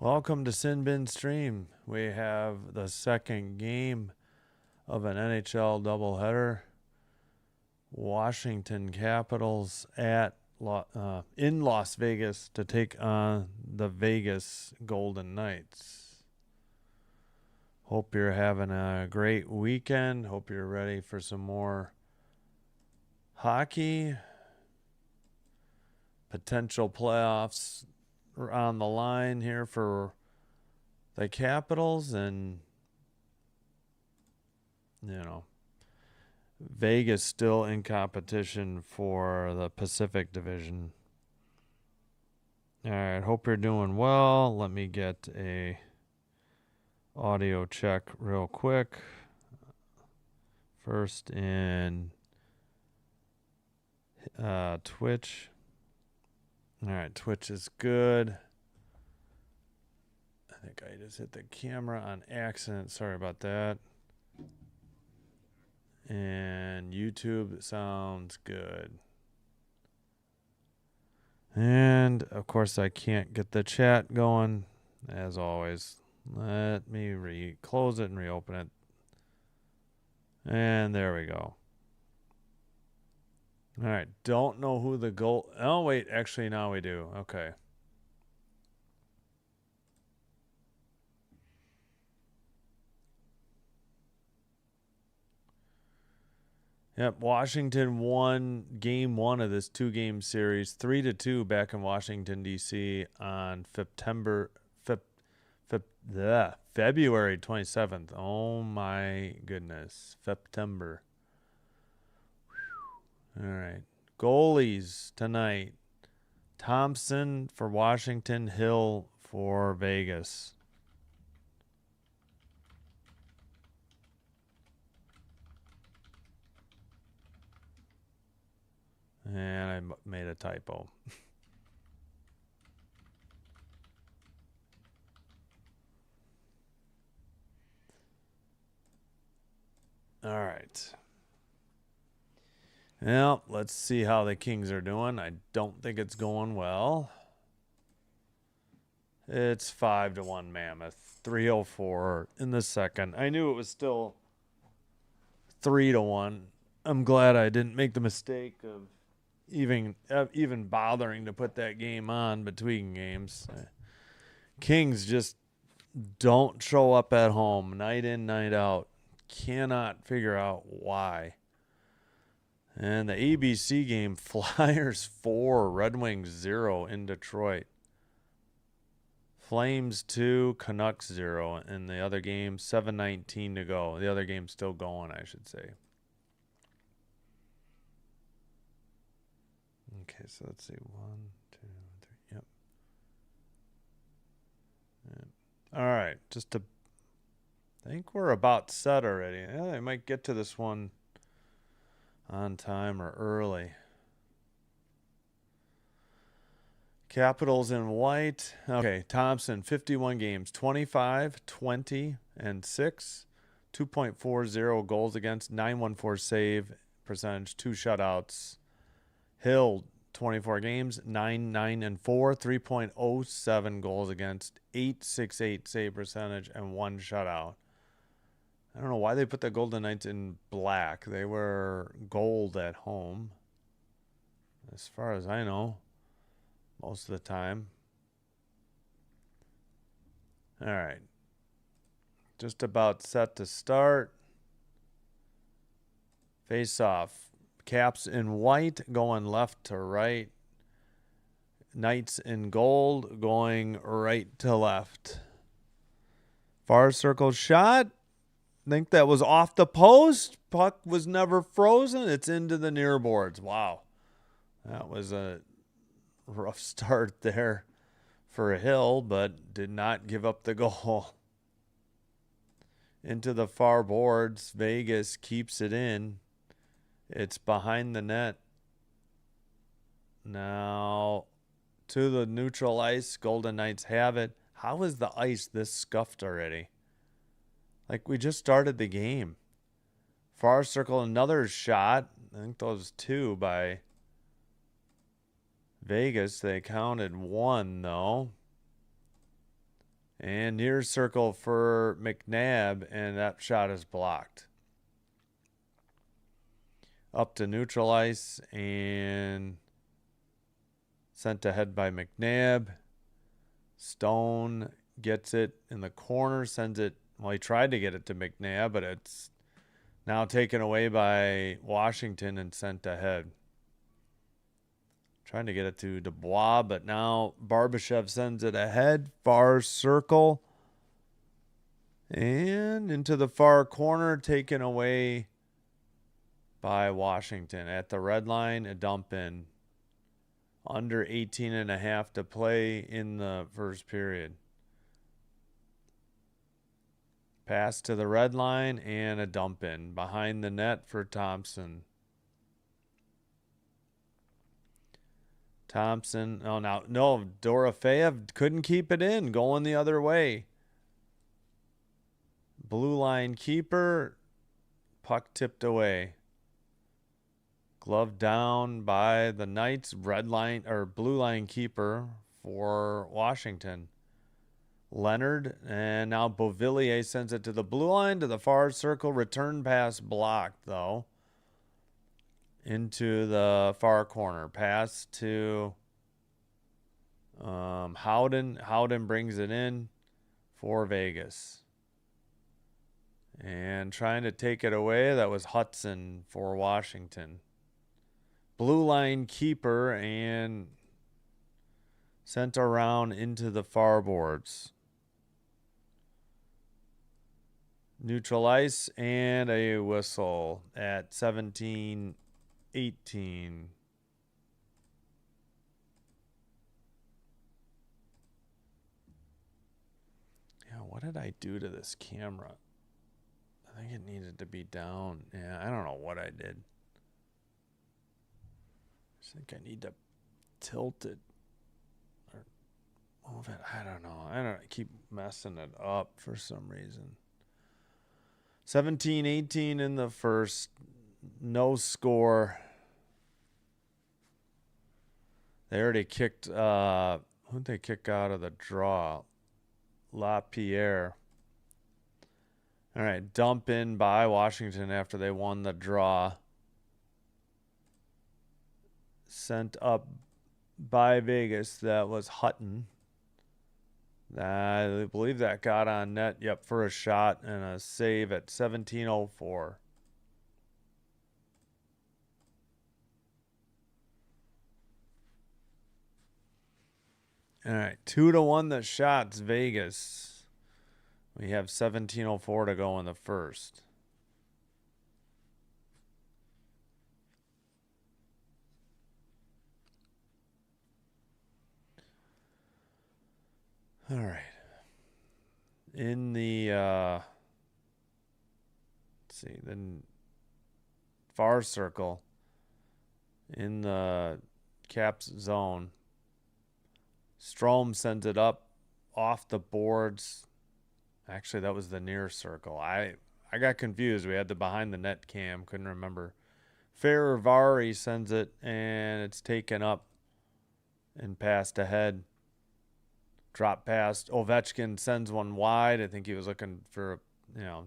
Welcome to Sin Bin Stream. We have the second game of an NHL doubleheader. Washington Capitals in Las Vegas to take on the Vegas Golden Knights. Hope you're having a great weekend. Hope you're ready for some more hockey. Potential playoffs on the line here for the Capitals, and Vegas still in competition for the Pacific Division. All right, hope you're doing well. Let me get a audio check real quick. First in Twitch. All right, Twitch is good. I think I just hit the camera on accident. Sorry about that. And YouTube sounds good. And, of course, I can't get the chat going, as always. Let me close it and reopen it. And there we go. All right, don't know who the goal... Oh, wait, actually, now we do. Okay. Yep, Washington won game one of this two-game series, 3-2 back in Washington, D.C. on February 27th. Oh, my goodness. September. All right. Goalies tonight. Thompson for Washington, Hill for Vegas. And I made a typo. All right. Well, let's see how the Kings are doing. I don't think it's going well. It's 5-1 Mammoth. 3:04 in the second. I knew it was still 3-1. I'm glad I didn't make the mistake of even bothering to put that game on between games. Kings just don't show up at home night in, night out. Cannot figure out why. And the ABC game, Flyers 4, Red Wings 0 in Detroit. Flames 2, Canucks 0 in the other game, 7:19 to go. The other game's still going, I should say. Okay, so let's see. 1, 2, 3. Yep. All right, I think we're about set already. Yeah, I might get to this one on time or early. Capitals in white. Okay, Thompson, 51 games, 25, 20, and 6. 2.40 goals against, 914 save percentage, 2 shutouts. Hill, 24 games, 9, and 4, 3.07 goals against, 868 save percentage, and 1 shutout. I don't know why they put the Golden Knights in black. They were gold at home, as far as I know, most of the time. All right. Just about set to start. Face off. Caps in white going left to right. Knights in gold going right to left. Far circle shot. Think that was off the post. Puck was never frozen. It's into the near boards. Wow. That was a rough start there for a Hill, but did not give up the goal. Into the far boards. Vegas keeps it in. It's behind the net. Now to the neutral ice. Golden Knights have it. How is the ice this scuffed already? Like, we just started the game. Far circle, another shot. I think those 2 by Vegas. They counted 1, though. And near circle for McNabb, and that shot is blocked. Up to neutral ice and sent ahead by McNabb. Stone gets it in the corner, sends it. Well, he tried to get it to McNabb, but it's now taken away by Washington and sent ahead. Trying to get it to Dubois, but now Barbashev sends it ahead. Far circle. And into the far corner, taken away by Washington. At the red line, a dump in. Under 18.5 to play in the first period. Pass to the red line and a dump in. Behind the net for Thompson. Thompson, oh no, Dorofeyev couldn't keep it in, going the other way. Blue line keeper, puck tipped away. Glove down by the Knights, red line or blue line keeper for Washington. Leonard, and now Beauvillier sends it to the blue line to the far circle. Return pass blocked though. Into the far corner. Pass to Howden. Howden brings it in for Vegas. And trying to take it away, that was Hudson for Washington. Blue line keeper and sent around into the far boards. Neutral ice and a whistle at 17-18. Yeah, what did I do to this camera? I think it needed to be down. Yeah, I don't know what I did. I think I need to tilt it or move it. I don't know. I keep messing it up for some reason. 17-18 in the first. No score. They already kicked. Who'd they kick out of the draw? LaPierre. All right, dump in by Washington after they won the draw. Sent up by Vegas. That was Hutton. I believe that got on net. Yep, for a shot and a save at 17:04. All right, 2-1 the shots, Vegas. We have 17:04 to go in the first. All right. In the let's see, then far circle in the Caps zone. Strome sends it up off the boards. Actually, that was the near circle. I got confused. We had the behind the net cam. Couldn't remember. Ferravari sends it, and it's taken up and passed ahead. Drop past. Ovechkin sends one wide. I think he was looking for,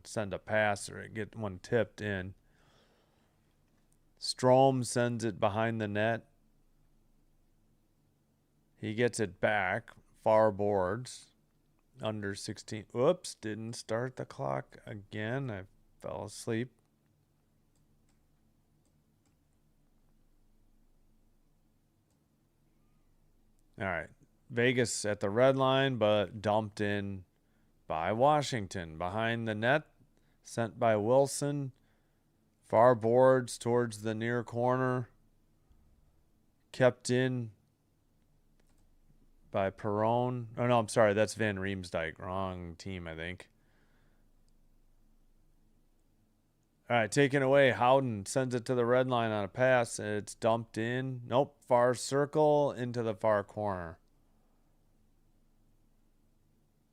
send a pass or get one tipped in. Strome sends it behind the net. He gets it back. Far boards. Under 16. Whoops, didn't start the clock again. I fell asleep. All right. Vegas at the red line, but dumped in by Washington. Behind the net, sent by Wilson. Far boards towards the near corner. Kept in by Perron. Oh, no, I'm sorry. That's Van Riemsdyk. Wrong team, I think. All right, taken away. Howden sends it to the red line on a pass. It's dumped in. Nope, far circle into the far corner.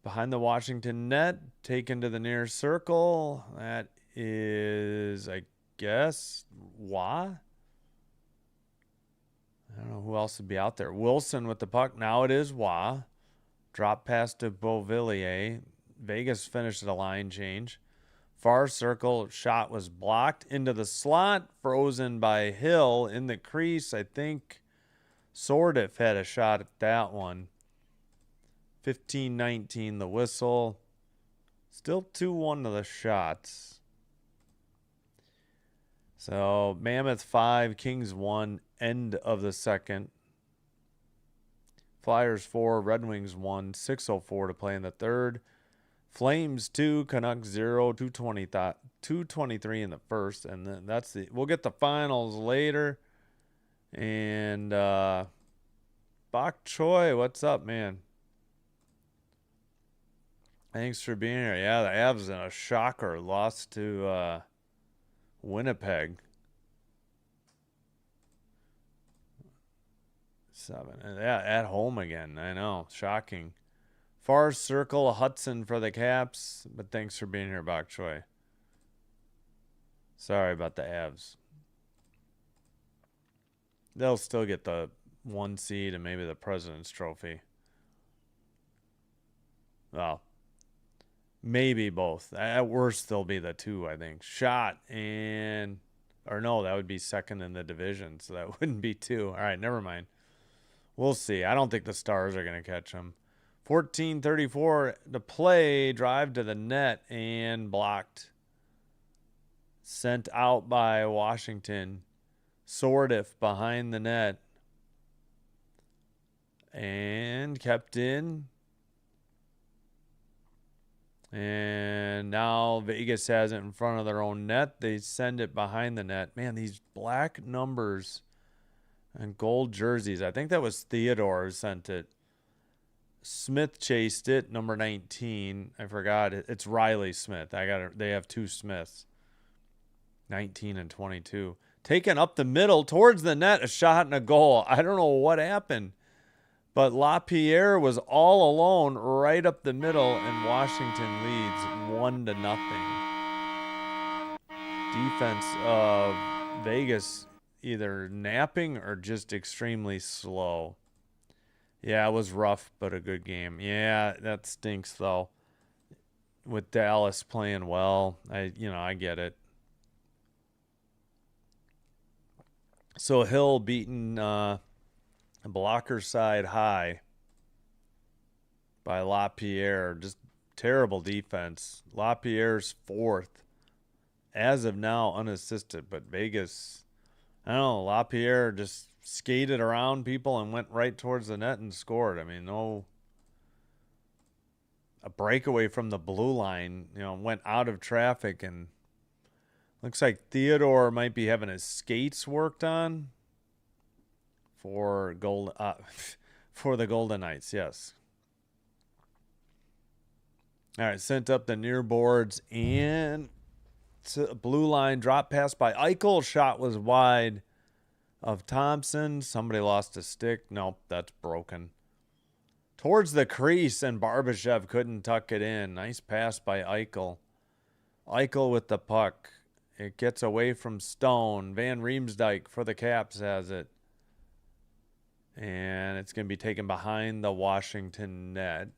Behind the Washington net, taken to the near circle. That is, I guess, Wah. I don't know who else would be out there. Wilson with the puck. Now it is Wah. Drop pass to Beauvillier. Vegas finished the line change. Far circle shot was blocked into the slot, frozen by Hill in the crease. I think Sordiff had a shot at that one. 15-19 the whistle. Still 2-1 to the shots. So Mammoth 5, Kings 1, end of the second. Flyers 4, Red Wings 1, 6:04 to play in the third. Flames 2, Canucks 0, 223 in the first. And then we'll get the finals later. And Bok Choy, what's up, man? Thanks for being here. Yeah, the Avs in a shocker lost to Winnipeg. 7. And yeah, at home again. I know. Shocking. Far circle Hudson for the Caps. But thanks for being here, Bok Choy. Sorry about the Avs. They'll still get the 1 seed and maybe the President's Trophy. Well, maybe both. At worst, they'll be the 2, I think. Shot and... Or no, that would be second in the division, so that wouldn't be 2. All right, never mind. We'll see. I don't think the Stars are going to catch them. 14:34 to play. Drive to the net and blocked. Sent out by Washington. Sordiff behind the net. And kept in. And now Vegas has it in front of their own net. They send it behind the net. Man, these black numbers and gold jerseys. I think that was Theodore who sent it. Smith chased it, number 19. I forgot it. It's Riley Smith. They have 2 Smiths. 19 and 22. Taken up the middle towards the net, a shot and a goal. I don't know what happened. But LaPierre was all alone right up the middle, and Washington leads 1-0. Defense of Vegas either napping or just extremely slow. Yeah, it was rough, but a good game. Yeah, that stinks, though. With Dallas playing well, I get it. So Hill beaten blocker side high by LaPierre. Just terrible defense. LaPierre's 4th. As of now, unassisted. But Vegas, I don't know, LaPierre just skated around people and went right towards the net and scored. I mean, a breakaway from the blue line, went out of traffic, and looks like Theodore might be having his skates worked on for the Golden Knights, yes. All right, sent up the near boards and blue line drop pass by Eichel. Shot was wide of Thompson. Somebody lost a stick. Nope, that's broken. Towards the crease, and Barbashev couldn't tuck it in. Nice pass by Eichel. Eichel with the puck. It gets away from Stone. Van Riemsdyk for the Caps has it. And it's going to be taken behind the Washington net.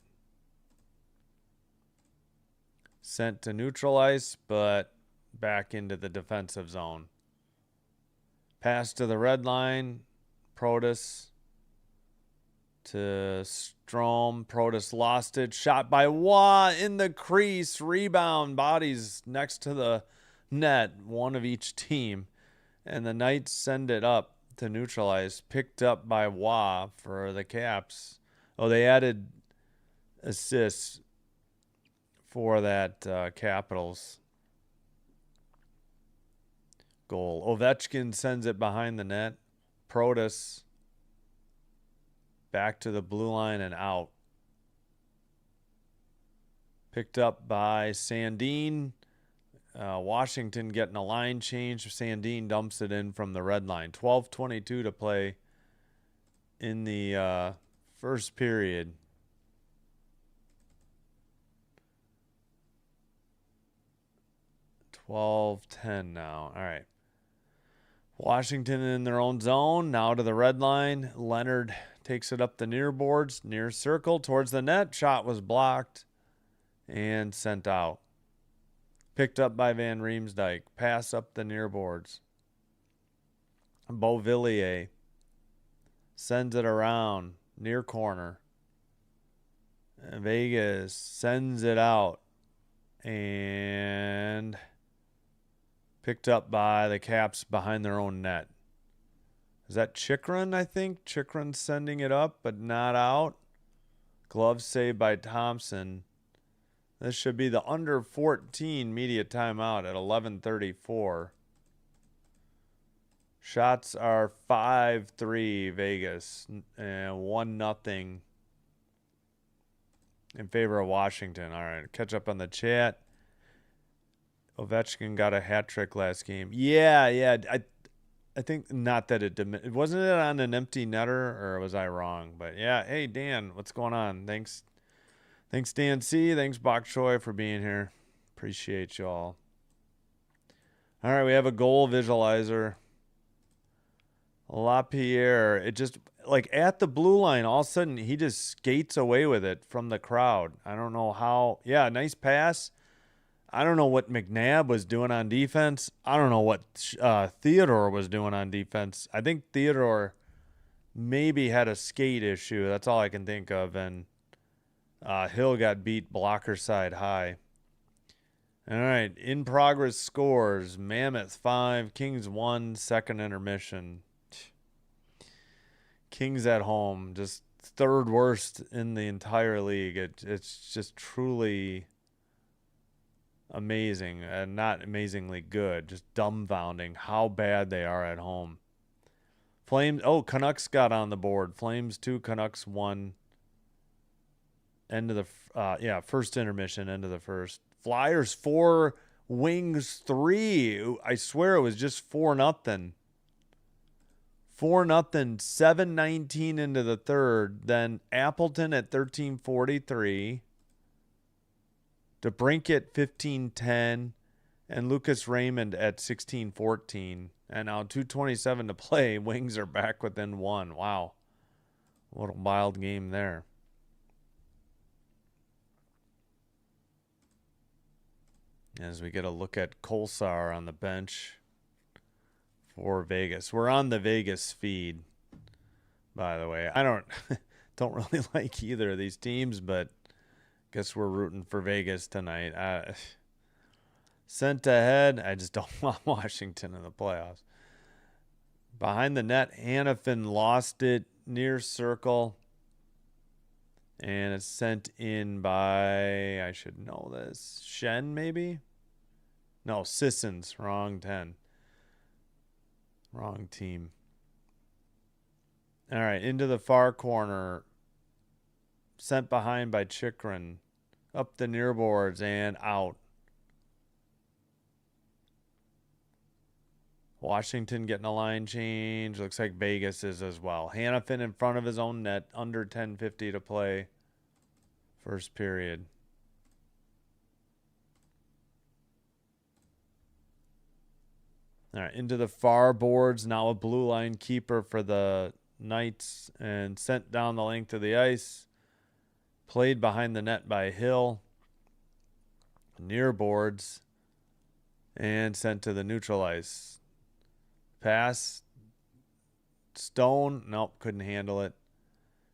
Sent to neutral ice, but back into the defensive zone. Pass to the red line. Protas to Strome. Protas lost it. Shot by Waugh in the crease. Rebound. Bodies next to the net. One of each team. And the Knights send it up to neutralize. Picked up by Waugh for the Caps. Oh, they added assists for that Capitals goal. Ovechkin sends it behind the net. Protas back to the blue line and out. Picked up by Sandin. Washington getting a line change. Sandin dumps it in from the red line. 12:22 to play in the first period. $12-10 now. All right. Washington in their own zone. Now to the red line. Leonard takes it up the near boards, near circle, towards the net. Shot was blocked and sent out. Picked up by Van Riemsdyk. Pass up the near boards. Beauvillier sends it around, near corner. And Vegas sends it out. And picked up by the Caps behind their own net. Is that Chikrin, I think? Chikrin sending it up, but not out. Glove saved by Thompson. This should be the under 14 media timeout at 11:34. Shots are 5-3 Vegas and 1-0 in favor of Washington. All right, catch up on the chat. Ovechkin got a hat trick last game. Yeah. I think not that it wasn't it on an empty netter, or was I wrong? But yeah, hey Dan, what's going on? Thanks Dan C. Thanks Bok Choy for being here. Appreciate you all. All right, we have a goal visualizer. LaPierre, it just like at the blue line, all of a sudden he just skates away with it from the crowd. I don't know how. Yeah, nice pass. I don't know what McNabb was doing on defense. I don't know what Theodore was doing on defense. I think Theodore maybe had a skate issue. That's all I can think of. And Hill got beat blocker side high. All right, in progress scores. Mammoth 5, Kings 1, second intermission. Kings at home, just third worst in the entire league. It's just truly amazing, and not amazingly good, just dumbfounding how bad they are at home. Flames, Canucks got on the board. Flames 2, Canucks 1. End of the first intermission, end of the first. Flyers 4, Wings 3. I swear it was just 4-0. 4-0, 7:19 into the third. Then Appleton at 13:43. DeBrincat 15:10, and Lucas Raymond at 16:14. And now 2:27 to play. Wings are back within 1. Wow. What a wild game there. As we get a look at Kolsar on the bench for Vegas. We're on the Vegas feed, by the way. I don't really like either of these teams, but guess we're rooting for Vegas tonight. Sent ahead. I just don't want Washington in the playoffs. Behind the net, Hannafin lost it near circle. And it's sent in by, I should know this, Shen maybe? No, Sissons. Wrong 10. Wrong team. All right, into the far corner. Sent behind by Chikrin. Up the near boards and out. Washington getting a line change. Looks like Vegas is as well. Hannafin in front of his own net. Under 10:50 to play. First period. All right, into the far boards. Now a blue line keeper for the Knights. And sent down the length of the ice. Played behind the net by Hill. Near boards. And sent to the neutral ice. Pass. Stone. Nope, couldn't handle it.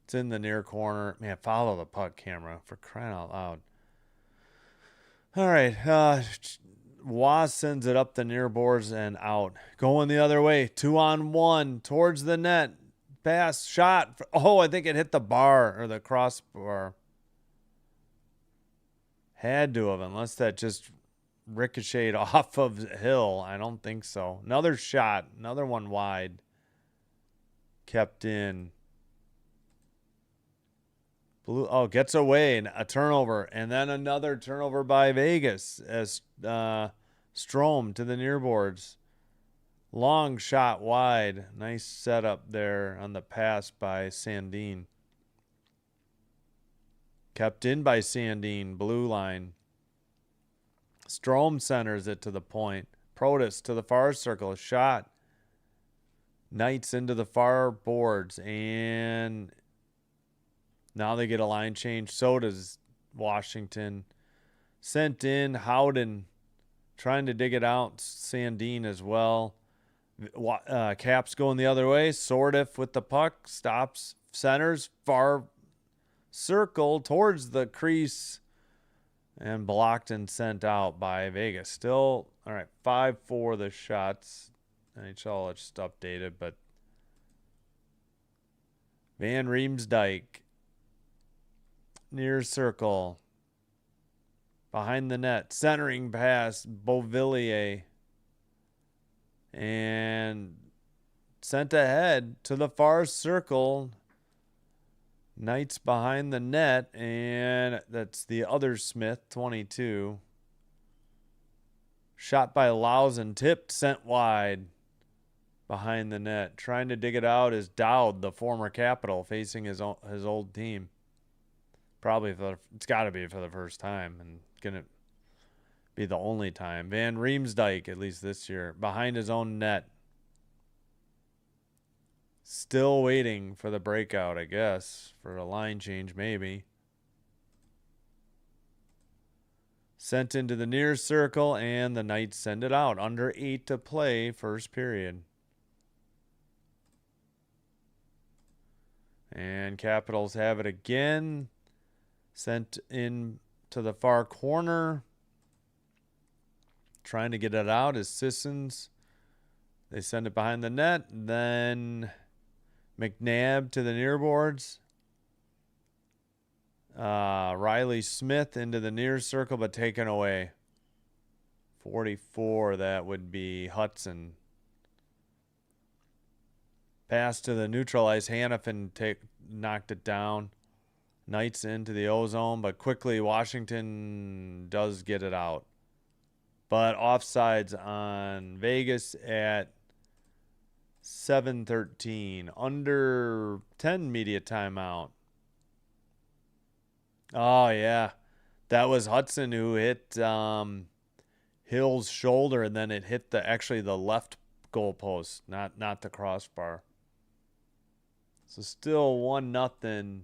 It's in the near corner. Man, follow the puck, camera, for crying out loud. All right. Waz sends it up the near boards and out. Going the other way. 2-on-1 towards the net. Pass. Shot. I think it hit the bar or the crossbar. Had to have, unless that just ricocheted off of Hill. I don't think so. Another shot. Another one wide. Kept in. Gets away. And a turnover. And then another turnover by Vegas as Strome to the near boards. Long shot wide. Nice setup there on the pass by Sandin. Kept in by Sandin. Blue line. Strome centers it to the point. Protas to the far circle. Shot. Knights into the far boards, and now they get a line change. So does Washington. Sent in. Howden trying to dig it out. Sandine as well. Caps going the other way. Sordiff with the puck. Stops. Centers. Far circle towards the crease. And blocked and sent out by Vegas. Still, all right, 5-4 the shots. NHL just updated, but Van Riemsdyk near circle. Behind the net. Centering pass. Beauvillier. And sent ahead to the far circle. Knights behind the net, and that's the other Smith, 22. Shot by Lausen, tipped, sent wide behind the net. Trying to dig it out is Dowd, the former Capital, facing his old team. Probably it's got to be for the first time, and gonna be the only time. Van Riemsdyk, at least this year, behind his own net. Still waiting for the breakout, I guess. For a line change, maybe. Sent into the near circle, and the Knights send it out. Under 8 to play, first period. And Capitals have it again. Sent in to the far corner. Trying to get it out is Sissons. They send it behind the net. Then McNabb to the near boards. Riley Smith into the near circle, but taken away. 44, that would be Hudson. Pass to the neutral ice. Hannafin knocked it down. Knights into the O-zone, but quickly Washington does get it out. But offsides on Vegas at 7:13. Under 10 media timeout. Oh, yeah. That was Hudson who hit Hill's shoulder, and then it hit the left goalpost, not the crossbar. So still 1-0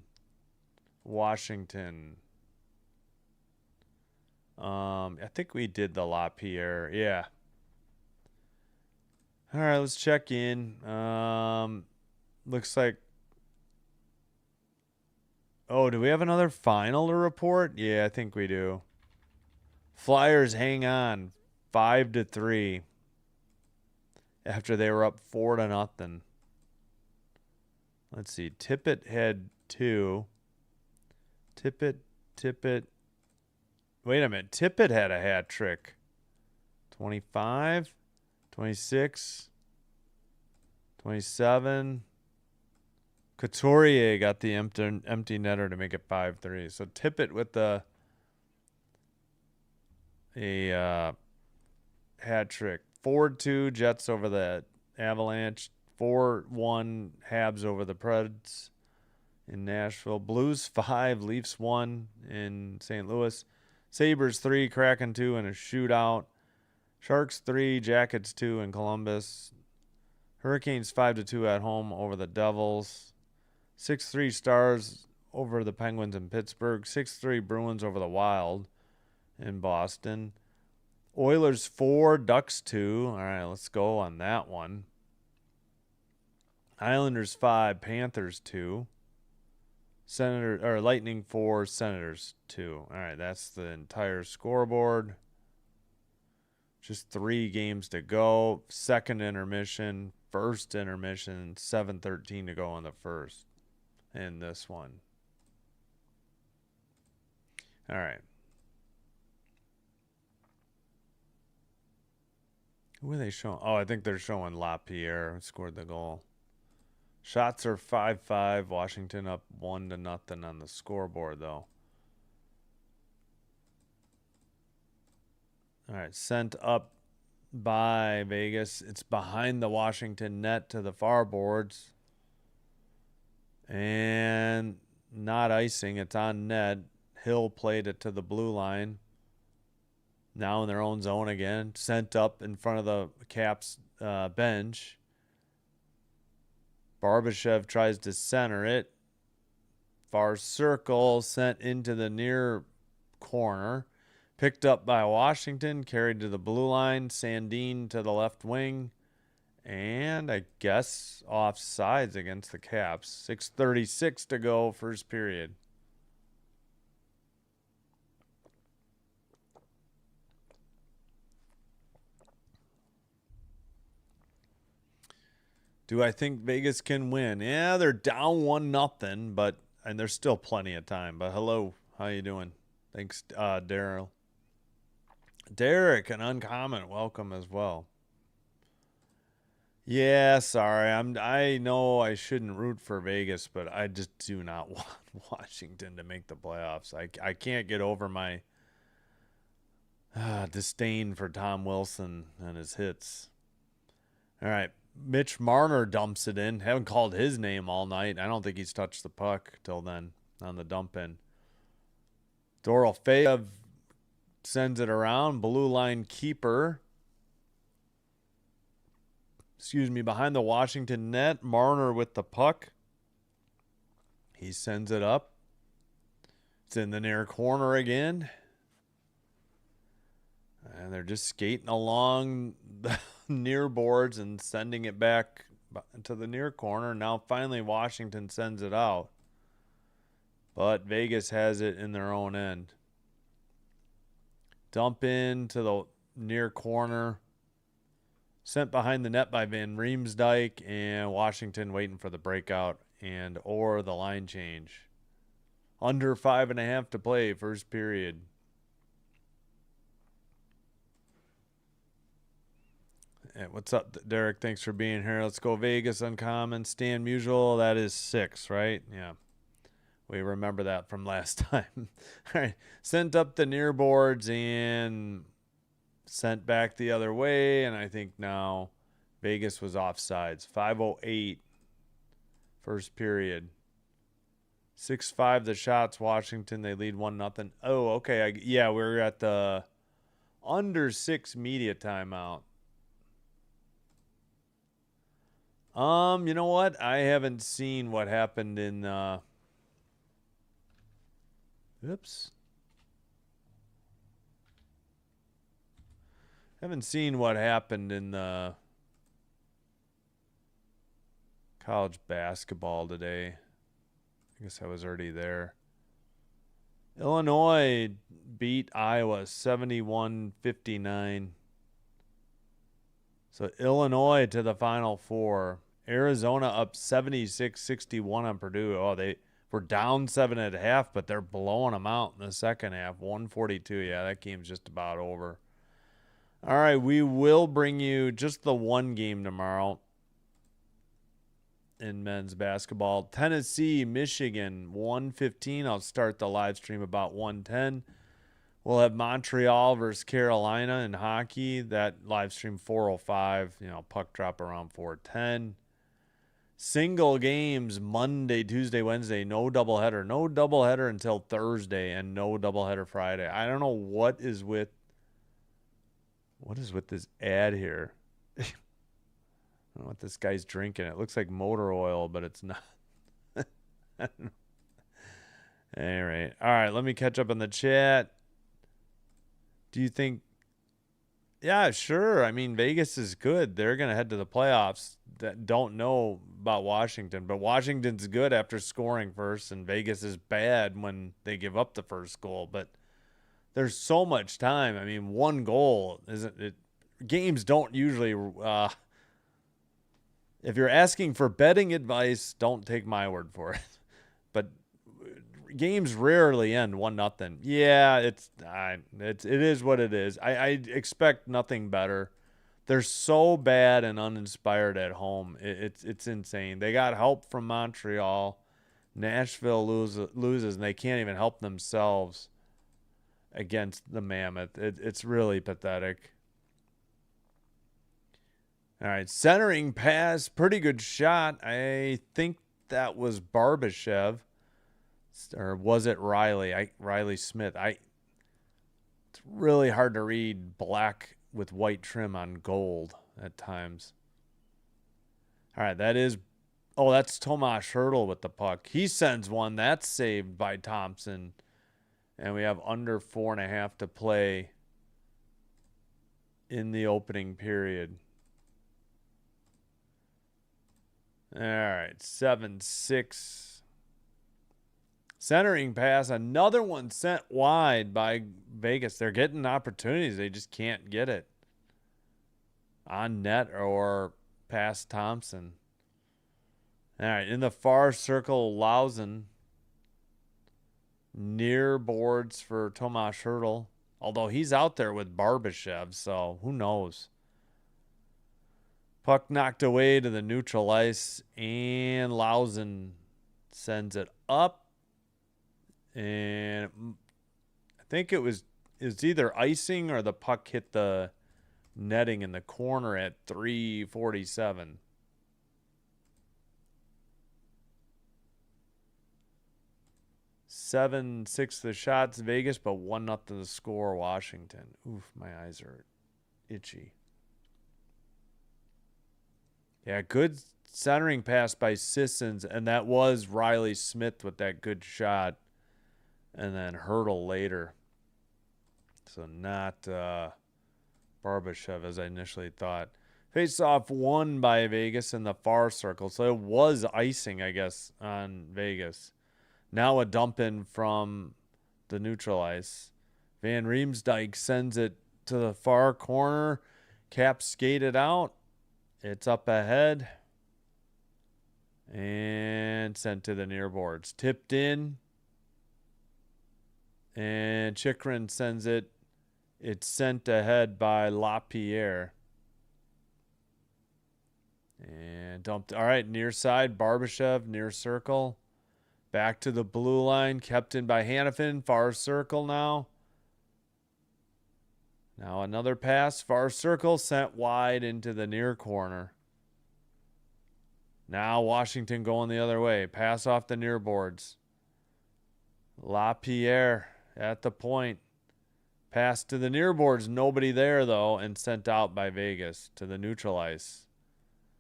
Washington. I think we did the LaPierre. Yeah. All right, let's check in. Looks like. Oh, do we have another final to report? Yeah, I think we do. Flyers hang on 5-3 after they were up 4-0. Let's see. Tippett had 2. Tippett. Wait a minute. Tippett had a hat trick. 25, 26, 27. Couturier got the empty netter to make it 5-3. So Tippett with a hat trick. 4-2 Jets over the Avalanche. 4-1 Habs over the Preds in Nashville. Blues 5, Leafs 1 in St. Louis. Sabres 3, Kraken 2 in a shootout. Sharks 3, Jackets 2 in Columbus. Hurricanes 5-2 at home over the Devils. 6-3 Stars over the Penguins in Pittsburgh. 6-3 Bruins over the Wild in Boston. Oilers 4, Ducks 2. All right, let's go on that one. Islanders 5, Panthers 2. Lightning 4, Senators 2. All right, that's the entire scoreboard. Just 3 games to go. Second intermission, first intermission, 7:13 to go in the first in this one. All right. Who are they showing? Oh, I think they're showing LaPierre scored the goal. Shots are 5-5. Washington up 1-0 on the scoreboard, though. All right, sent up by Vegas. It's behind the Washington net to the far boards. And not icing. It's on net. Hill played it to the blue line. Now in their own zone again. Sent up in front of the Caps bench. Barbashev tries to center it. Far circle, sent into the near corner. Picked up by Washington, carried to the blue line. Sandin to the left wing. And I guess offsides against the Caps. 6:36 to go, first period. Do I think Vegas can win? Yeah, they're down 1-0, and there's still plenty of time. But hello, how you doing? Thanks, Daryl. Derek, an uncommon, welcome as well. Yeah, sorry. I know I shouldn't root for Vegas, but I just do not want Washington to make the playoffs. I can't get over my disdain for Tom Wilson and his hits. All right. Mitch Marner dumps it in. Haven't called his name all night. I don't think he's touched the puck till then on the dump in. Dorofeyev sends it around. Blue line keeper. Behind the Washington net. Marner with the puck. He sends it up. It's in the near corner again. And they're just skating along the near boards and sending it back to the near corner. Now finally Washington sends it out. But Vegas has it in their own end. Dump into the near corner. Sent behind the net by Van Riemsdyk, and Washington waiting for the breakout or the line change. Under 5.5 to play, first period. Hey, what's up, Derek? Thanks for being here. Let's go Vegas uncommon. Stan Musial, that is 6, right? Yeah. We remember that from last time. All right. Sent up the near boards and sent back the other way, and I think now Vegas was offsides. 5:08, first period. 6-5 the shots. Washington, they lead 1-0. Oh, okay. We're at the under 6 media timeout. You know what? I haven't seen what happened in Haven't seen what happened in the college basketball today. I guess I was already there. Illinois beat Iowa 71-59. So Illinois to the Final Four. Arizona up 76-61 on Purdue. Oh, they were down 7.5, but they're blowing them out in the second half. 142. Yeah, that game's just about over. All right, we will bring you just the one game tomorrow in men's basketball. Tennessee, Michigan, 1:15. I'll start the live stream about 1:10. We'll have Montreal versus Carolina in hockey. That live stream 4:05. Puck drop around 4:10. Single games Monday, Tuesday, Wednesday. No doubleheader. No doubleheader until Thursday, and no doubleheader Friday. I don't know what is with this ad here. I don't know what this guy's drinking. It looks like motor oil, but it's not. I don't know. All right. Let me catch up on the chat. Do you think? Yeah, sure. I mean, Vegas is good. They're going to head to the playoffs. That don't know about Washington, but Washington's good after scoring first, and Vegas is bad when they give up the first goal. But there's so much time. I mean, one goal isn't it? Games don't usually. If you're asking for betting advice, don't take my word for it. But games rarely end 1-0. Yeah, it is what it is. I expect nothing better. They're so bad and uninspired at home. It's insane. They got help from Montreal. Nashville loses, and they can't even help themselves against the Mammoth. It's really pathetic. All right, centering pass, pretty good shot. I think that was Barbashev, or was it Riley? Riley Smith. It's really hard to read black with white trim on gold at times. All right, that is Oh, that's Tomas Hertl with the puck. He sends one. That's saved by Thompson. And we have under 4.5 to play in the opening period. All right, 7-6. Centering pass. Another one sent wide by Vegas. They're getting opportunities. They just can't get it on net or past Thompson. All right, in the far circle, Lausen. Near boards for Tomas Hertl. Although he's out there with Barbashev, so who knows. Puck knocked away to the neutral ice, and Lausen sends it up. And I think it's either icing or the puck hit the netting in the corner at 3:47. 7-6 the shots, Vegas, but 1-0 the score, Washington. Oof, my eyes are itchy. Yeah, good centering pass by Sissons, and that was Riley Smith with that good shot, and then Hertl later. So not Barbashev as I initially thought. Face-off won by Vegas in the far circle, so it was icing, I guess, on Vegas. Now a dump in from the neutral ice. Van Riemsdyk sends it to the far corner. Cap skated out. It's up ahead. And sent to the near boards. Tipped in. And Chikrin sends it. It's sent ahead by LaPierre. And dumped. All right, near side. Barbashev, near circle. Back to the blue line, kept in by Hannafin. Far circle now. Now another pass. Far circle sent wide into the near corner. Now Washington going the other way. Pass off the near boards. LaPierre at the point. Pass to the near boards. Nobody there, though, and sent out by Vegas to the neutral ice.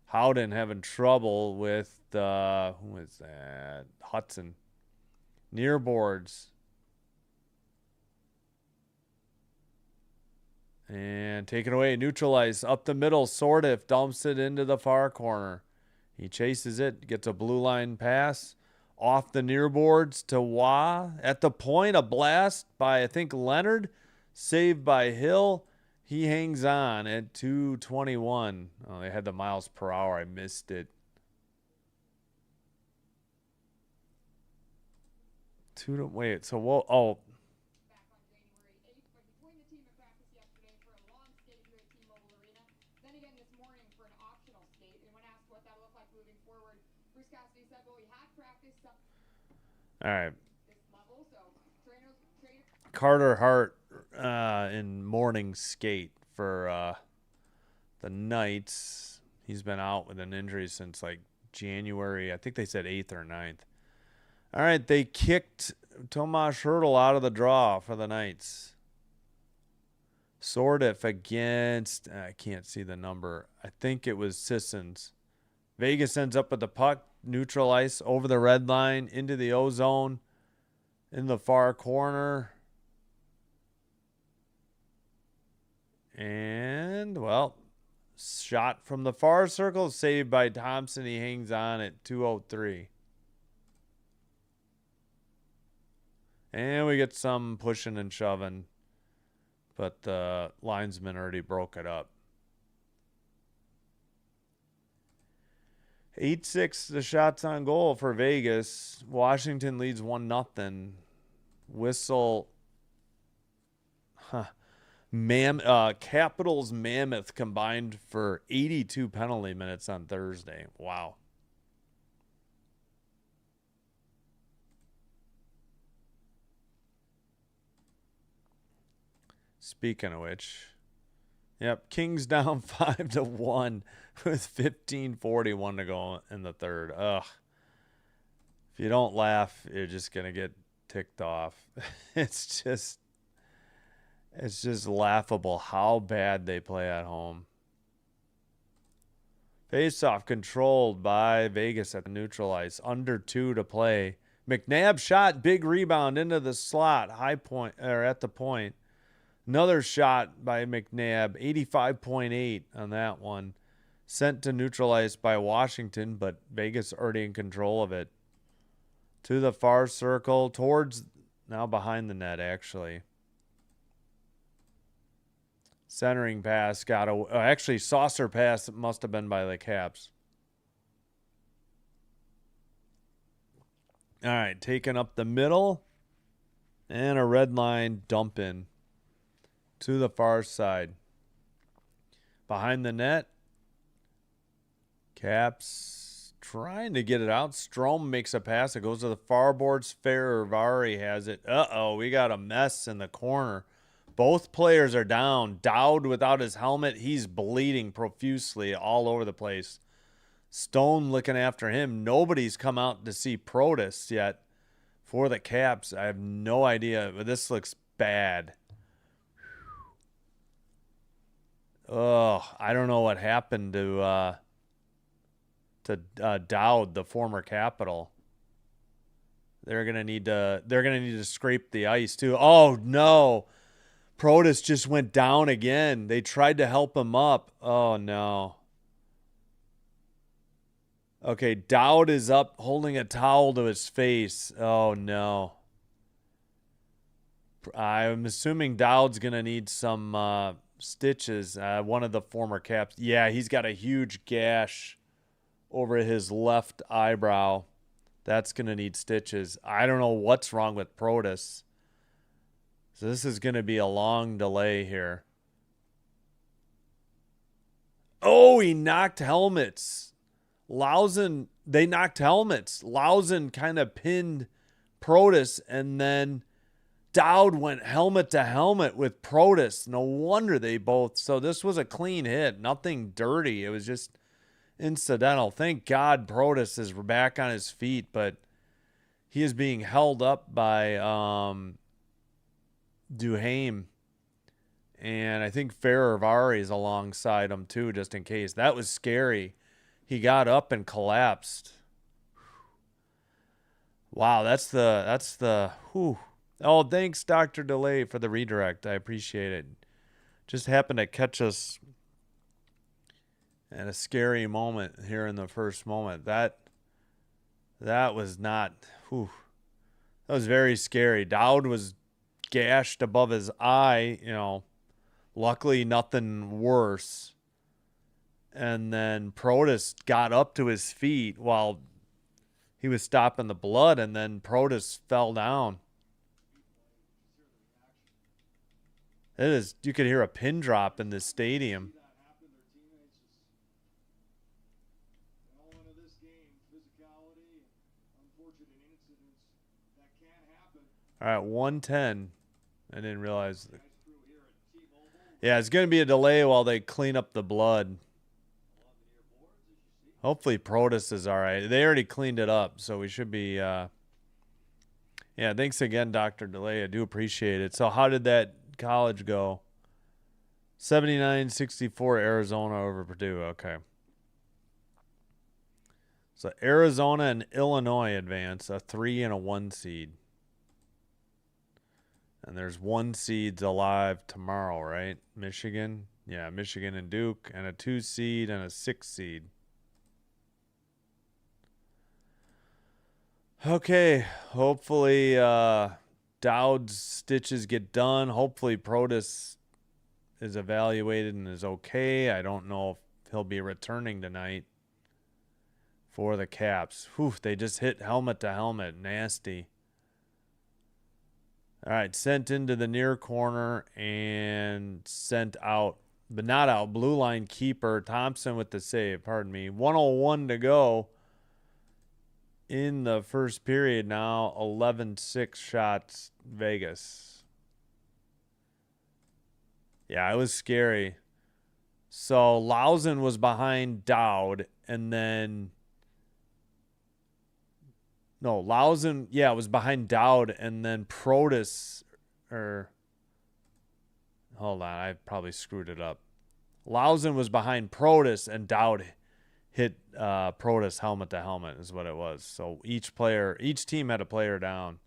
Howden having trouble with who is that? Hudson. Near boards. And taken away. Neutral ice. Up the middle. Sordiff dumps it into the far corner. He chases it. Gets a blue line pass. Off the near boards to Wah. At the point, a blast by, I think, Leonard. Saved by Hill. He hangs on at 2:21. Oh, they had the miles per hour. I missed it. Wait, so what? Oh. Back on January 8th, but he joined the team at practice yesterday for a long skate here at T-Mobile Arena. Then again this morning for an optional skate. And when asked what that looked like moving forward, Bruce Cassidy said, well, we had practice. All right. This level, so Carter Hart in morning skate for the Knights. He's been out with an injury since like January. I think they said 8th or 9th. All right, they kicked Tomas Hertl out of the draw for the Knights. Sordiff against, I can't see the number. I think it was Sissons. Vegas ends up with the puck, neutral ice, over the red line, into the O-zone, in the far corner. And, well, shot from the far circle, saved by Thompson. He hangs on at 2:03. And we get some pushing and shoving, but the linesman already broke it up. 8-6 the shots on goal for Vegas. Washington leads 1-0. Whistle. Capitals Mammoth combined for 82 penalty minutes on Thursday. Wow. Speaking of which, yep, Kings down 5-1 with 15:41 to go in the third. Ugh. If you don't laugh, you're just gonna get ticked off. It's just laughable how bad they play at home. Face-off controlled by Vegas at the neutral ice. Under 2 to play. McNabb shot, big rebound into the slot, high point or at the point. Another shot by McNabb, 85.8 on that one. Sent to neutral ice by Washington, but Vegas already in control of it. To the far circle, towards now behind the net actually. Centering pass got a actually saucer pass must have been by the Caps. All right, taking up the middle and a red line dump in to the far side. Behind the net, Caps trying to get it out. Strome makes a pass. It goes to the far boards. Ferravari has it. Uh-oh, we got a mess in the corner. Both players are down. Dowd without his helmet. He's bleeding profusely all over the place. Stone looking after him. Nobody's come out to see Protas yet for the Caps. I have no idea, but this looks bad. Oh, I don't know what happened to Dowd, the former Capital. They're gonna need to scrape the ice too. Oh no. Protas just went down again. They tried to help him up. Oh no. Okay, Dowd is up holding a towel to his face. Oh, no. I'm assuming Dowd's going to need some stitches. One of the former Caps. Yeah, he's got a huge gash over his left eyebrow. That's going to need stitches. I don't know what's wrong with Protas. So this is going to be a long delay here. Oh, he knocked helmets. They knocked helmets. Lausen kind of pinned Protas, and then Dowd went helmet to helmet with Protas. No wonder they both. So this was a clean hit. Nothing dirty. It was just incidental. Thank God Protas is back on his feet, but he is being held up by Duhaime. And I think Ferravari is alongside him too, just in case. That was scary. He got up and collapsed. Wow, that's the whew. Oh, thanks, Dr. Delay, for the redirect. I appreciate it. Just happened to catch us at a scary moment here in the first moment. That was not, whew. That was very scary. Dowd was gashed above his eye, luckily nothing worse. And then Protas got up to his feet while he was stopping the blood, and then Protas fell down. You could hear a pin drop in this stadium. All right, 110. I didn't realize. Yeah, it's going to be a delay while they clean up the blood. Hopefully Protas is all right. They already cleaned it up, so we should be yeah, thanks again, Dr. Delay. I do appreciate it. So how did that college go? 79-64 Arizona over Purdue. Okay. So Arizona and Illinois advance, a 3 and a 1 seed. And there's 1 seeds alive tomorrow, right? Michigan. Yeah, Michigan and Duke, and a 2 seed and a 6 seed. Okay, hopefully Dowd's stitches get done. Hopefully Protas is evaluated and is okay. I don't know if he'll be returning tonight for the Caps. Whew, they just hit helmet to helmet. Nasty. All right, sent into the near corner and sent out, but not out. Blue line keeper, Thompson with the save, pardon me. 1:01 to go in the first period now. 11-6 shots, Vegas. Yeah, it was scary. So Lausen was behind Dowd, and then... No, Lausen, yeah, was behind Dowd, and then Protas, hold on, I probably screwed it up. Lausen was behind Protas, and Dowd hit Protus helmet to helmet is what it was. So each team had a player down.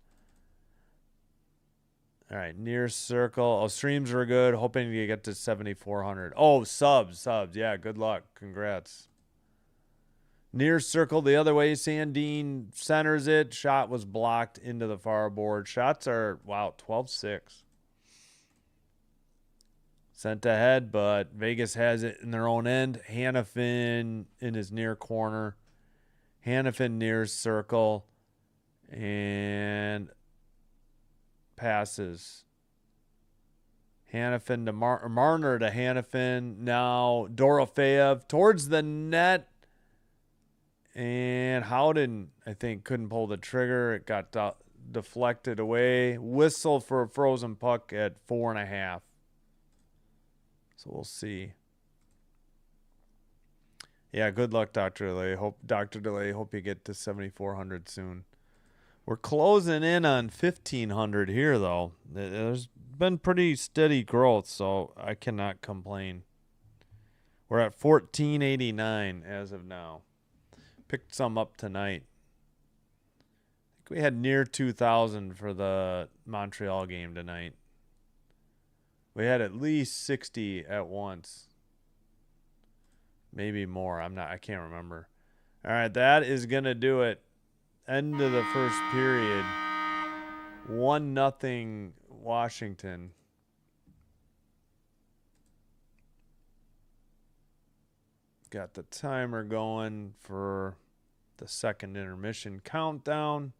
All right, near circle. Oh, streams were good. Hoping to get to 7,400. Oh, subs. Yeah, good luck. Congrats. Near circle the other way. Sandine centers it. Shot was blocked into the far board. Shots are, wow, 12-6. Sent ahead, but Vegas has it in their own end. Hannafin in his near corner. Hannafin near circle. And passes. Hannafin to Marner to Hannafin. Now Dorofeev towards the net. And Howden, I think, couldn't pull the trigger. It got deflected away. Whistle for a frozen puck at 4.5. So we'll see. Yeah, good luck, Dr. Delay. Hope you get to 7,400 soon. We're closing in on 1,500 here, though. There's been pretty steady growth, so I cannot complain. We're at 1,489 as of now. Picked some up tonight. I think we had near 2,000 for the Montreal game tonight. We had at least 60 at once. Maybe more. I can't remember. All right, that is going to do it. End of the first period. 1-0 Washington. Got the timer going for the second intermission countdown.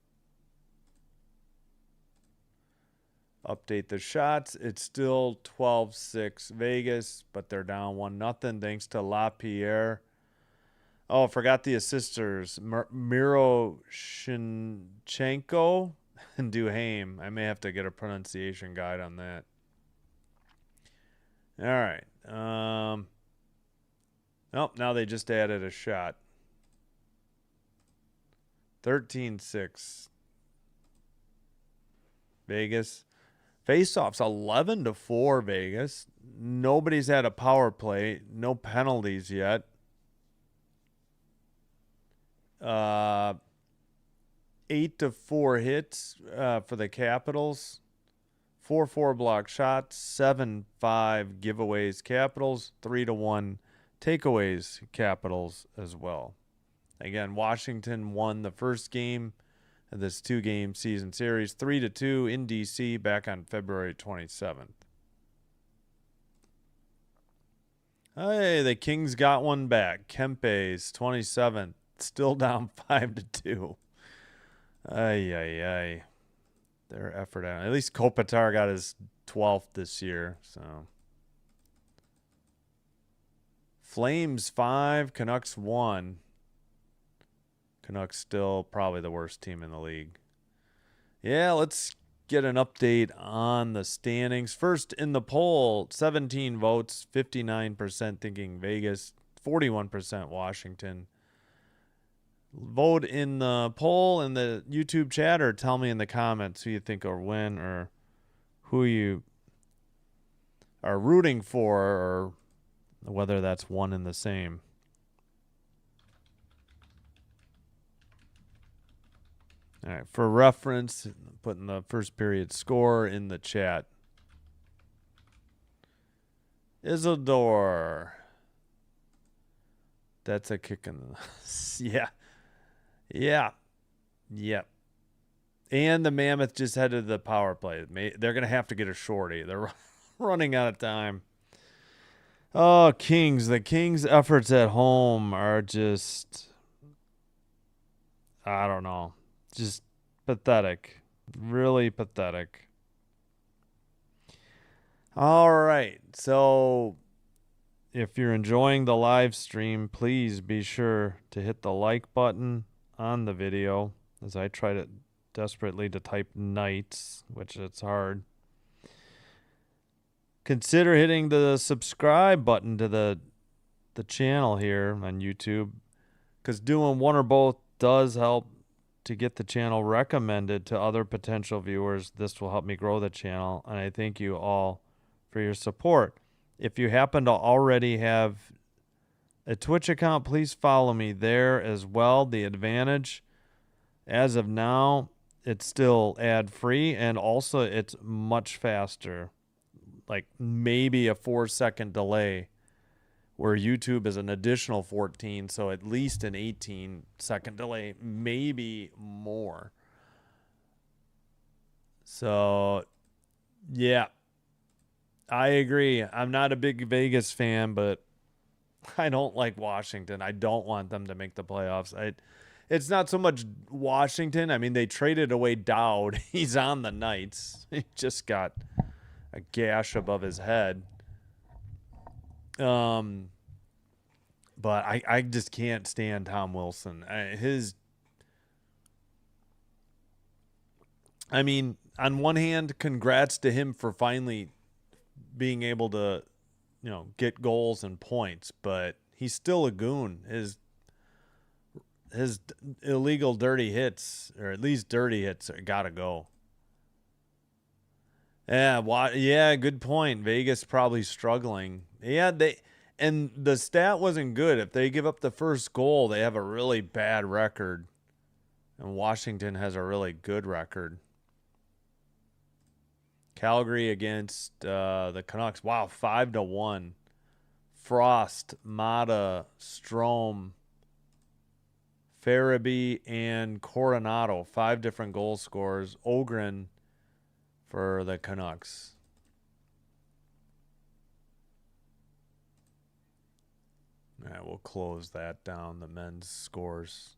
Update the shots. It's still 12-6 Vegas, but they're down 1-0 thanks to LaPierre. Oh, forgot the assisters. Miro Shinchenko and Duhaime. I may have to get a pronunciation guide on that. All right. Oh, now they just added a shot. 13-6. Vegas. Faceoffs 11-4 Vegas. Nobody's had a power play. No penalties yet. 8-4 hits for the Capitals. 4-4 block shots. 7-5 giveaways Capitals. 3-1 takeaways Capitals as well. Again, Washington won the first game of this 2-game season series 3-2 in DC back on February 27th. Hey, the Kings got one back. Kempe's 27th, still down 5-2. Ay. Their effort out. At least Kopitar got his 12th this year, so. Flames 5, Canucks 1. Canucks still probably the worst team in the league. Yeah, let's get an update on the standings. First in the poll, 17 votes, 59% thinking Vegas, 41% Washington. Vote in the poll in the YouTube chat or tell me in the comments who you think will win or who you are rooting for or whether that's one and the same. All right, for reference, putting the first period score in the chat. Isidore. That's a kick in the... Yeah. And the Mammoth just headed the power play. They're going to have to get a shorty. They're running out of time. Oh, Kings. The Kings' efforts at home are just... I don't know. Just pathetic. Really pathetic. All right. So if you're enjoying the live stream, please be sure to hit the like button on the video as I try to desperately to type Knights, which it's hard. Consider hitting the subscribe button to the channel here on YouTube, because doing one or both does help to get the channel recommended to other potential viewers. This will help me grow the channel, and I thank you all for your support. If you happen to already have a Twitch account, please follow me there as well. The advantage, as of now, it's still ad-free, and also it's much faster. Like maybe a 4-second delay, where YouTube is an additional 14, so at least an 18-second delay, maybe more. So, yeah, I agree. I'm not a big Vegas fan, but I don't like Washington. I don't want them to make the playoffs. It's not so much Washington. I mean, they traded away Dowd. He's on the Knights. He just got a gash above his head. But I just can't stand Tom Wilson. I mean, on one hand, congrats to him for finally being able to, get goals and points, but he's still a goon. His illegal dirty hits, or at least dirty hits, gotta go. Yeah, good point. Vegas probably struggling. Yeah, and the stat wasn't good. If they give up the first goal, they have a really bad record. And Washington has a really good record. Calgary against the Canucks. Wow, 5-1. Frost, Mata, Strome, Farabee, and Coronado. 5 different goal scorers. Ogren for the Canucks. All right, we'll close that down, the men's scores.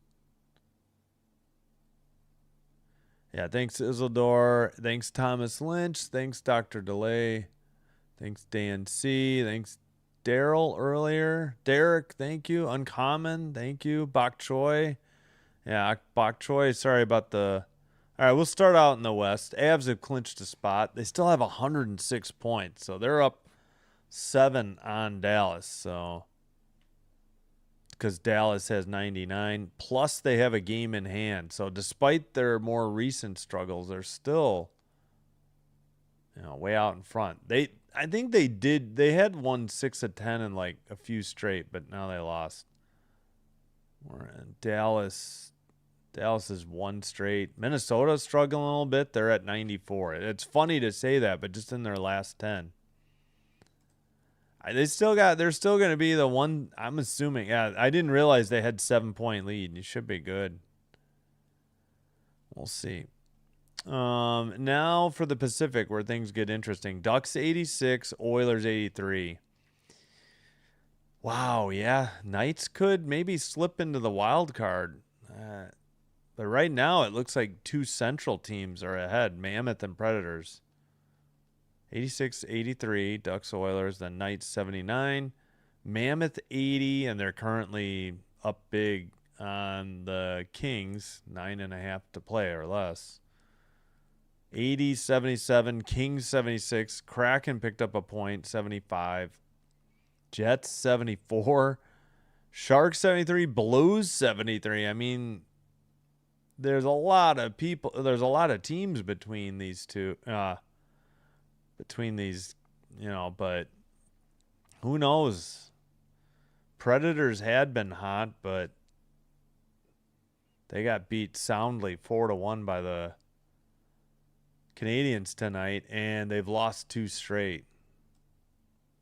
Yeah, thanks, Isildur. Thanks, Thomas Lynch. Thanks, Dr. DeLay. Thanks, Dan C. Thanks, Daryl earlier. Derek, thank you. Uncommon, thank you. Bok Choi. Yeah, Bok Choi, sorry about the... All right, we'll start out in the West. Avs have clinched a spot. They still have 106 points, so they're up 7 on Dallas, so... because Dallas has 99, plus they have a game in hand. So despite their more recent struggles, they're still, way out in front. I think they had won 6 of 10 in like a few straight, but now they lost. We're in Dallas. Dallas is 1 straight. Minnesota's struggling a little bit. They're at 94. It's funny to say that, but just in their last 10. They're still going to be the one, I'm assuming. Yeah, I didn't realize they had 7-point lead. You should be good. We'll see. Now for the Pacific, where things get interesting. Ducks 86, Oilers 83. Wow, yeah. Knights could maybe slip into the wild card. But right now, it looks like 2 Central teams are ahead, Mammoth and Predators. 86-83, Ducks Oilers, then Knights 79, Mammoth 80, and they're currently up big on the Kings, 9.5 to play or less. 80-77, Kings 76, Kraken picked up a point, 75, Jets 74, Sharks 73, Blues 73. I mean, there's a lot of teams between these two. But who knows? Predators had been hot, but they got beat soundly 4-1 by the Canadians tonight, and they've lost 2 straight.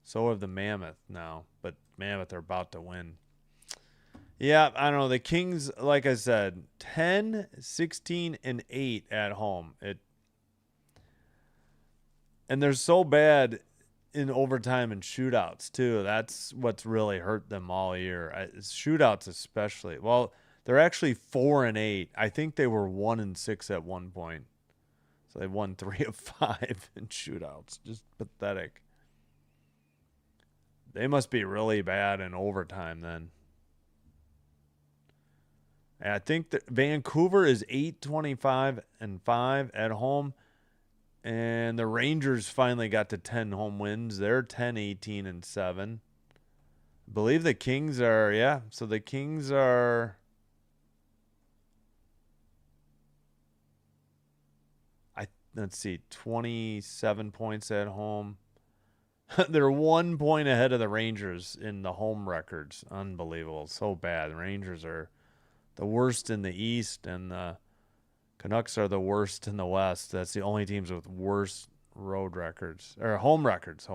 So have the Mammoth now, but Mammoth are about to win. Yeah, I don't know. The Kings, like I said, 10, 16, and 8 at home. And they're so bad in overtime and shootouts, too. That's what's really hurt them all year. Shootouts especially. Well, they're actually 4-8. I think they were 1-6 at one point. So they won 3 of 5 in shootouts. Just pathetic. They must be really bad in overtime then. And I think that Vancouver is 8-25-5 at home. And the Rangers finally got to 10 home wins. They're 10-18-7. I believe the Kings are, yeah. So the Kings are, let's see, 27 points at home. They're 1 point ahead of the Rangers in the home records. Unbelievable. So bad. The Rangers are the worst in the East, and the Canucks are the worst in the West. That's the only teams with worse road records, or home records.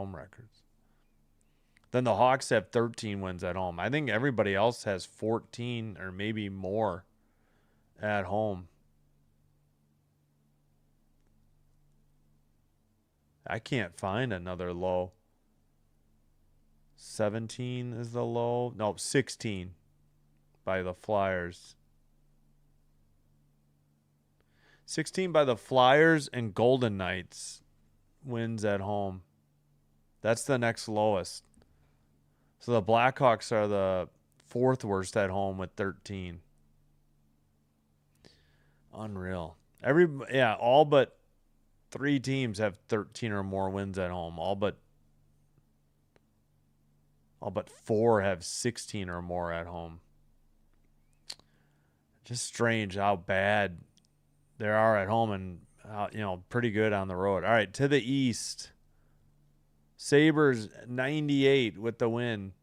Then the Hawks have 13 wins at home. I think everybody else has 14 or maybe more at home. I can't find another low. 17 is the low. No, 16 by the Flyers. 16 by the Flyers and Golden Knights wins at home. That's the next lowest. So the Blackhawks are the fourth worst at home with 13. Unreal. All but 3 teams have 13 or more wins at home. All but 4 have 16 or more at home. Just strange how bad they are at home and how, pretty good on the road. All right, to the East. Sabres 98 with the win.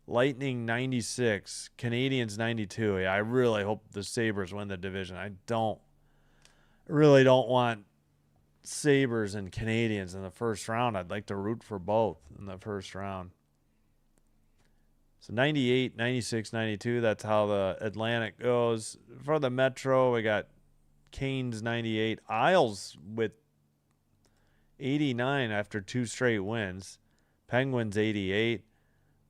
Lightning 96. Canadiens 92. Yeah, I really hope the Sabres win the division. I really don't want Sabres and Canadiens in the first round. I'd like to root for both in the first round. So 98, 96, 92, that's how the Atlantic goes. For the Metro, we got Canes 98. Isles with 89 after 2 straight wins. Penguins 88.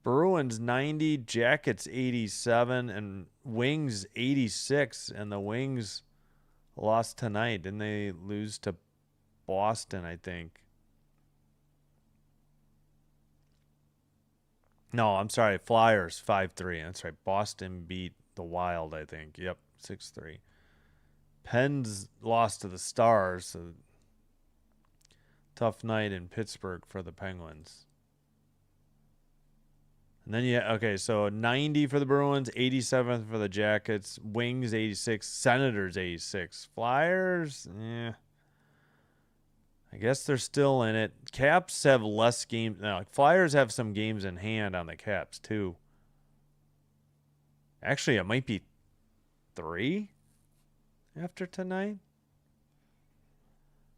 Bruins 90. Jackets 87. And Wings 86. And the Wings lost tonight. Didn't they lose to Boston, I think? No, I'm sorry. Flyers 5-3. That's right. Boston beat the Wild, I think. Yep, 6-3. Pens lost to the Stars. So tough night in Pittsburgh for the Penguins. And then, so 90 for the Bruins, 87 for the Jackets, Wings 86, Senators 86. Flyers, I guess they're still in it. Caps have less games. No, Flyers have some games in hand on the Caps, too. Actually, it might be 3 after tonight.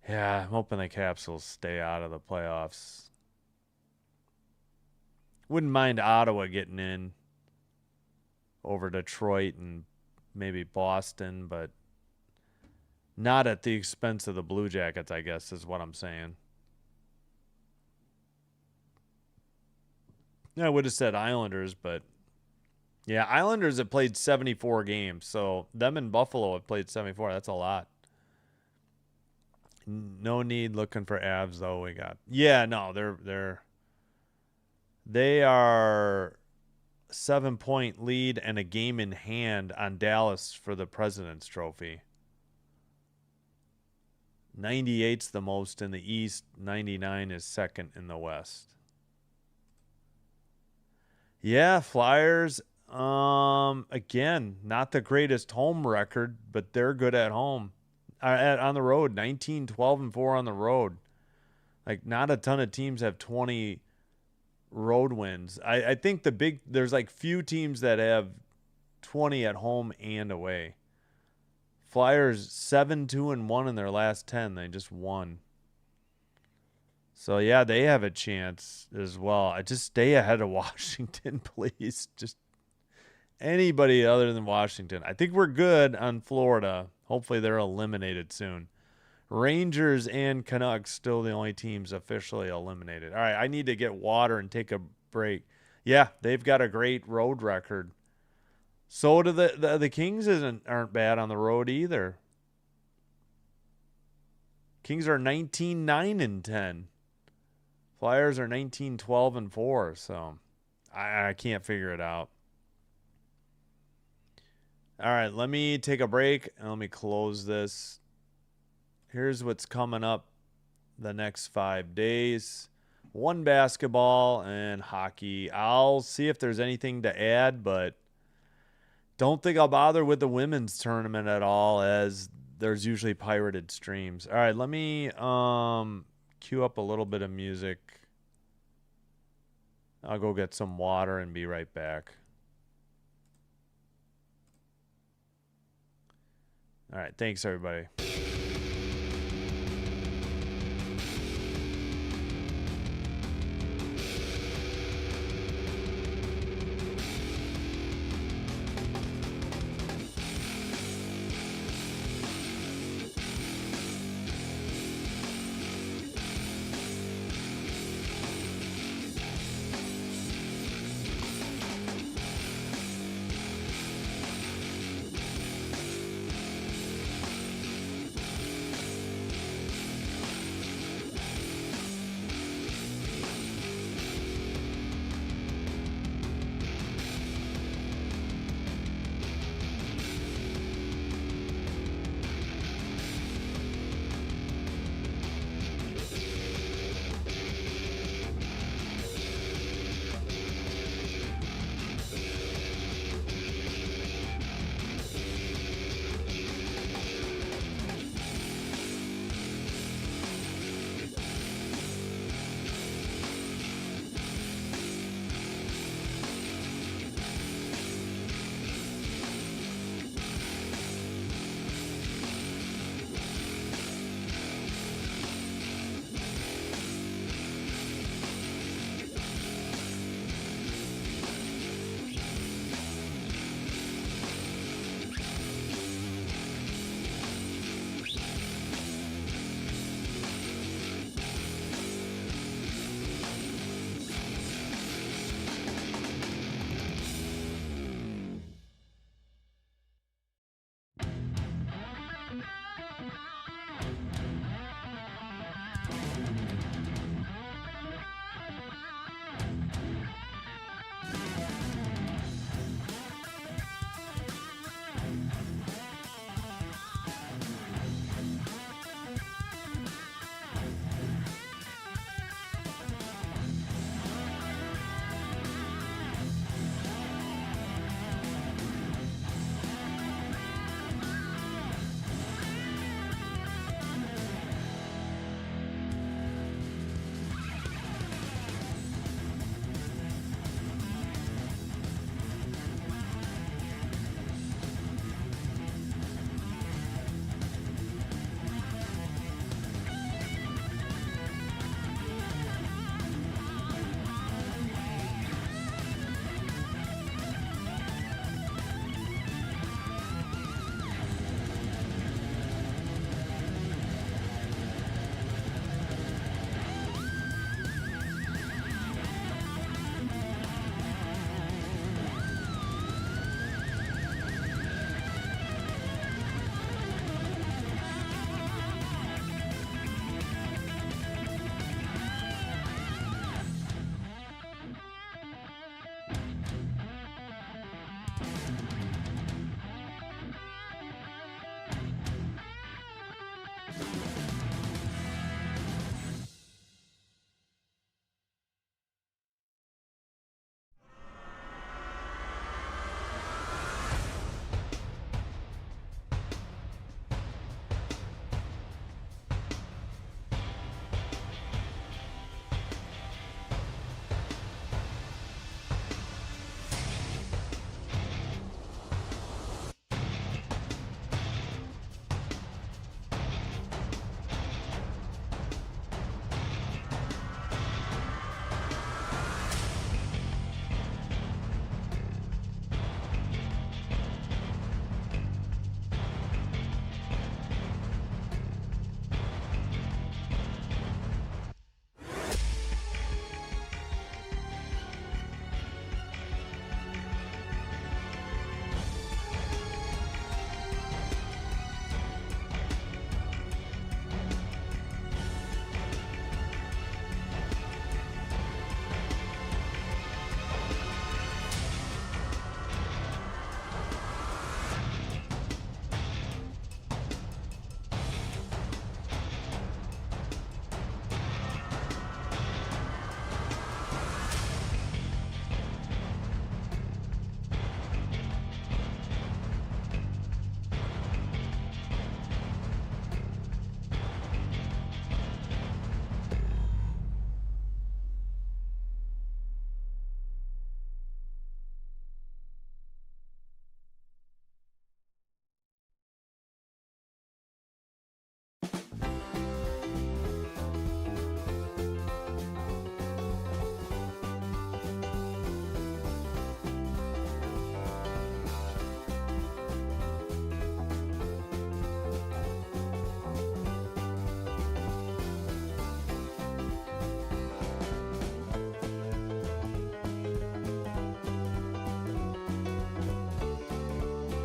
Yeah, I'm hoping the Caps will stay out of the playoffs. Wouldn't mind Ottawa getting in over Detroit and maybe Boston, but not at the expense of the Blue Jackets, I guess, is what I'm saying. I would have said Islanders, but yeah, Islanders have played 74 games, so them and Buffalo have played 74. That's a lot. No need looking for Avs, though. They are 7-point lead and a game in hand on Dallas for the President's Trophy. 98's the most in the East. 99 is second in the West. Yeah, Flyers, again, not the greatest home record, but they're good at home. On the road, 19, 12, and 4 on the road. Like, not a ton of teams have 20 road wins. I think there's like few teams that have 20 at home and away. Flyers 7-2-1 in their last 10. They just won. So yeah, they have a chance as well. I just stay ahead of Washington, please. Just anybody other than Washington. I think we're good on Florida. Hopefully they're eliminated soon. Rangers and Canucks still the only teams officially eliminated. All right, I need to get water and take a break. Yeah, they've got a great road record. So do the Kings aren't bad on the road either. Kings are 19-9-10. Flyers are 19-12-4. So I can't figure it out. All right, let me take a break and let me close this. Here's what's coming up the next 5 days. 1 basketball and hockey. I'll see if there's anything to add, but don't think I'll bother with the women's tournament at all, as there's usually pirated streams. All right, let me cue up a little bit of music. I'll go get some water and be right back. All right. Thanks, everybody.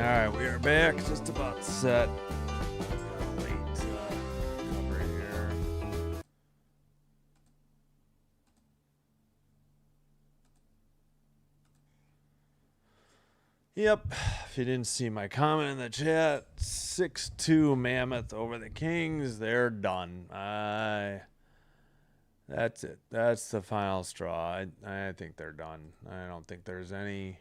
right, we are back. Just about set. Late cover here. Yep. If you didn't see my comment in the chat, 6-2 Mammoth over the Kings. They're done. That's it. That's the final straw. I think they're done. I don't think there's any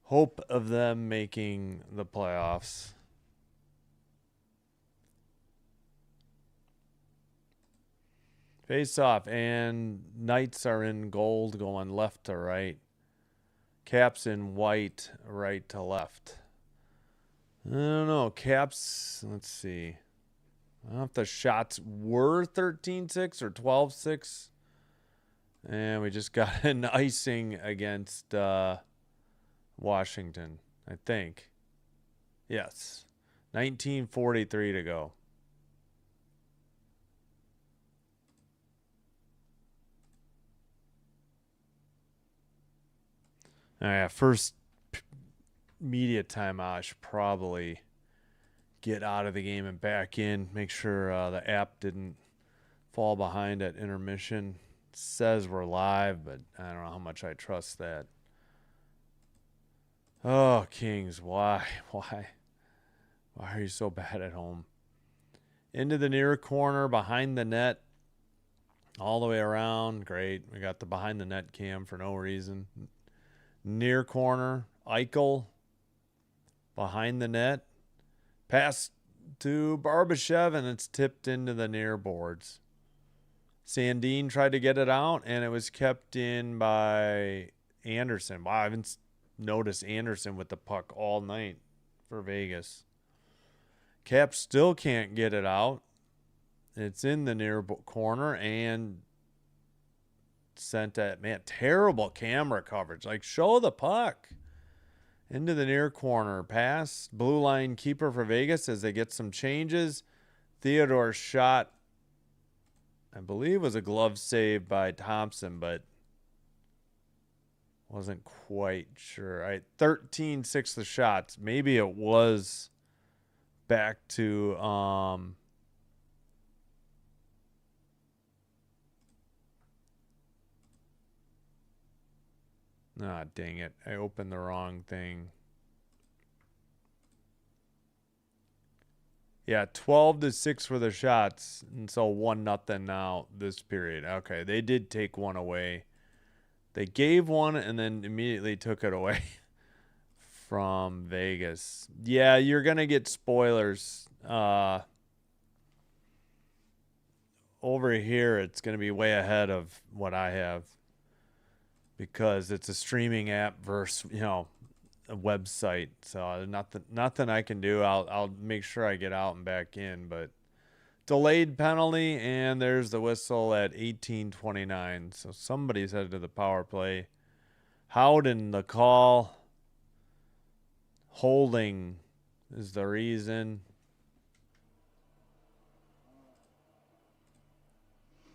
hope of them making the playoffs. Face off, and Knights are in gold going left to right. Caps in white, right to left. I don't know. Caps, let's see. I don't know if the shots were 13-6 or 12-6. And we just got an icing against Washington, I think. Yes. 19:43 to go. All right, first media timeout. I should probably get out of the game and back in. Make sure the app didn't fall behind at intermission. It says we're live, but I don't know how much I trust that. Oh, Kings, why? Why are you so bad at home? Into the near corner, behind the net, all the way around. Great. We got the behind the net cam for no reason. Near corner, Eichel, behind the net. Pass to Barbashev, and it's tipped into the near boards. Sandin tried to get it out, and it was kept in by Anderson. Wow, I haven't noticed Anderson with the puck all night for Vegas. Cap still can't get it out. It's in the near corner and sent at, man, terrible camera coverage. Like, show the puck. Into the near corner. Pass. Blue line keeper for Vegas as they get some changes. Theodore's shot, I believe, was a glove save by Thompson, but wasn't quite sure. All right, 13-6 the shots. Maybe it was back to dang it. I opened the wrong thing. Yeah, 12-6 for the shots. And so 1-0 now this period. Okay, they did take one away. They gave one and then immediately took it away from Vegas. Yeah, you're going to get spoilers. Over here, it's going to be way ahead of what I have, because it's a streaming app versus, a website. So nothing I can do. I'll make sure I get out and back in, but delayed penalty, and there's the whistle at 18:29. So somebody's headed to the power play. Howden the call. Holding is the reason.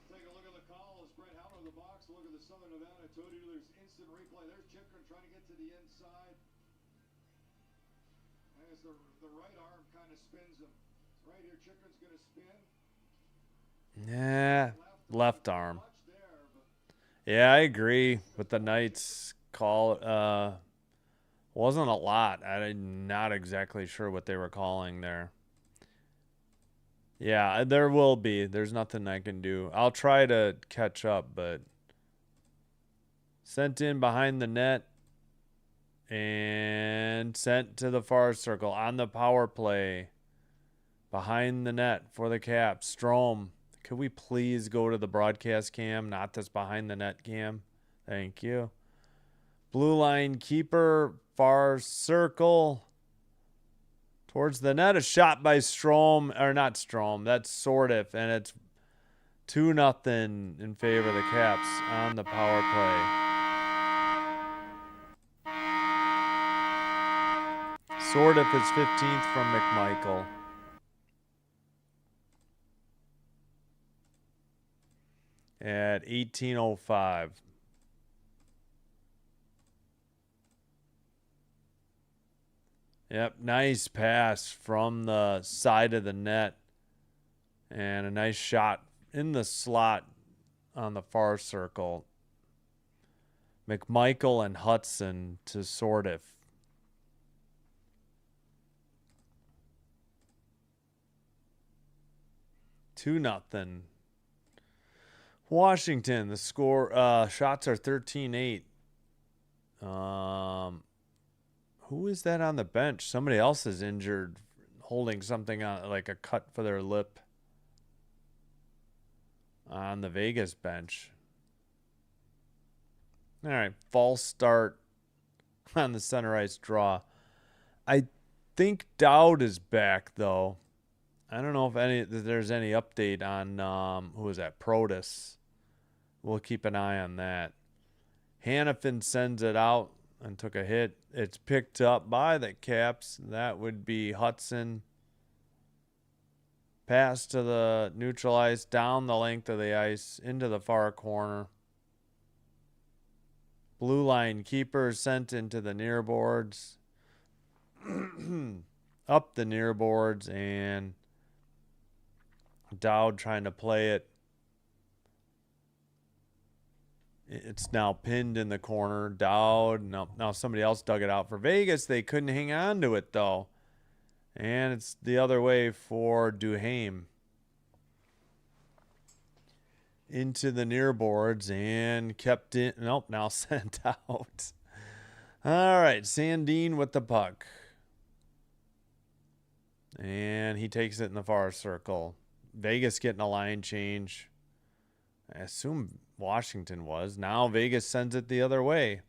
Take a look at the call. It's Brett Howden in the box. Look at the Southern Nevada. I told you there's instant replay. There's Chikrin trying to get to the inside. As the right arm kind of spins him. Right here, Chikrin's going to spin. Yeah, left arm. Yeah, I agree with the Knights call. Wasn't a lot. I'm not exactly sure what they were calling there. Yeah, there will be. There's nothing I can do. I'll try to catch up, but sent in behind the net and sent to the far circle on the power play. Behind the net for the Caps. Strome. Could we please go to the broadcast cam, not this behind the net cam? Thank you. Blue line keeper, far circle. Towards the net, a shot by Strome, or not Strome, that's Sordiff, and it's 2-0 in favor of the Caps on the power play. Sordiff is 15th from McMichael. At 18:05. Yep, nice pass from the side of the net. And a nice shot in the slot on the far circle. McMichael and Hudson to sort it. Two nothing. Washington, the score shots are 13-8. Who is that on the bench? Somebody else is injured, holding something on, like a cut for their lip on the Vegas bench. All right, false start on the center ice draw. I think Dowd is back, though. I don't know if there's any update on who is that, Protus. We'll keep an eye on that. Hannafin sends it out and took a hit. It's picked up by the Caps. That would be Hudson. Pass to the neutral ice, down the length of the ice, into the far corner. Blue line keeper sent into the near boards. Up the near boards, and Dowd trying to play it. It's now pinned in the corner. Dowd. No, now somebody else dug it out for Vegas. They couldn't hang on to it, though. And it's the other way for Duhaime. Into the near boards and kept in. Nope, now sent out. All right, Sandin with the puck. And he takes it in the far circle. Vegas getting a line change. I assume Washington was. Now Vegas sends it the other way.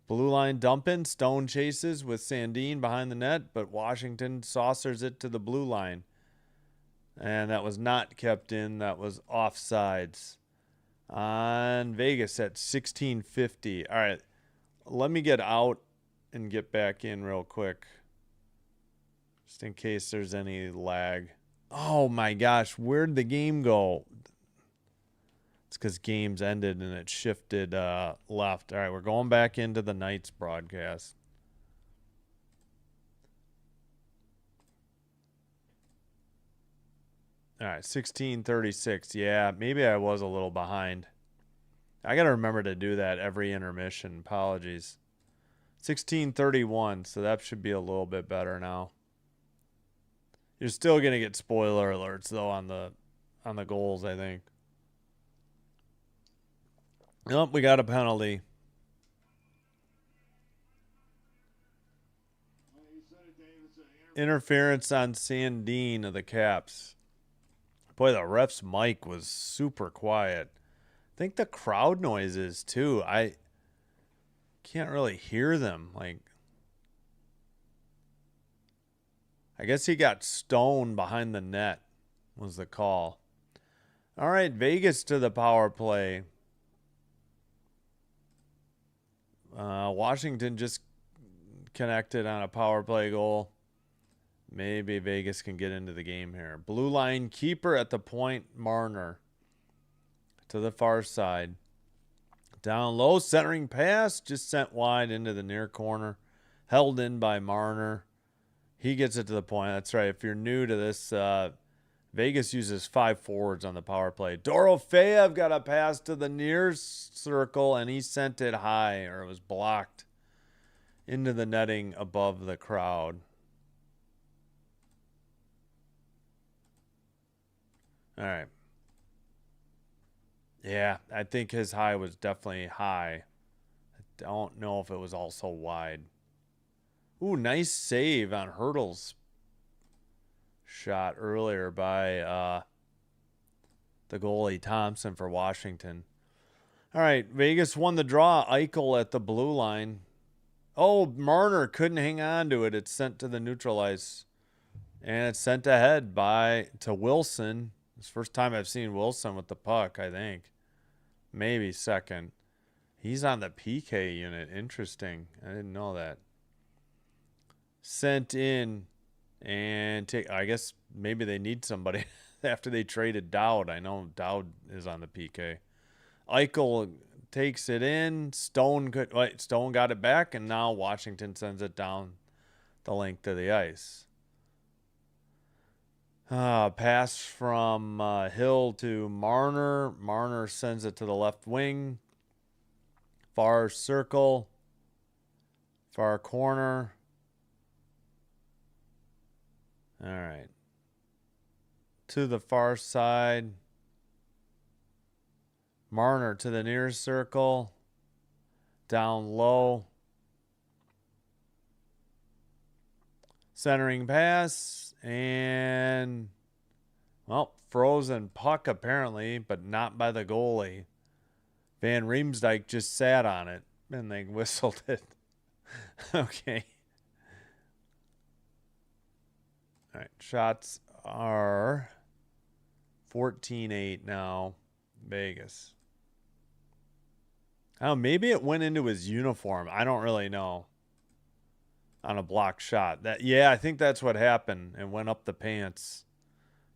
Blue line dumping. Stone chases with Sandin behind the net, but Washington saucers it to the blue line. And that was not kept in. That was offsides. On Vegas at 16:50. All right, let me get out and get back in real quick, just in case there's any lag. Oh my gosh, where'd the game go? It's because games ended and it shifted left. All right, we're going back into the Knights broadcast. All right, 16:36. Yeah, maybe I was a little behind. I got to remember to do that every intermission. Apologies. 16:31, so that should be a little bit better now. You're still going to get spoiler alerts, though, on the goals, I think. Nope, we got a penalty. Interference on Sandin of the Caps. Boy, the ref's mic was super quiet. I think the crowd noises, too. I can't really hear them. Like, I guess he got stoned behind the net was the call. All right, Vegas to the power play. Washington just connected on a power play goal. Maybe Vegas can get into the game here. Blue line keeper at the point, Marner. To the far side. Down low, centering pass. Just sent wide into the near corner. Held in by Marner. He gets it to the point. That's right. If you're new to this, Vegas uses 5 forwards on the power play. Dorofeyev got a pass to the near circle, and he sent it high, or it was blocked into the netting above the crowd. All right. Yeah, I think his high was definitely high. I don't know if it was also wide. Ooh, nice save on Hurdle's shot earlier by the goalie Thompson for Washington. All right, Vegas won the draw. Eichel at the blue line. Oh, Marner couldn't hang on to it. It's sent to the neutral ice. And it's sent ahead to Wilson. It's the first time I've seen Wilson with the puck, I think. Maybe second. He's on the PK unit. Interesting. I didn't know that. Sent in and I guess maybe they need somebody after they traded Dowd. I know Dowd is on the PK. Eichel takes it in. Stone got it back, and now Washington sends it down the length of the ice. Pass from Hill to Marner. Marner sends it to the left wing. Far circle. Far corner. All right. To the far side. Marner to the near circle. Down low. Centering pass. And, well, frozen puck apparently, but not by the goalie. Van Riemsdyk just sat on it, and they whistled it. Okay. All right, shots are 14-8 now, Vegas. Oh, maybe it went into his uniform. I don't really know. On a block shot. I think that's what happened and went up the pants.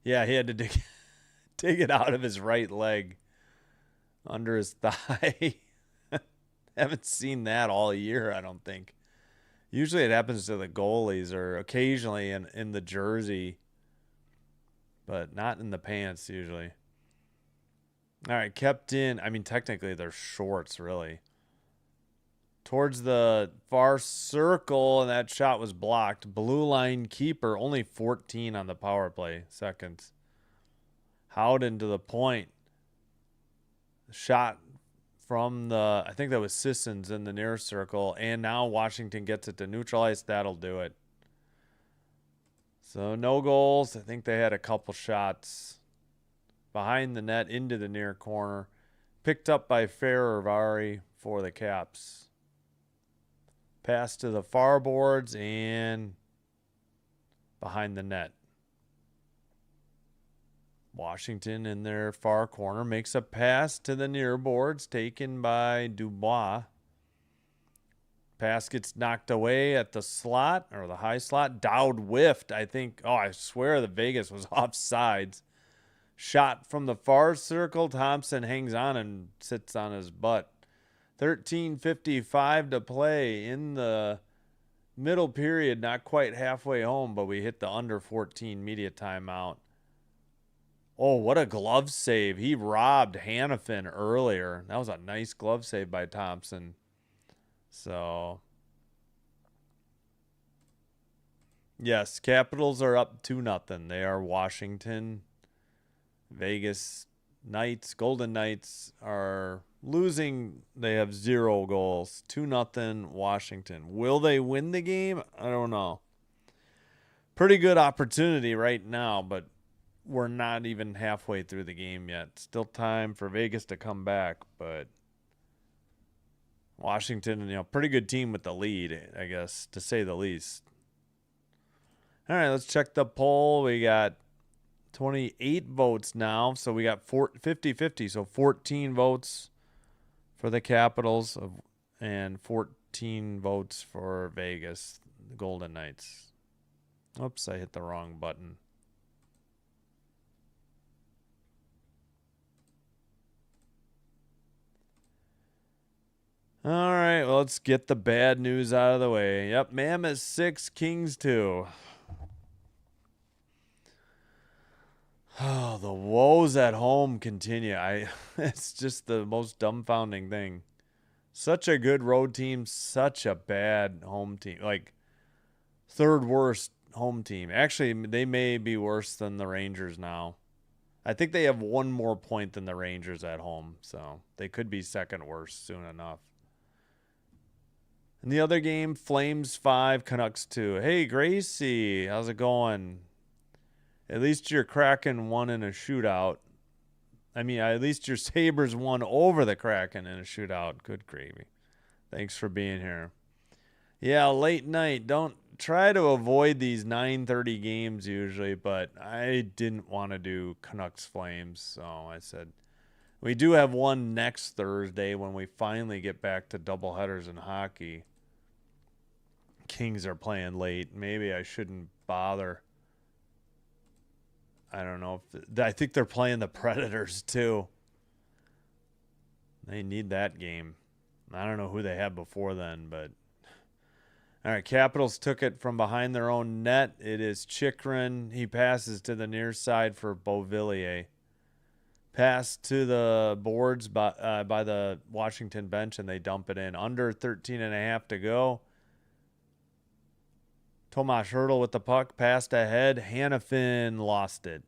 Yeah, he had to dig it out of his right leg under his thigh. Haven't seen that all year, I don't think. Usually it happens to the goalies or occasionally in the jersey, but not in the pants usually. All right, kept in. I mean, technically they're shorts, really. Towards the far circle, and that shot was blocked. Blue line keeper, only 14 on the power play seconds. Howden to the point. Shot from the, I think that was Sissons in the near circle, and now Washington gets it to neutral ice. That'll do it. So no goals. I think they had a couple shots behind the net into the near corner. Picked up by Ferravari for the Caps. Pass to the far boards and behind the net. Washington in their far corner makes a pass to the near boards taken by Dubois. Pass gets knocked away at the slot or the high slot. Dowd whiffed, I think. Oh, I swear the Vegas was offsides. Shot from the far circle. Thompson hangs on and sits on his butt. 13:55 to play in the middle period, not quite halfway home, but we hit the under 14 media timeout. Oh, what a glove save. He robbed Hannafin earlier. That was a nice glove save by Thompson. So, yes, Capitals are up 2-0. They are Washington. Vegas Knights, Golden Knights are losing. They have 0 goals. 2-0 Washington. Will they win the game? I don't know. Pretty good opportunity right now, but we're not even halfway through the game yet. Still time for Vegas to come back, but Washington, pretty good team with the lead, I guess, to say the least. All right, let's check the poll. We got 28 votes now, so we got 50-50, so 14 votes for the Capitals and 14 votes for Vegas, the Golden Knights. Oops, I hit the wrong button. All right, well, let's get the bad news out of the way. Yep, Mammoth 6, Kings 2. Oh, the woes at home continue. It's just the most dumbfounding thing. Such a good road team, such a bad home team. Like, third worst home team. Actually, they may be worse than the Rangers now. I think they have one more point than the Rangers at home, so they could be second worst soon enough. In the other game, Flames 5, Canucks 2. Hey, Gracie, how's it going? At least your Kraken won in a shootout. I mean, at least your Sabres won over the Kraken in a shootout. Good gravy. Thanks for being here. Yeah, late night. Don't try to avoid these 9:30 games usually, but I didn't want to do Canucks Flames, so I said we do have one next Thursday when we finally get back to doubleheaders in hockey. Kings are playing late. Maybe I shouldn't bother. I don't know. I think they're playing the Predators too. They need that game. I don't know who they had before then, but All right, Capitals took it from behind their own net. It is Chikrin. He passes to the near side for Beauvillier. Pass to the boards by the Washington bench, and they dump it in. Under 13.5 to go. Tomas Hertl with the puck. Passed ahead. Hannafin lost it.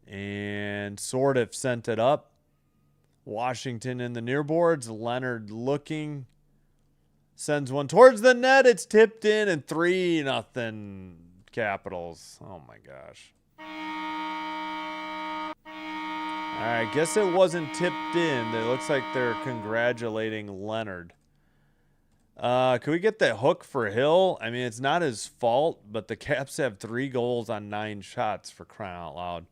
And Sordiff sent it up. Washington in the near boards. Leonard looking. Sends one towards the net. It's tipped in, and 3-0 Capitals. Oh, my gosh. All right, guess it wasn't tipped in. It looks like they're congratulating Leonard. Can we get that hook for Hill? I mean, it's not his fault, but the Caps have 3 goals on 9 shots, for crying out loud.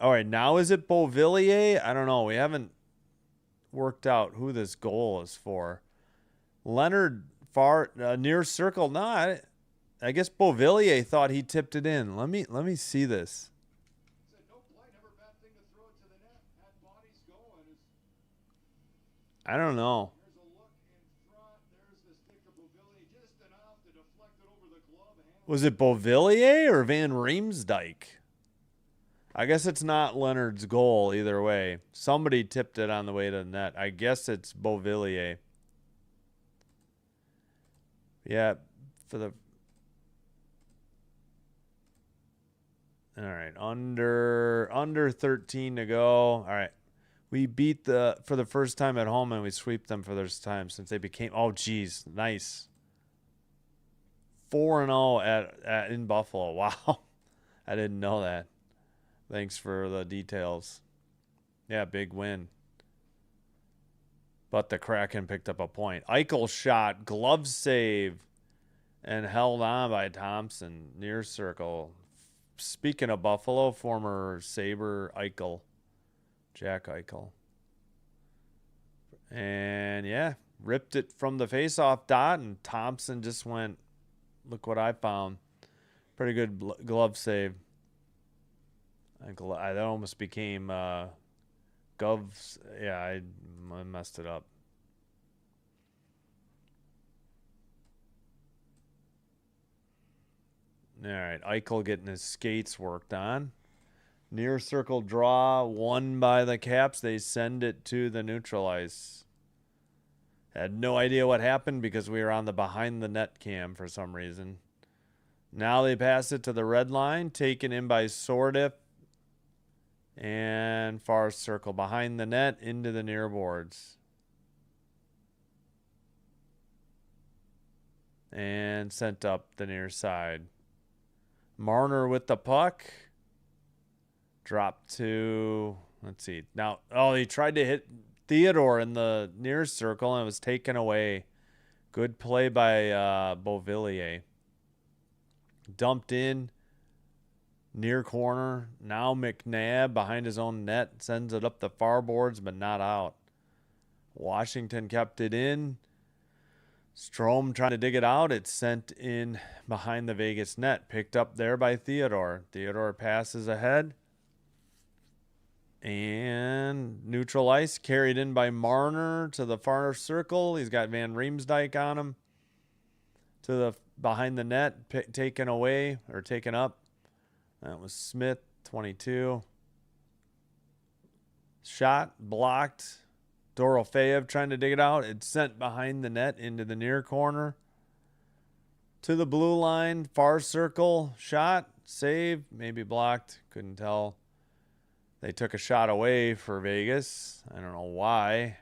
All right, now is it Beauvillier? I don't know. We haven't worked out who this goal is for. Leonard far near circle. No, I guess Beauvillier thought he tipped it in. Let me see this. Said no play, never a bad thing to throw it to the net. Had bodies going. I don't know. There's a look in front. There's the stick of Beauvillier just enough to deflect it over the glove. Was it Beauvillier or Van Riemsdyk? I guess it's not Leonard's goal either way. Somebody tipped it on the way to the net. I guess it's Beauvillier. Yeah, for the... All right, under 13 to go. All right. We beat for the first time at home, and we sweep them for the first time since they became... Oh, geez. Nice. 4-0 in Buffalo. Wow. I didn't know that. Thanks for the details. Yeah, big win. But the Kraken picked up a point. Eichel shot, glove save, and held on by Thompson. Near circle. Speaking of Buffalo, former Sabre Eichel. Jack Eichel. And, yeah, ripped it from the faceoff dot, and Thompson just went, look what I found. Pretty good glove save. That almost became Govs. Yeah, I messed it up. All right, Eichel getting his skates worked on. Near circle draw, won by the Caps. They send it to the neutral ice. Had no idea what happened because we were on the behind the net cam for some reason. Now they pass it to the red line, taken in by Sordiff. And far circle behind the net into the near boards. And sent up the near side. Marner with the puck. Dropped to, let's see. Now, he tried to hit Theodore in the near circle and it was taken away. Good play by Beauvillier. Dumped in. Near corner. Now McNabb behind his own net. Sends it up the far boards, but not out. Washington kept it in. Strome trying to dig it out. It's sent in behind the Vegas net. Picked up there by Theodore. Theodore passes ahead. And neutral ice carried in by Marner to the far circle. He's got Van Riemsdyk on him. To the behind the net. Taken away or taken up. That was Smith, 22. Shot, blocked. Dorofeyev trying to dig it out. It's sent behind the net into the near corner. To the blue line, far circle. Shot, save, maybe blocked. Couldn't tell. They took a shot away for Vegas. I don't know why.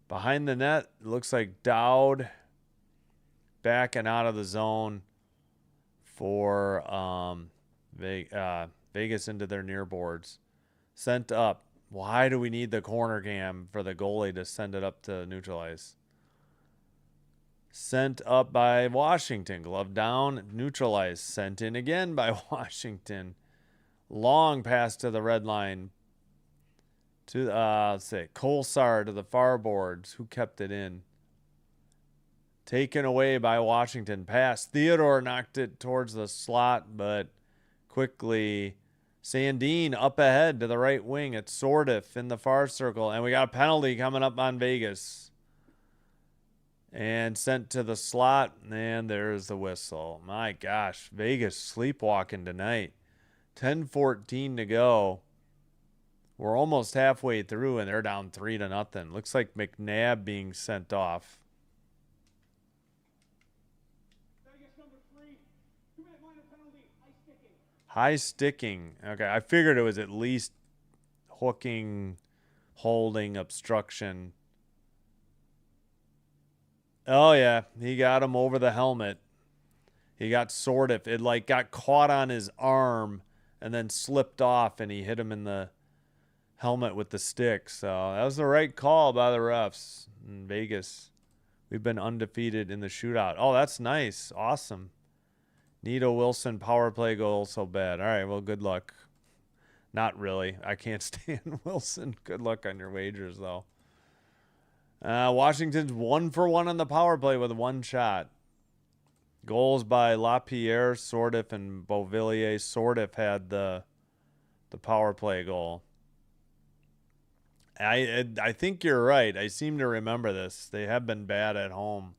Behind the net, looks like Dowd backing out of the zone for... Vegas into their near boards. Sent up. Why do we need the corner cam for the goalie to send it up to neutral ice? Sent up by Washington. Glove down. Neutral ice. Sent in again by Washington. Long pass to the red line. To let's say Kolsar to the far boards. Who kept it in? Taken away by Washington. Pass. Theodore knocked it towards the slot, but quickly, Sandin up ahead to the right wing. It's Sordiff in the far circle. And we got a penalty coming up on Vegas. And sent to the slot, and there's the whistle. My gosh, Vegas sleepwalking tonight. 10:14 to go. We're almost halfway through, and they're down 3-0. Looks like McNabb being sent off. High sticking. Okay, I figured it was at least hooking, holding, obstruction. Oh, yeah. He got him over the helmet. He got sort of. It like got caught on his arm and then slipped off, and he hit him in the helmet with the stick. So that was the right call by the refs in Vegas. We've been undefeated in the shootout. Oh, that's nice. Awesome. Nito Wilson power play goal so bad. All right, well, good luck. Not really. I can't stand Wilson. Good luck on your wagers, though. Washington's 1-for-1 on the power play with one shot. Goals by LaPierre, Sordif, and Beauvillier. Sordif had the power play goal. I think you're right. I seem to remember this. They have been bad at home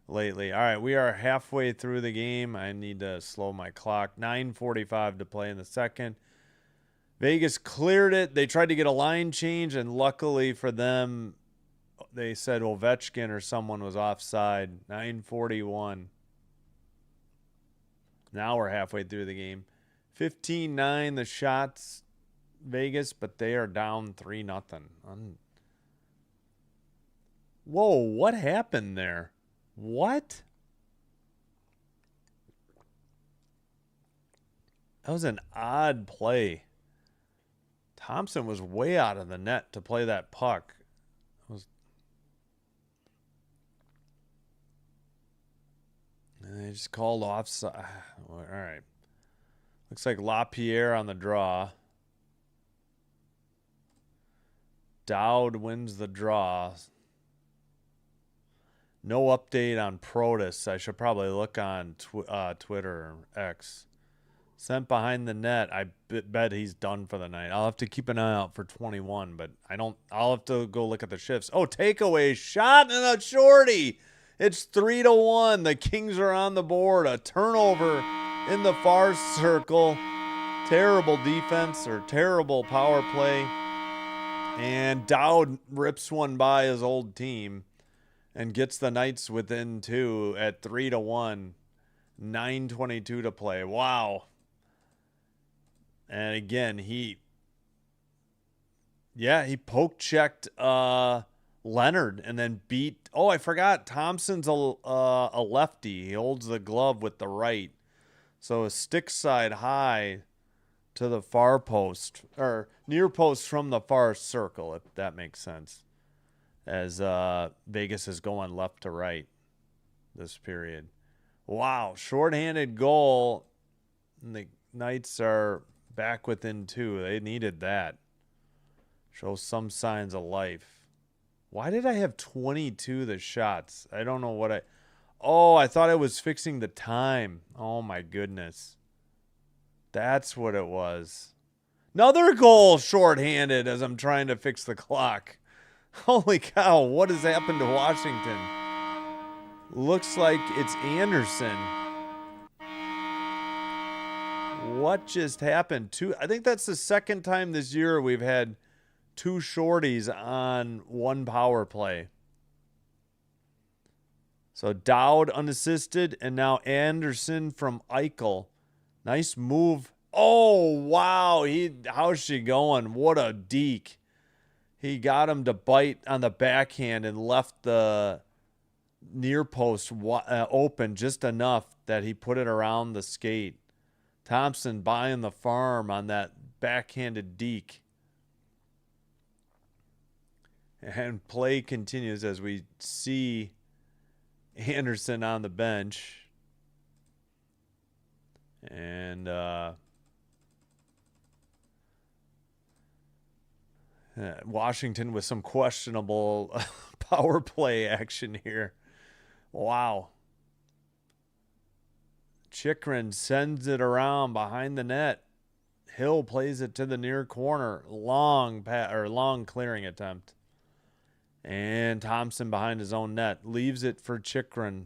lately. All right, we are halfway through the game. I need to slow my clock. 9:45 to play in the second. Vegas cleared it. They tried to get a line change, and luckily for them, they said Ovechkin or someone was offside. 9:41. Now we're halfway through the game. 15-9 the shots, Vegas, but they are down 3-0. Whoa, what happened there? What? That was an odd play. Thompson was way out of the net to play that puck. And they just called offside. All right. Looks like LaPierre on the draw. Dowd wins the draw. No update on Protus. I should probably look on Twitter or X. Sent behind the net. I bet he's done for the night. I'll have to keep an eye out for 21, but I'll have to go look at the shifts. Oh, takeaway shot and a shorty. It's 3-1. The Kings are on the board. A turnover in the far circle. Terrible defense or terrible power play. And Dowd rips one by his old team and gets the Knights within 2 at 3-1. 9:22 to play. Wow. And again, he poke checked Leonard and then beat. Oh, I forgot. Thompson's a lefty. He holds the glove with the right. So a stick side high to the far post or near post from the far circle, if that makes sense. As Vegas is going left to right this period. Wow, shorthanded goal. And the Knights are back within 2. They needed that. Show some signs of life. Why did I have 22 the shots? I don't know what I thought I was fixing the time. Oh my goodness. That's what it was. Another goal shorthanded as I'm trying to fix the clock. Holy cow, what has happened to Washington? Looks like it's Anderson. What just happened? I think that's the second time this year we've had 2 shorties on 1 power play. So Dowd unassisted, and now Anderson from Eichel. Nice move. Oh, wow. How's she going? What a deke. He got him to bite on the backhand and left the near post open just enough that he put it around the skate. Thompson buying the farm on that backhanded deke. And play continues as we see Anderson on the bench. And Washington with some questionable power play action here. Wow. Chikrin sends it around behind the net. Hill plays it to the near corner. Long clearing attempt. And Thompson behind his own net. Leaves it for Chikrin.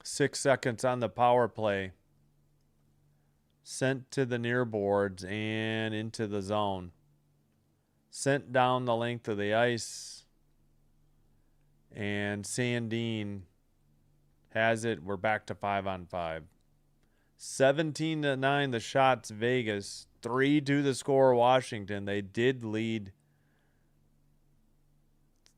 6 seconds on the power play. Sent to the near boards and into the zone. Sent down the length of the ice. And Sandin has it. We're back to 5-on-5. 17-9 the shots, Vegas. 3-2 the score, Washington. They did lead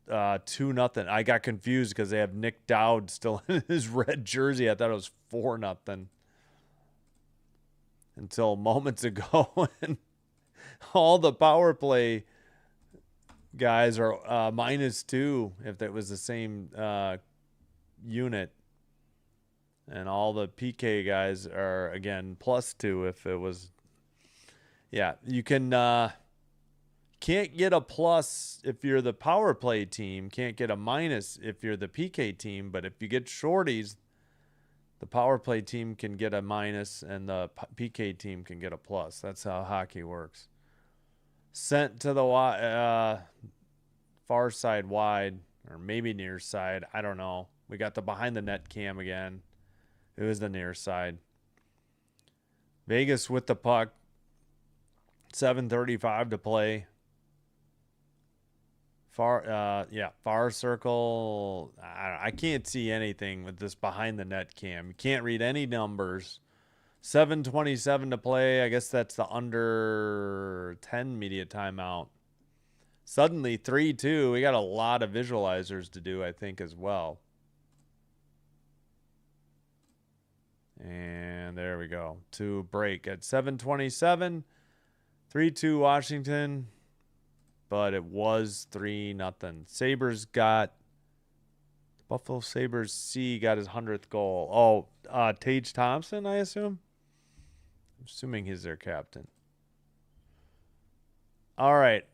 2-0. I got confused because they have Nick Dowd still in his red jersey. I thought it was 4-0 until moments ago. And all the power play guys are -2 if that was the same unit. And all the PK guys are, again, +2 if it was. Yeah, you can can't get a plus if you're the power play team. Can't get a minus if you're the PK team. But if you get shorties, the power play team can get a minus and the PK team can get a plus. That's how hockey works. Sent to the far side wide, or maybe near side. I don't know. We got the behind the net cam again. It was the near side. Vegas with the puck. 7:35 to play. Far circle. I can't see anything with this behind the net cam. You can't read any numbers. 7:27 to play. I guess that's the under 10 media timeout. Suddenly 3-2. We got a lot of visualizers to do, I think, as well. And there we go. To break at 7:27. 3-2 Washington. But it was 3-0. Sabres got... Buffalo Sabres C got his 100th goal. Oh, Tage Thompson, I assume? I'm assuming he's their captain. All right.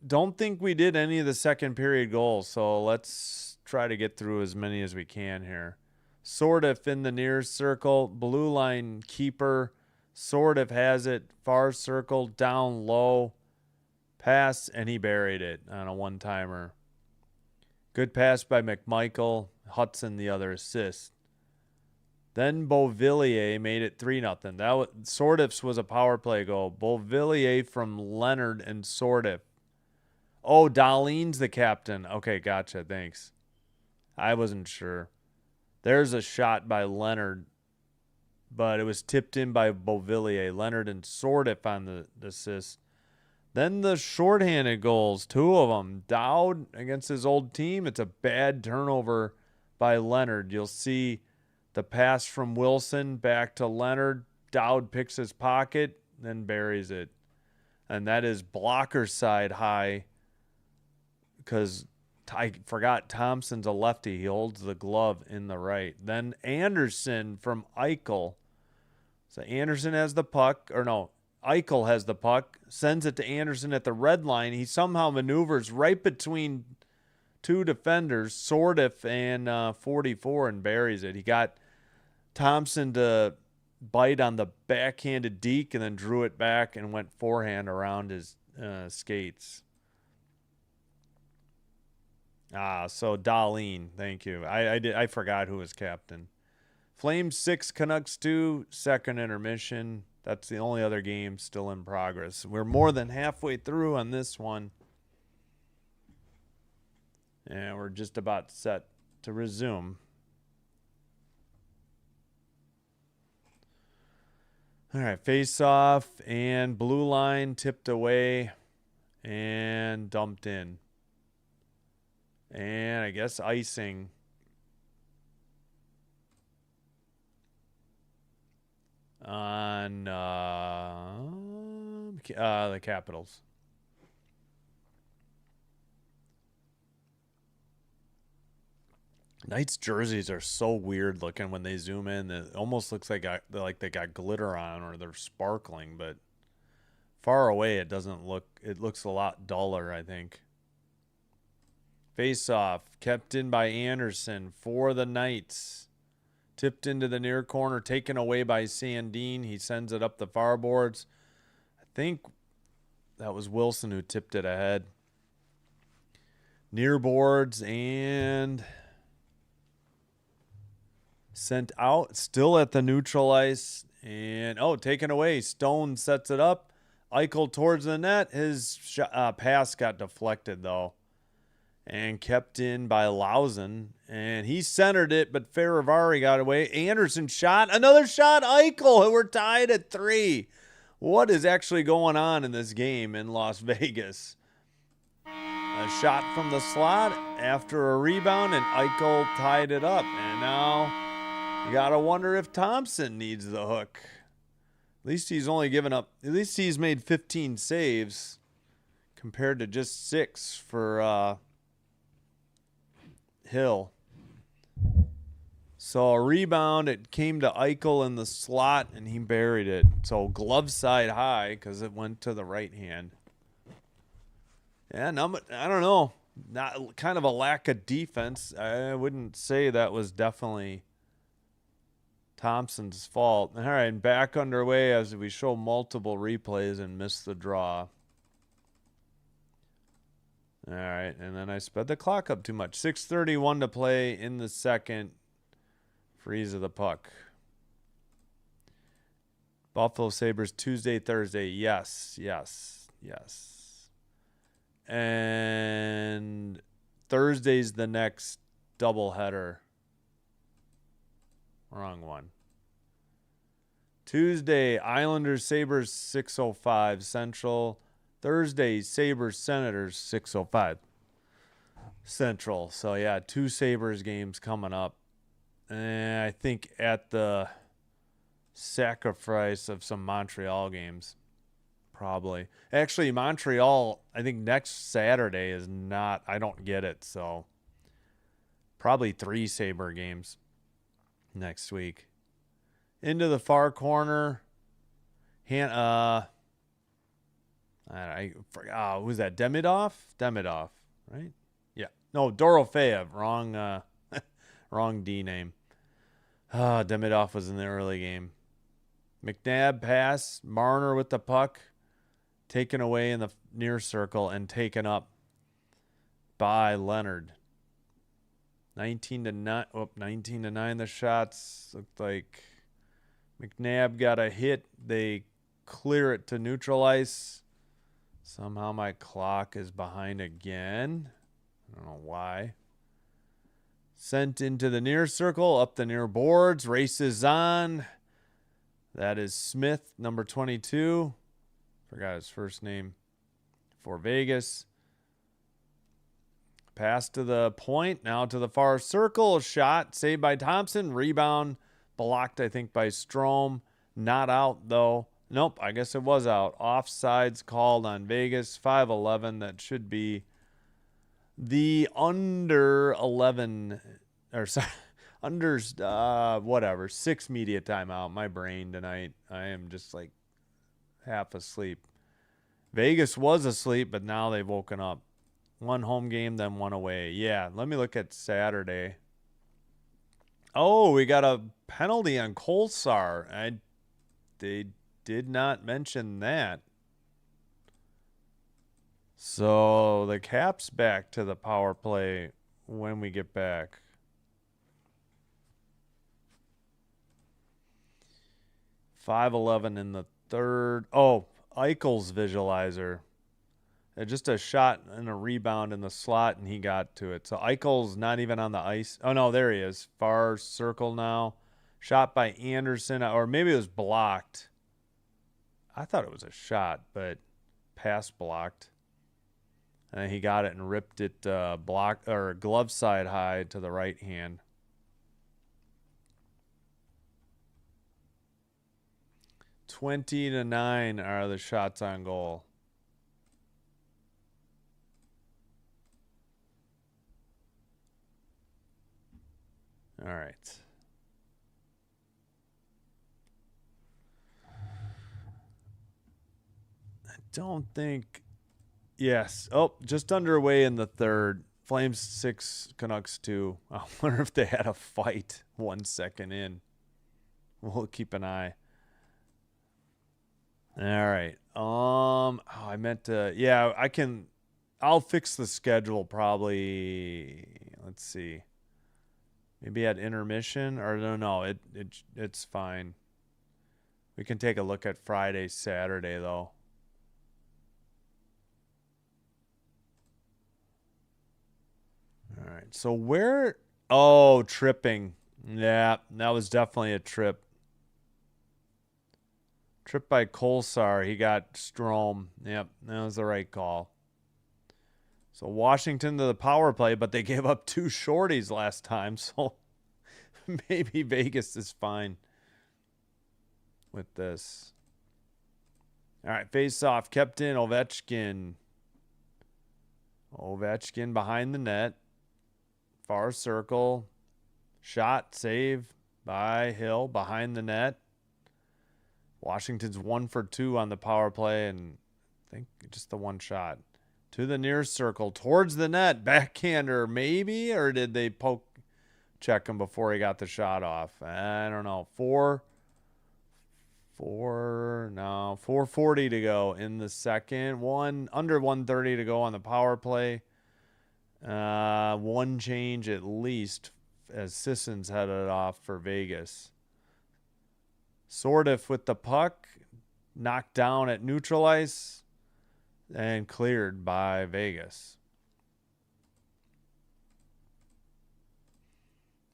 Don't think we did any of the second period goals, so let's try to get through as many as we can here. Sort of in the near circle. Blue line keeper. Sort of has it. Far circle. Down low. Pass, and he buried it on a one-timer. Good pass by McMichael. Hudson, the other assist. Then Beauvillier made it 3-0. That was, Sortif's was a power play goal. Beauvillier from Leonard and Sortif. Oh, Dahlin's the captain. Okay, gotcha. Thanks. I wasn't sure. There's a shot by Leonard, but it was tipped in by Beauvillier. Leonard and Sortif on the assist. Then the shorthanded goals, 2 of them. Dowd against his old team. It's a bad turnover by Leonard. You'll see the pass from Wilson back to Leonard. Dowd picks his pocket, then buries it. And that is blocker side high because I forgot Thompson's a lefty. He holds the glove in the right. Then Anderson from Eichel. So Anderson has the puck, or no, Eichel has the puck, sends it to Anderson at the red line. He somehow maneuvers right between 2 defenders, Sortif and 44, and buries it. He got Thompson to bite on the backhanded deke and then drew it back and went forehand around his skates. So Dahlin, thank you. I forgot who was captain. Flames 6, Canucks 2, second intermission. That's the only other game still in progress. We're more than halfway through on this one. And we're just about set to resume. All right, face off and blue line tipped away and dumped in. And I guess icing. On the Capitals. Knights jerseys are so weird looking when they zoom in. It almost looks like they got glitter on or they're sparkling, but far away it doesn't look. It looks a lot duller, I think. Face off kept in by Anderson for the Knights. Tipped into the near corner, taken away by Sandin. He sends it up the far boards. I think that was Wilson who tipped it ahead. Near boards and sent out. Still at the neutral ice. And, taken away. Stone sets it up. Eichel towards the net. His pass got deflected, though, and kept in by Lausen. And he centered it, but Ferravari got away. Anderson shot. Another shot. Eichel. We're tied at 3. What is actually going on in this game in Las Vegas? A shot from the slot after a rebound, and Eichel tied it up. And now you got to wonder if Thompson needs the hook. At least he's only given up. At least he's made 15 saves compared to just 6 for Hill. So a rebound. It came to Eichel in the slot, and he buried it. So glove side high because it went to the right hand. Yeah, I don't know. Not kind of a lack of defense. I wouldn't say that was definitely Thompson's fault. All right, back underway as we show multiple replays and miss the draw. All right, and then I sped the clock up too much. 6:31 to play in the second. Freeze of the puck. Buffalo Sabres Tuesday, Thursday. Yes. And Thursday's the next doubleheader. Wrong one. Tuesday, Islanders, Sabres, 6:05 Central. Thursday, Sabres, Senators, 6:05 Central. So, yeah, 2 Sabres games coming up. And I think at the sacrifice of some Montreal games. Probably. Actually, Montreal, I think next Saturday is not, I don't get it. So, probably 3 Sabre games next week. Into the far corner. I forgot. Who's that? Demidov, right? Yeah. No, Dorofeev. Wrong D name. Demidov was in the early game. McNabb pass. Marner with the puck. Taken away in the near circle and taken up by Leonard. 19-9 the shots. Looked like McNabb got a hit. They clear it to neutral ice. Somehow my clock is behind again. I don't know why. Sent into the near circle, up the near boards. Races on. That is Smith, number 22. Forgot his first name for Vegas. Pass to the point. Now to the far circle. Shot. Saved by Thompson. Rebound. Blocked, I think, by Strome. Not out, though. Nope, I guess it was out. Offsides called on Vegas. 5:11. That should be the under 11. Or sorry. Unders, whatever. 6 media timeout. My brain tonight. I am just like half asleep. Vegas was asleep, but now they've woken up. 1 home game, then 1 away. Yeah, let me look at Saturday. Oh, we got a penalty on Kolsar. They did not mention that. So the Caps back to the power play when we get back. .511 in the third. Oh, Eichel's visualizer. Just a shot and a rebound in the slot, and he got to it. So Eichel's not even on the ice. Oh, no, there he is. Far circle now. Shot by Anderson, or maybe it was blocked. I thought it was a shot, but pass blocked. And he got it and ripped it glove side high to the right hand. $20-9 are the shots on goal. All right. I don't think. Yes. Oh, just underway in the third. Flames 6, Canucks 2. I wonder if they had a fight 1 second in. We'll keep an eye. All right. I meant to. Yeah, I can. I'll fix the schedule probably. Let's see. Maybe at intermission, or no, it's fine. We can take a look at Friday, Saturday though. All right. So where? Oh, tripping. Yeah, that was definitely a trip. Trip by Kolsar. He got Strome. Yep, that was the right call. So Washington to the power play, but they gave up 2 shorties last time, so maybe Vegas is fine with this. All right, face off, kept in Ovechkin. Ovechkin behind the net. Far circle. Shot, save by Hill behind the net. Washington's 1 for 2 on the power play, and I think just the one shot. To the near circle, towards the net, backhander maybe, or did they poke check him before he got the shot off? I don't know. 4:40 to go in the second. Under 1:30 to go on the power play. One change at least as Sissons headed off for Vegas. Sordiff with the puck, knocked down at neutral ice, and cleared by Vegas.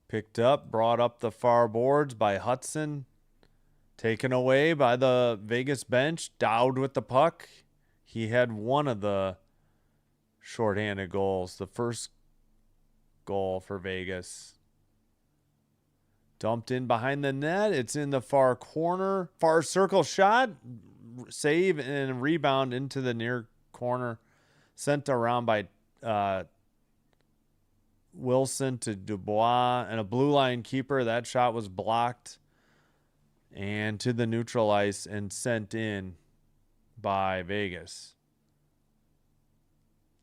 Picked up, brought up the far boards by Hudson. Taken away by the Vegas bench. Dowd with the puck. He had one of the shorthanded goals. The first goal for Vegas. Dumped in behind the net. It's in the far corner. Far circle shot. Save and rebound into the near corner. Sent around by Wilson to Dubois. And a blue line keeper. That shot was blocked. And to the neutral ice and sent in by Vegas.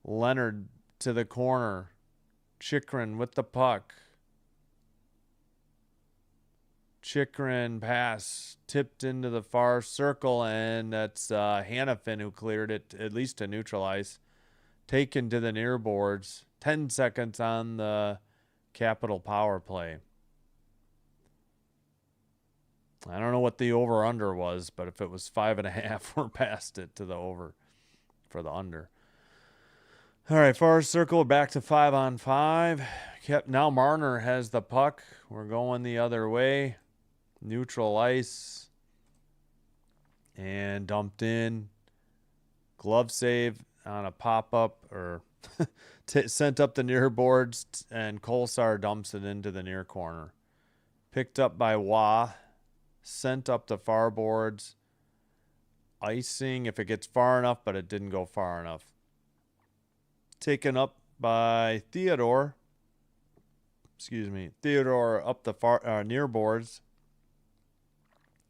Leonard to the corner. Chikrin with the puck. Chikrin pass tipped into the far circle, and that's Hannafin who cleared it, at least to neutral ice. Taken to the near boards. 10 seconds on the Capital power play. I don't know what the over-under was, but if it was 5.5, we're past it to the over for the under. All right, far circle, back to 5-on-5. Now Marner has the puck. We're going the other way. Neutral ice. And dumped in. Glove save on a pop-up, or sent up the near boards, and Kolsar dumps it into the near corner. Picked up by Wah. Sent up the far boards. Icing if it gets far enough, but it didn't go far enough. Taken up by Theodore. Theodore up the far near boards.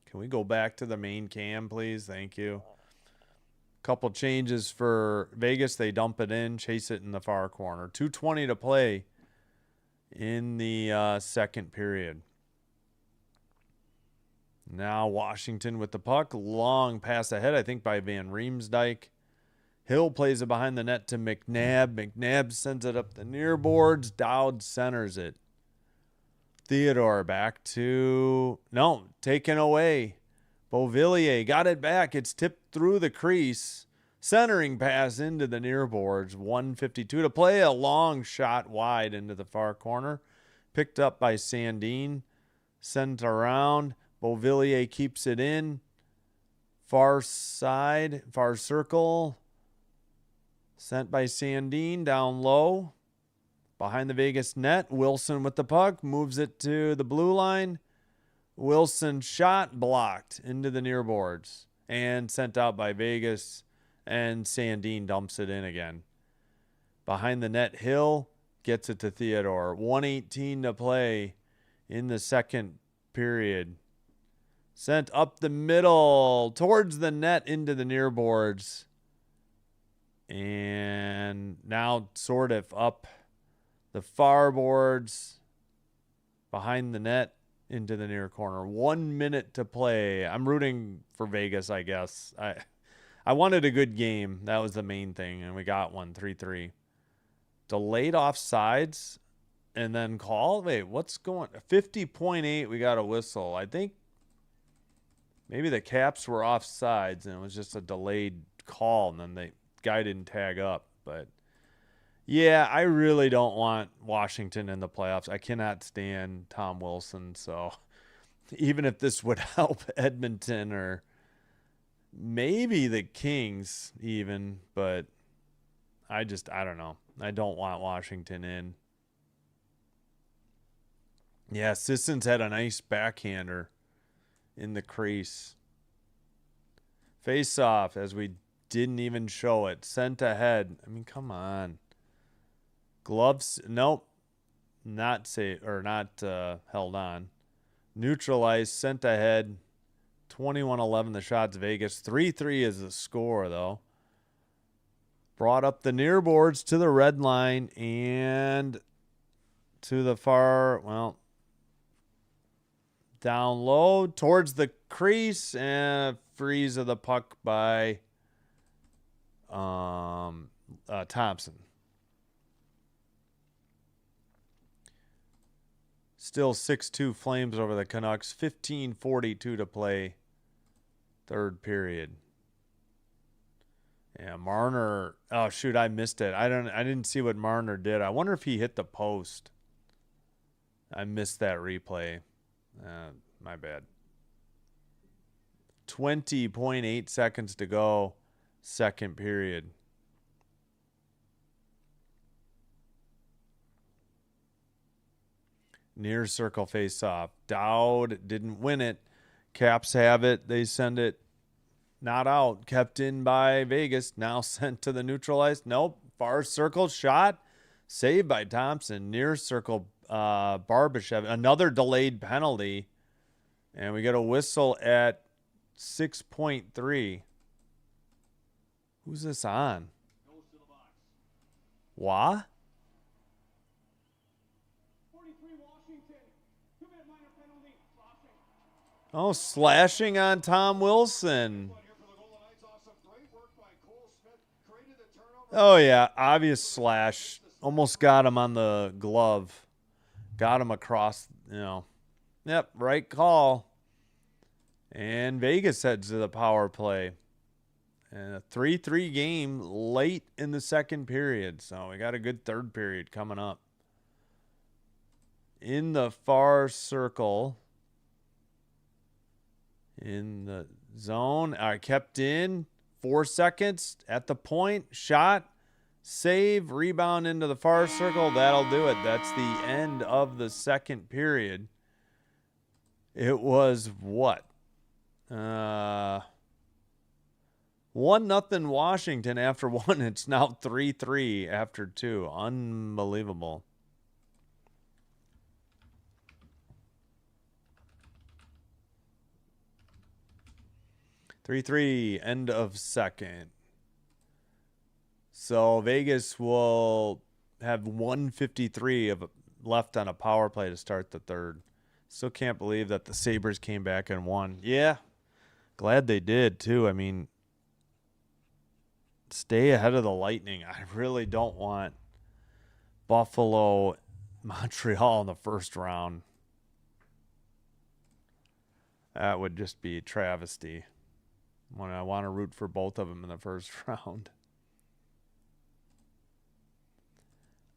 Can we go back to the main cam, please? Thank you. Couple changes for Vegas. They dump it in, chase it in the far corner. 2:20 to play in the second period. Now Washington with the puck. Long pass ahead, I think, by Van Riemsdyk. Hill plays it behind the net to McNabb. McNabb sends it up the near boards. Dowd centers it. Theodore back to... No, taken away. Beauvillier got it back. It's tipped through the crease. Centering pass into the near boards. 1:52 to play. A long shot wide into the far corner. Picked up by Sandin. Sent around. Beauvillier keeps it in. Far side. Far circle. Sent by Sandin down low. Behind the Vegas net. Wilson with the puck. Moves it to the blue line. Wilson shot blocked into the near boards. And sent out by Vegas. And Sandin dumps it in again. Behind the net, Hill gets it to Theodore. 1:18 to play in the second period. Sent up the middle towards the net into the near boards. And now Sordiff up the far boards behind the net into the near corner. 1 minute to play. I'm rooting for Vegas, I guess. I wanted a good game. That was the main thing, and we got one, 3-3. Delayed offsides and then call. Wait, what's going? 50.8. We got a whistle. I think maybe the Caps were offsides and it was just a delayed call, and then the guy didn't tag up. But yeah, I really don't want Washington in the playoffs. I cannot stand Tom Wilson. So even if this would help Edmonton or maybe the Kings even, but I don't know. I don't want Washington in. Yeah, Sissons had a nice backhander in the crease. Face off as we didn't even show it. Sent ahead. I mean, come on. Gloves. Nope. Not safe or not held on. Neutralized. Sent ahead. 21-11 the shots. Vegas. 3-3 is the score, though. Brought up the near boards to the red line and to the far, well, down low towards the crease and freeze of the puck by Thompson. Still 6-2 Flames over the Canucks. 15:42 to play. Third period. Yeah, Marner. Oh shoot, I missed it. I didn't see what Marner did. I wonder if he hit the post. I missed that replay. My bad. 20.8 seconds to go. Second period. Near circle face off. Dowd didn't win it. Caps have it. They send it. Not out. Kept in by Vegas. Now sent to the neutralized. Nope. Far circle shot. Saved by Thompson. Near circle Barbashev. Another delayed penalty. And we get a whistle at 6.3. Who's this on? Goes to the box. Wha? 43 Washington. 2-minute minor penalty. Slashing. Oh, slashing on Tom Wilson. One here for the Golden Knights. Awesome. Great work by Cole Smith. Created the turnover. Oh, yeah. Obvious slash. Almost got him on the glove. Got him across, Yep, right call. And Vegas heads to the power play. And a 3-3 game late in the second period. So we got a good third period coming up. In the far circle. In the zone. Kept in. 4 seconds at the point. Shot. Save. Rebound into the far circle. That'll do it. That's the end of the second period. It was what? 1-0 Washington after 1. It's now 3-3 after 2. Unbelievable. Three, end of second. So Vegas will have 1:53 of left on a power play to start the third. Still can't believe that the Sabres came back and won. Yeah, glad they did too. I mean, stay ahead of the Lightning. I really don't want Buffalo, Montreal in the first round. That would just be a travesty. When I want to root for both of them in the first round.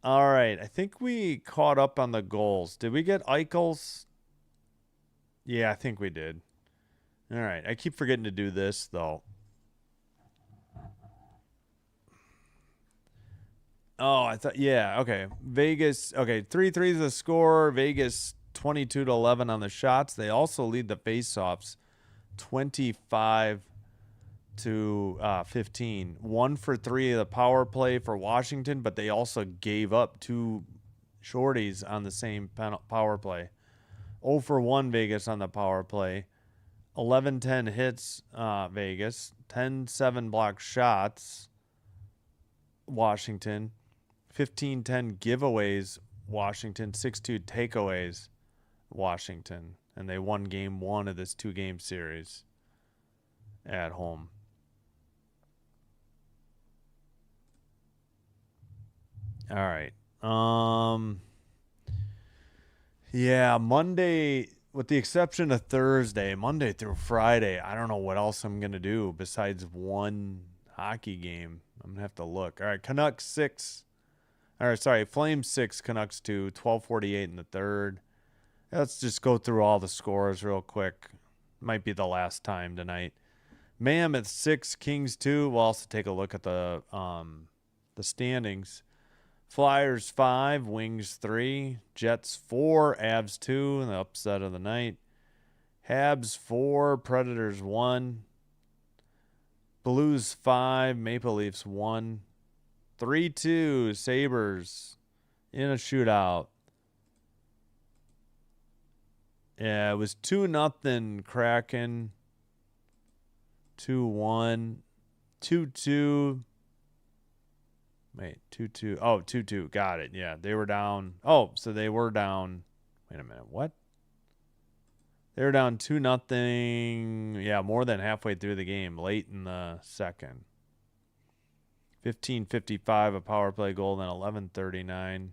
All right, I think we caught up on the goals. Did we get Eichel's? Yeah, I think we did. All right, I keep forgetting to do this, though. Oh, I thought, yeah, okay. Vegas, okay, 3-3 is the score. Vegas 22-11 on the shots. They also lead the faceoffs 25-15. 1 for 3 of the power play for Washington, but they also gave up 2 shorties on the same power play. 0 for 1 Vegas on the power play. 11-10 hits Vegas. 10-7 block shots Washington. 15-10 giveaways Washington. 6-2 takeaways Washington. And they won game 1 of this 2-game series at home. All right. Yeah, Monday, with the exception of Thursday, Monday through Friday, I don't know what else I'm going to do besides one hockey game. I'm going to have to look. All right, Canucks 6. Flames 6, Canucks 2, 12:48 in the third. Let's just go through all the scores real quick. Might be the last time tonight. Mammoth 6, Kings 2. We'll also take a look at the standings. Flyers 5, Wings 3, Jets 4, Avs 2, and the upset of the night. Habs 4, Predators 1, Blues 5, Maple Leafs 1, 3-2, Sabres in a shootout. Yeah, it was 2-0 Kraken, 2-1, 2-2. Wait, 2-2. Oh, 2-2. Got it. Yeah, they were down. Oh, so they were down. Wait a minute. What? They were down 2-0. Yeah, more than halfway through the game, late in the second. 15:55, a power play goal, then 11:39.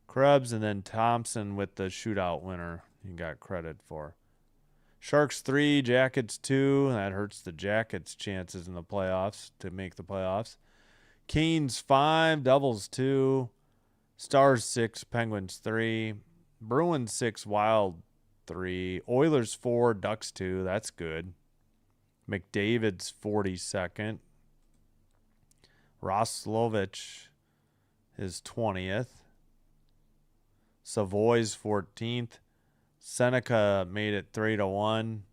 Krebs and then Thompson with the shootout winner. He got credit for. Sharks 3, Jackets 2. That hurts the Jackets' chances in the playoffs to make the playoffs. Canes 5, Devils 2, Stars 6, Penguins 3, Bruins 6, Wild 3, Oilers 4, Ducks 2. That's good. McDavid's 42nd. Roslovich his 20th. Savoy's 14th. Seneca made it 3-1.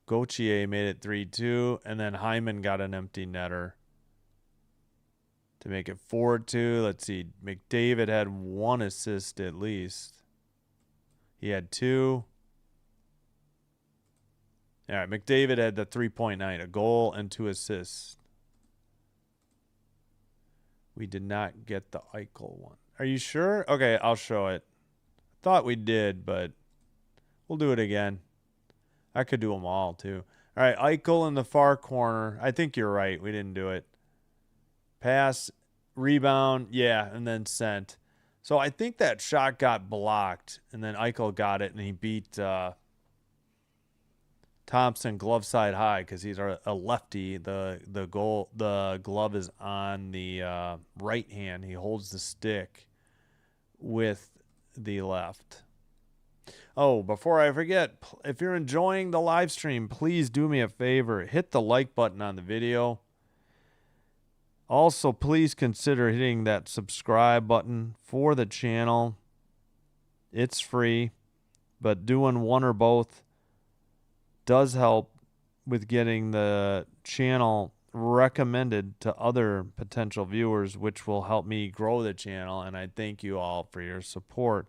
Gauthier made it 3-2, and then Hyman got an empty netter to make it 4-2. Let's see. McDavid had 1 assist at least. He had 2. All right, McDavid had the 3.9, a goal and 2 assists. We did not get the Eichel one. Are you sure? Okay, I'll show it. Thought we did, but we'll do it again. I could do them all, too. All right, Eichel in the far corner. I think you're right. We didn't do it. Pass, rebound, yeah, and then sent. So I think that shot got blocked, and then Eichel got it, and he beat Thompson glove side high because he's a lefty. The glove is on the right hand. He holds the stick with the left. Oh, before I forget, if you're enjoying the live stream, please do me a favor. Hit the like button on the video. Also, please consider hitting that subscribe button for the channel. It's free, but doing one or both does help with getting the channel recommended to other potential viewers, which will help me grow the channel, and I thank you all for your support.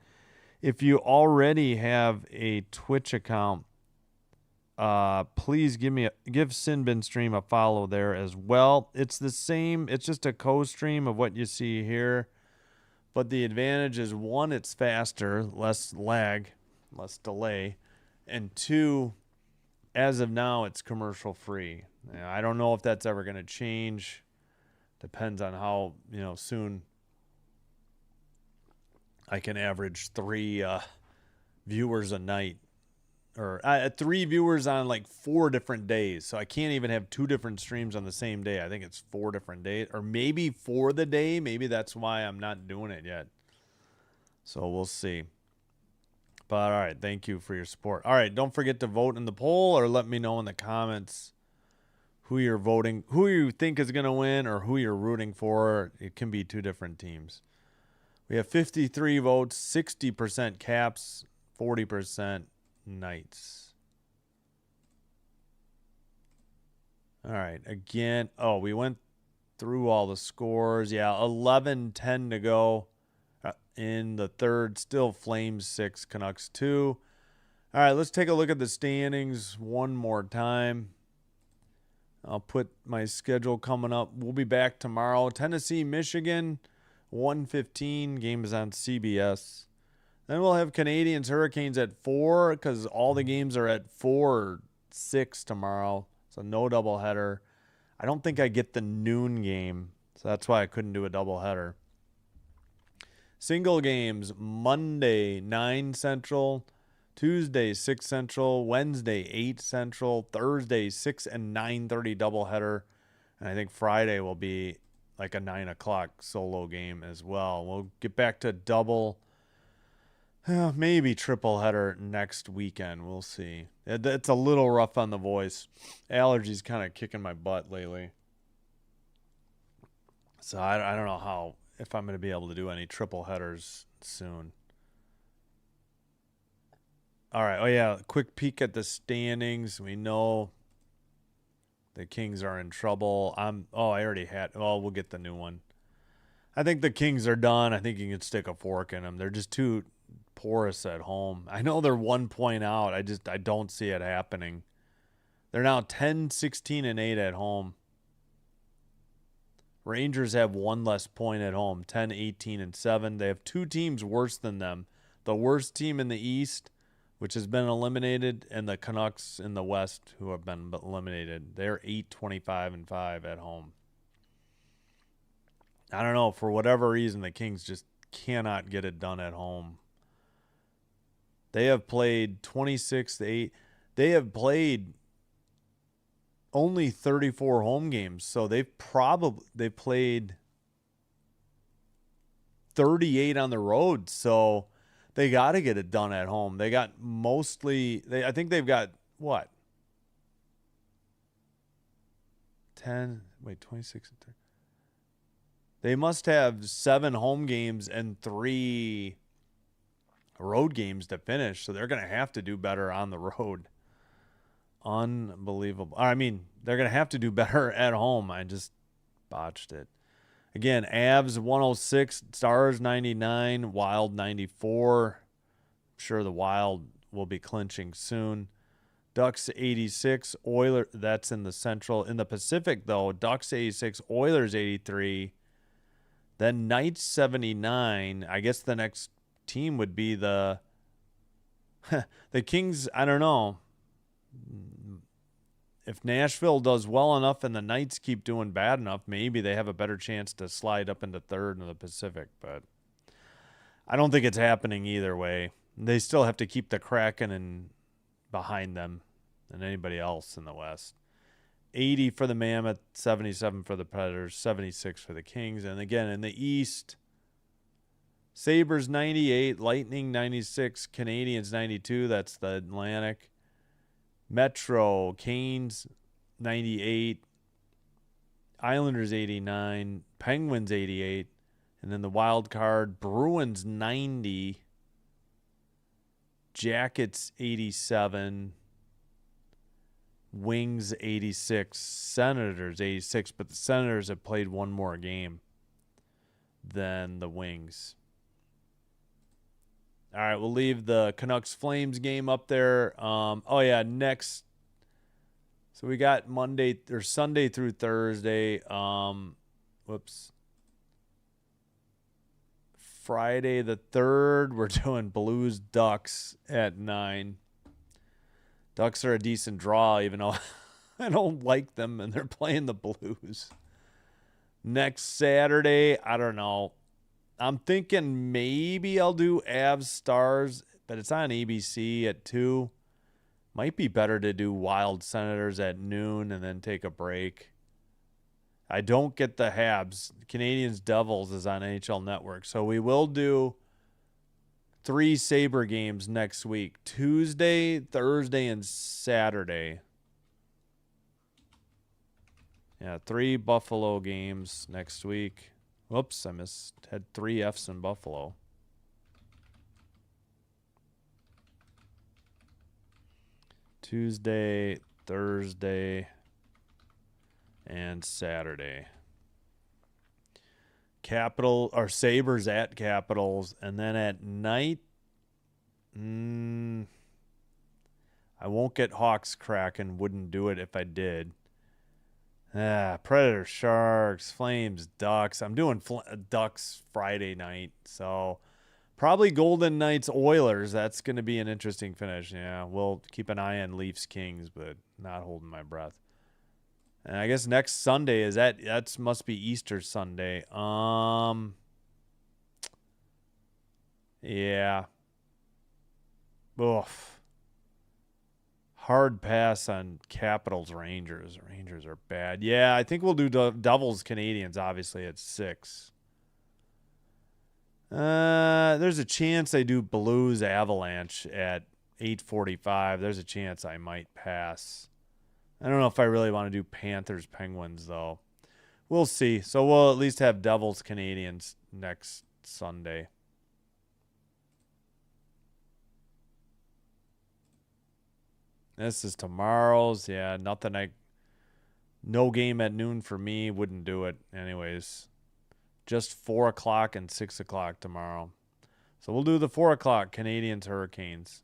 If you already have a Twitch account, please give Sinbin Stream a follow there as well. It's the same. It's just a co-stream of what you see here. But the advantage is, 1, it's faster, less lag, less delay. And 2, as of now, it's commercial free. I don't know if that's ever going to change. Depends on how, soon I can average 3 viewers a night. Or 3 viewers on like 4 different days. So I can't even have 2 different streams on the same day. I think it's 4 different days. Or maybe for the day. Maybe that's why I'm not doing it yet. So we'll see. But all right, thank you for your support. All right, don't forget to vote in the poll, or let me know in the comments who you're voting, who you think is going to win, or who you're rooting for. It can be 2 different teams. We have 53 votes, 60% Caps, 40% Knights. All right, again, we went through all the scores. Yeah, 11:10 to go in the third. Still Flames 6, Canucks 2. All right, let's take a look at the standings one more time. I'll put my schedule coming up. We'll be back tomorrow. Tennessee, Michigan, 1:15. Game is on CBS. Then we'll have Canadians, Hurricanes at 4 because all the games are at 4 or 6 tomorrow. So no doubleheader. I don't think I get the noon game, so that's why I couldn't do a doubleheader. Single games Monday 9 Central, Tuesday 6 Central, Wednesday 8 Central, Thursday 6 and 9:30 doubleheader, and I think Friday will be like a 9 o'clock solo game as well. We'll get back to double, maybe triple header next weekend. We'll see. It's a little rough on the voice. Allergies kind of kicking my butt lately. So I don't know if I'm going to be able to do any triple headers soon. All right. Oh, yeah. Quick peek at the standings. We know the Kings are in trouble. I already had. Well, we'll get the new one. I think the Kings are done. I think you can stick a fork in them. They're just too porous at home. I know they're 1 point out. I don't see it happening. They're now 10, 16, and 8 at home. Rangers have one less point at home, 10, 18, and 7. They have two teams worse than them. The worst team in the East, which has been eliminated, and the Canucks in the West, who have been eliminated. They're 8, 25, and 5 at home. I don't know. For whatever reason, the Kings just cannot get it done at home. They have played 26-8. They have played only 34 home games, so they played 38 on the road, so they got to get it done at home. They got I think they've got what? 26 and 30. They must have 7 home games and 3 road games to finish, so they're going to have to do better on the road. Unbelievable. I mean, they're going to have to do better at home. I just botched it. Again, Avs 106, Stars 99, Wild 94. I'm sure the Wild will be clinching soon. Ducks 86, Oilers, that's in the Central. In the Pacific, though, Ducks 86, Oilers 83. Then Knights 79. I guess the next team would be the Kings. I don't know. If Nashville does well enough and the Knights keep doing bad enough, maybe they have a better chance to slide up into third in the Pacific. But I don't think it's happening either way. They still have to keep the Kraken and behind them and anybody else in the West. 80 for the Mammoth, 77 for the Predators, 76 for the Kings. And again, in the East, Sabres 98, Lightning 96, Canadiens 92. That's the Atlantic. Metro, Canes 98, Islanders 89, Penguins 88, and then the wild card, Bruins 90, Jackets 87, Wings 86, Senators 86, but the Senators have played one more game than the Wings. All right, we'll leave the Canucks Flames game up there. Next. So we got Sunday through Thursday. Friday the 3rd, we're doing Blues Ducks at 9. Ducks are a decent draw, even though I don't like them and they're playing the Blues. Next Saturday, I don't know. I'm thinking maybe I'll do Avs Stars, but it's on ABC at 2. Might be better to do Wild Senators at noon and then take a break. I don't get the Habs. Canadiens Devils is on NHL Network. So we will do 3 Sabre games next week. Tuesday, Thursday, and Saturday. Yeah, 3 Buffalo games next week. Whoops, had 3 Fs in Buffalo. Tuesday, Thursday, and Saturday. Sabres at Capitals, and then at night, I won't get Hawks Kraken. Wouldn't do it if I did. Predators, Sharks, Flames, Ducks. I'm doing Ducks Friday night, so probably Golden Knights, Oilers. That's going to be an interesting finish. Yeah, we'll keep an eye on Leafs, Kings, but not holding my breath. And I guess next Sunday that must be Easter Sunday. Yeah. Oof. Hard pass on Capitals Rangers. Rangers are bad. Yeah, I think we'll do Devils Canadians, obviously, at 6. There's a chance I do Blues Avalanche at 8:45. There's a chance I might pass. I don't know if I really want to do Panthers Penguins, though. We'll see. So we'll at least have Devils Canadians next Sunday. This is tomorrow's. Yeah, no game at noon for me. Wouldn't do it anyways. Just 4 o'clock and 6 o'clock tomorrow. So we'll do the 4 o'clock Canadians Hurricanes.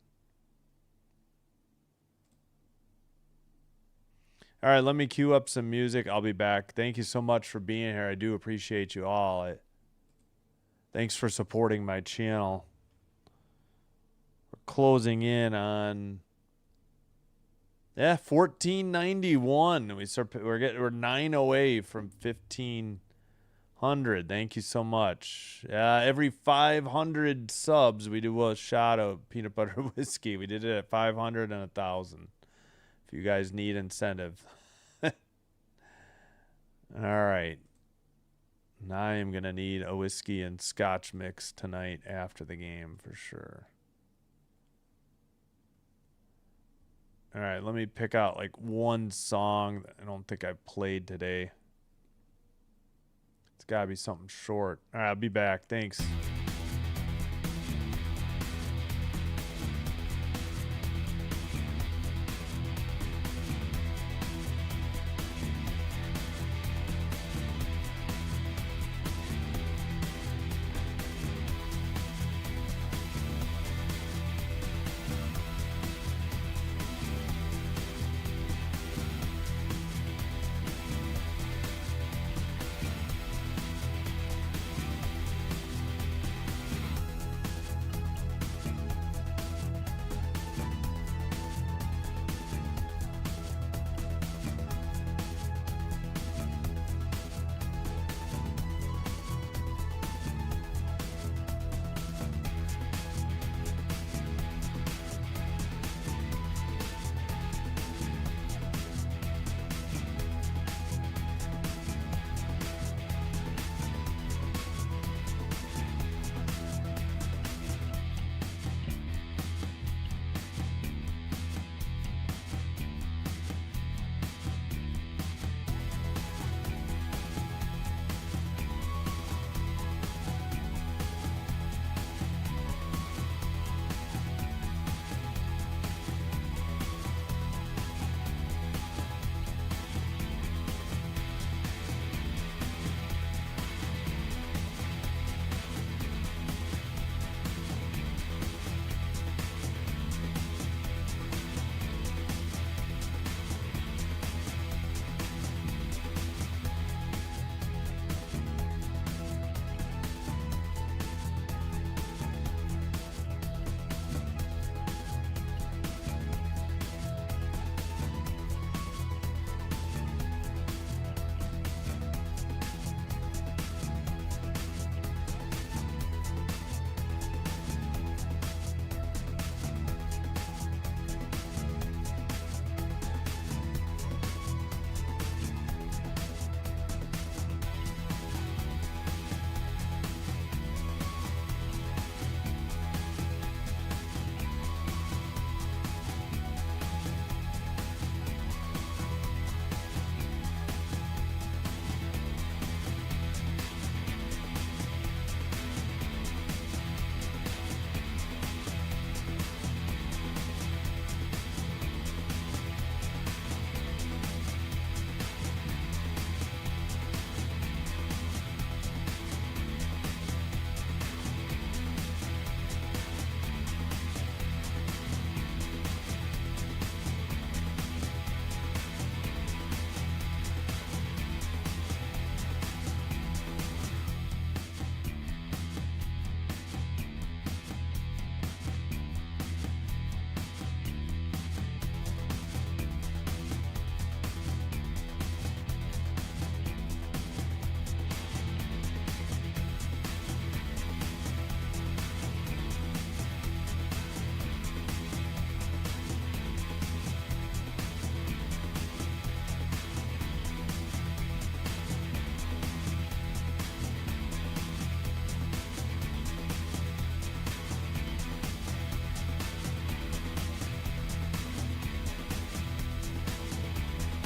All right, let me cue up some music. I'll be back. Thank you so much for being here. I do appreciate you all. Thanks for supporting my channel. We're closing in on 1491. We're 9 away from 1500. Thank you so much. Every 500 subs, we do a shot of peanut butter whiskey. We did it at 500 and 1,000. If you guys need incentive. All right. Now I am going to need a whiskey and scotch mix tonight after the game for sure. All right, let me pick out like one song that I don't think I played today. It's got to be something short. All right, I'll be back. Thanks.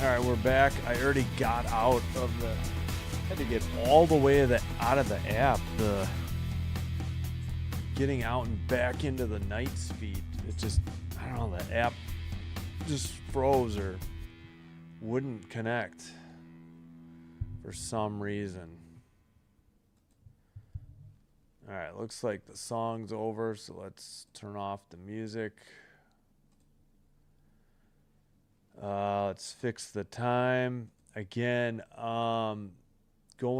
All right, we're back. I already got out of the. Had to get all the way out of the app. The getting out and back into the Knights feed. It just, I don't know. The app just froze or wouldn't connect for some reason. All right, looks like the song's over, so let's turn off the music. Let's fix the time. Again, going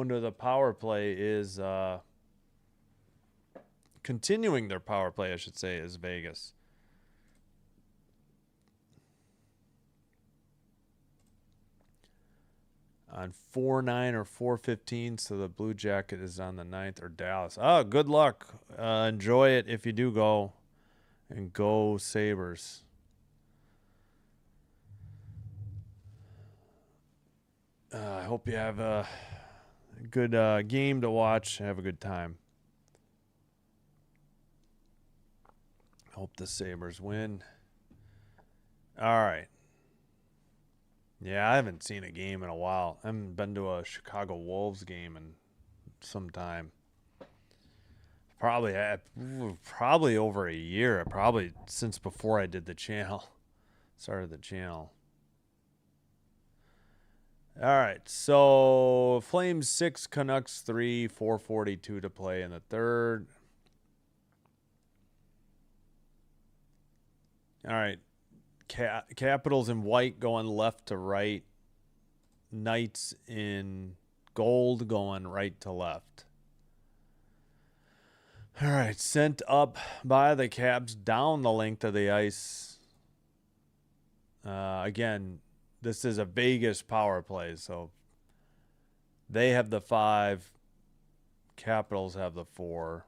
to the power play is continuing their power play, I should say, is Vegas. On 4-9 or 4-15, so the Blue Jacket is on the 9th, or Dallas. Oh, good luck. Enjoy it if you do go, and go Sabres. I hope you have a good game to watch. Have a good time. Hope the Sabres win. All right. Yeah, I haven't seen a game in a while. I haven't been to a Chicago Wolves game in some time. Probably over a year. Probably since before I did the channel. Started the channel. All right, so Flames 6, Canucks 3, 4:42 to play in the third. All right, Capitals in white going left to right. Knights in gold going right to left. All right, sent up by the Caps down the length of the ice. Again, this is a Vegas power play, so they have the 5. Capitals have the 4.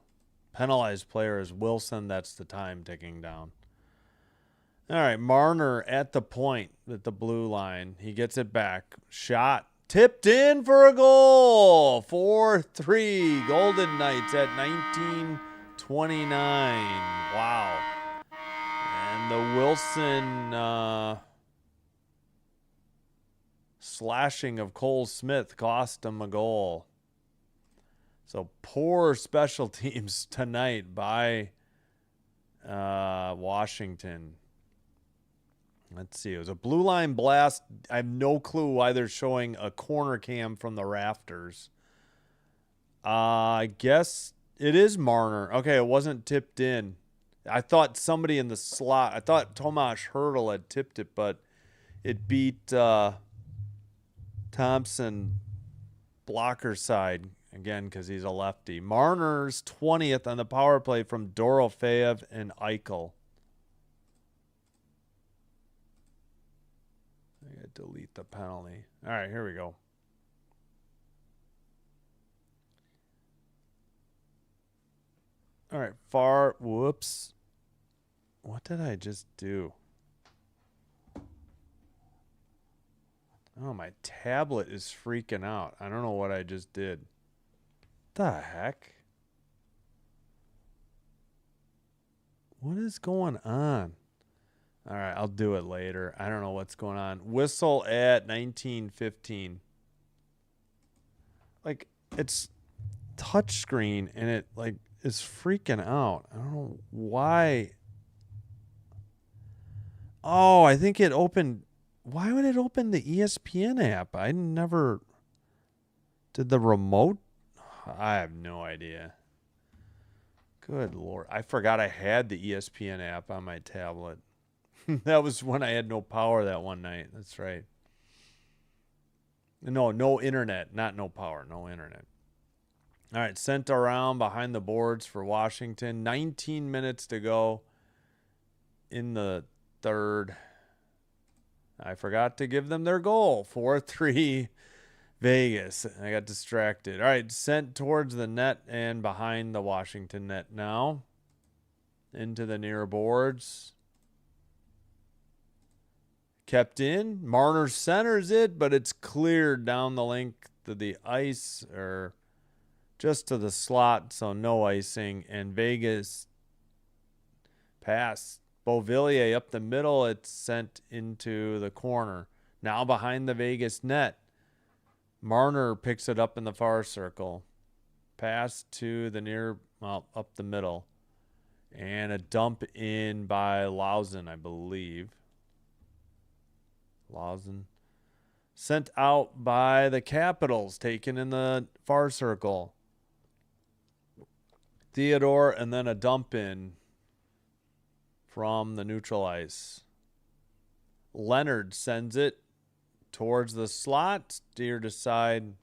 Penalized player is Wilson. That's the time ticking down. All right, Marner at the point at the blue line. He gets it back. Shot. Tipped in for a goal. 4-3. Golden Knights at 19:29. Wow. And the Wilson slashing of Cole Smith cost him a goal. So poor special teams tonight by Washington. Let's see. It was a blue line blast. I have no clue why they're showing a corner cam from the rafters. I guess it is Marner. Okay, it wasn't tipped in. I thought somebody in the slot. I thought Tomas Hertl had tipped it, but it beat Thompson blocker side again because he's a lefty. Marner's 20th on the power play from Dorofeyev and Eichel. I gotta delete the penalty. All right, here we go. All right, whoops. What did I just do? Oh, my tablet is freaking out. I don't know what I just did. The heck? What is going on? All right, I'll do it later. I don't know what's going on. Whistle at 19:15. Like, it's touchscreen, and it, like, is freaking out. I don't know why. Oh, I think it opened... Why would it open the ESPN app? I never... Did the remote... I have no idea. Good Lord. I forgot I had the ESPN app on my tablet. That was when I had no power that one night. That's right. No internet. Not no power. No internet. All right. Sent around behind the boards for Washington. 19 minutes to go in the third. I forgot to give them their goal. 4-3 Vegas. I got distracted. All right. Sent towards the net and behind the Washington net now. Into the near boards. Kept in. Marner centers it, but it's cleared down the length of the ice or just to the slot, so no icing. And Vegas pass. Beauvillier up the middle. It's sent into the corner. Now behind the Vegas net. Marner picks it up in the far circle. Pass to the near, well, up the middle. And a dump in by Lausen, I believe. Lausen. Sent out by the Capitals, taken in the far circle. Theodore, and then a dump in from the neutral ice. Leonard sends it towards the slot, steered aside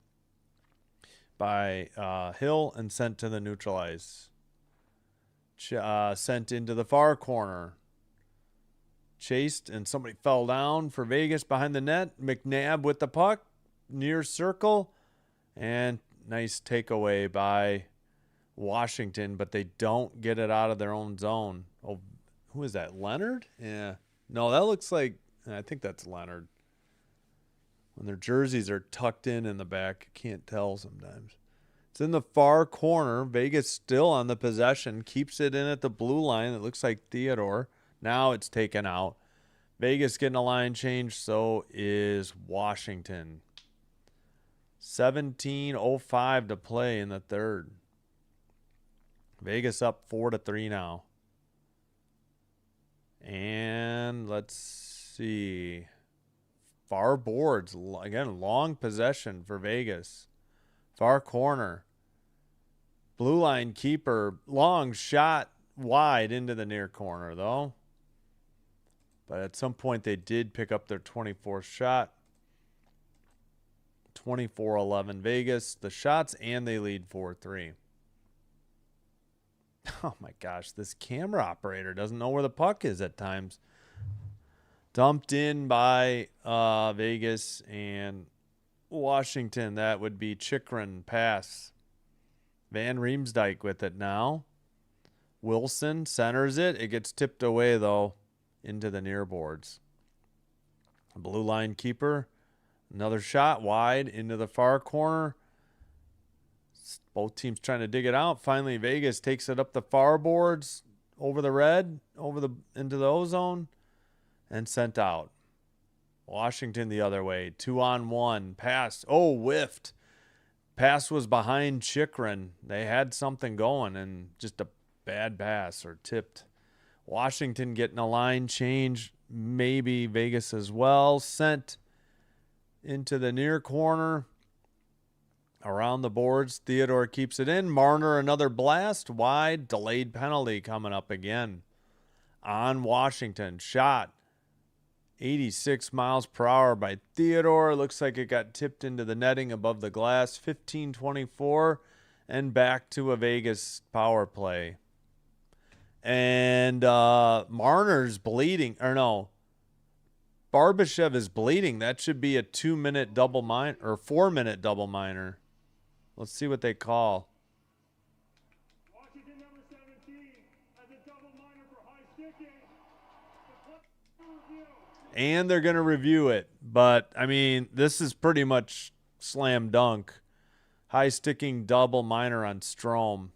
by Hill, and sent to the neutral ice. Sent into the far corner. Chased, and somebody fell down for Vegas behind the net. McNabb with the puck, near circle, and nice takeaway by Washington, but they don't get it out of their own zone. Oh, who is that, Leonard? Yeah. No, that looks like, I think that's Leonard. When their jerseys are tucked in the back, you can't tell sometimes. It's in the far corner. Vegas still on the possession. Keeps it in at the blue line. It looks like Theodore. Now it's taken out. Vegas getting a line change. So is Washington. 17:05 to play in the third. Vegas up 4-3 now. And let's see. Far boards. Again, long possession for Vegas. Far corner. Blue line keeper. Long shot wide into the near corner, though. But at some point, they did pick up their 24th shot. 24-11 Vegas. The shots, and they lead 4-3. Oh, my gosh. This camera operator doesn't know where the puck is at times. Dumped in by Vegas and Washington. That would be Chikrin pass. Van Riemsdyk with it now. Wilson centers it. It gets tipped away, though, into the near boards. Blue line keeper. Another shot wide into the far corner. Both teams trying to dig it out. Finally, Vegas takes it up the far boards, over the red, into the ozone, and sent out. Washington the other way. 2-on-1. Pass. Oh, whiffed. Pass was behind Chikrin. They had something going, and just a bad pass or tipped. Washington getting a line change. Maybe Vegas as well. Sent into the near corner. Around the boards. Theodore keeps it in. Marner another blast. Wide. Delayed penalty coming up again. On Washington. Shot. 86 miles per hour by Theodore. Looks like it got tipped into the netting above the glass. 15-24. And back to a Vegas power play. And Marner's bleeding. Or no. Barbashev is bleeding. That should be a 2-minute double minor. Or 4-minute double minor. Let's see what they call. Washington number 17 has a double minor for high sticking. And they're going to review it. But, I mean, this is pretty much slam dunk. High sticking double minor on Strome.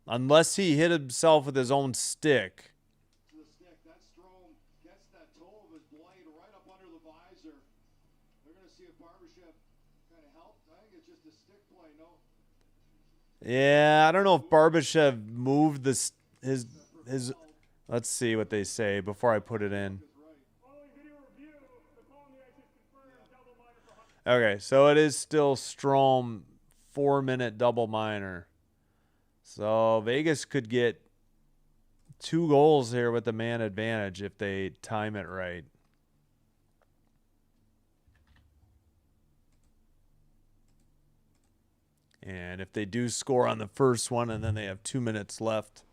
Unless he hit himself with his own stick. The stick, that Strome gets that toe of his blade right up under the visor. They're going to see if Barbashev kind of helped. I think it's just a stick play, no? Yeah, I don't know if Barbashev moved his. Let's see what they say before I put it in. Okay, so it is still Strome 4-minute double minor. So Vegas could get 2 goals here with the man advantage if they time it right. And if they do score on the first one and then they have 2 minutes left,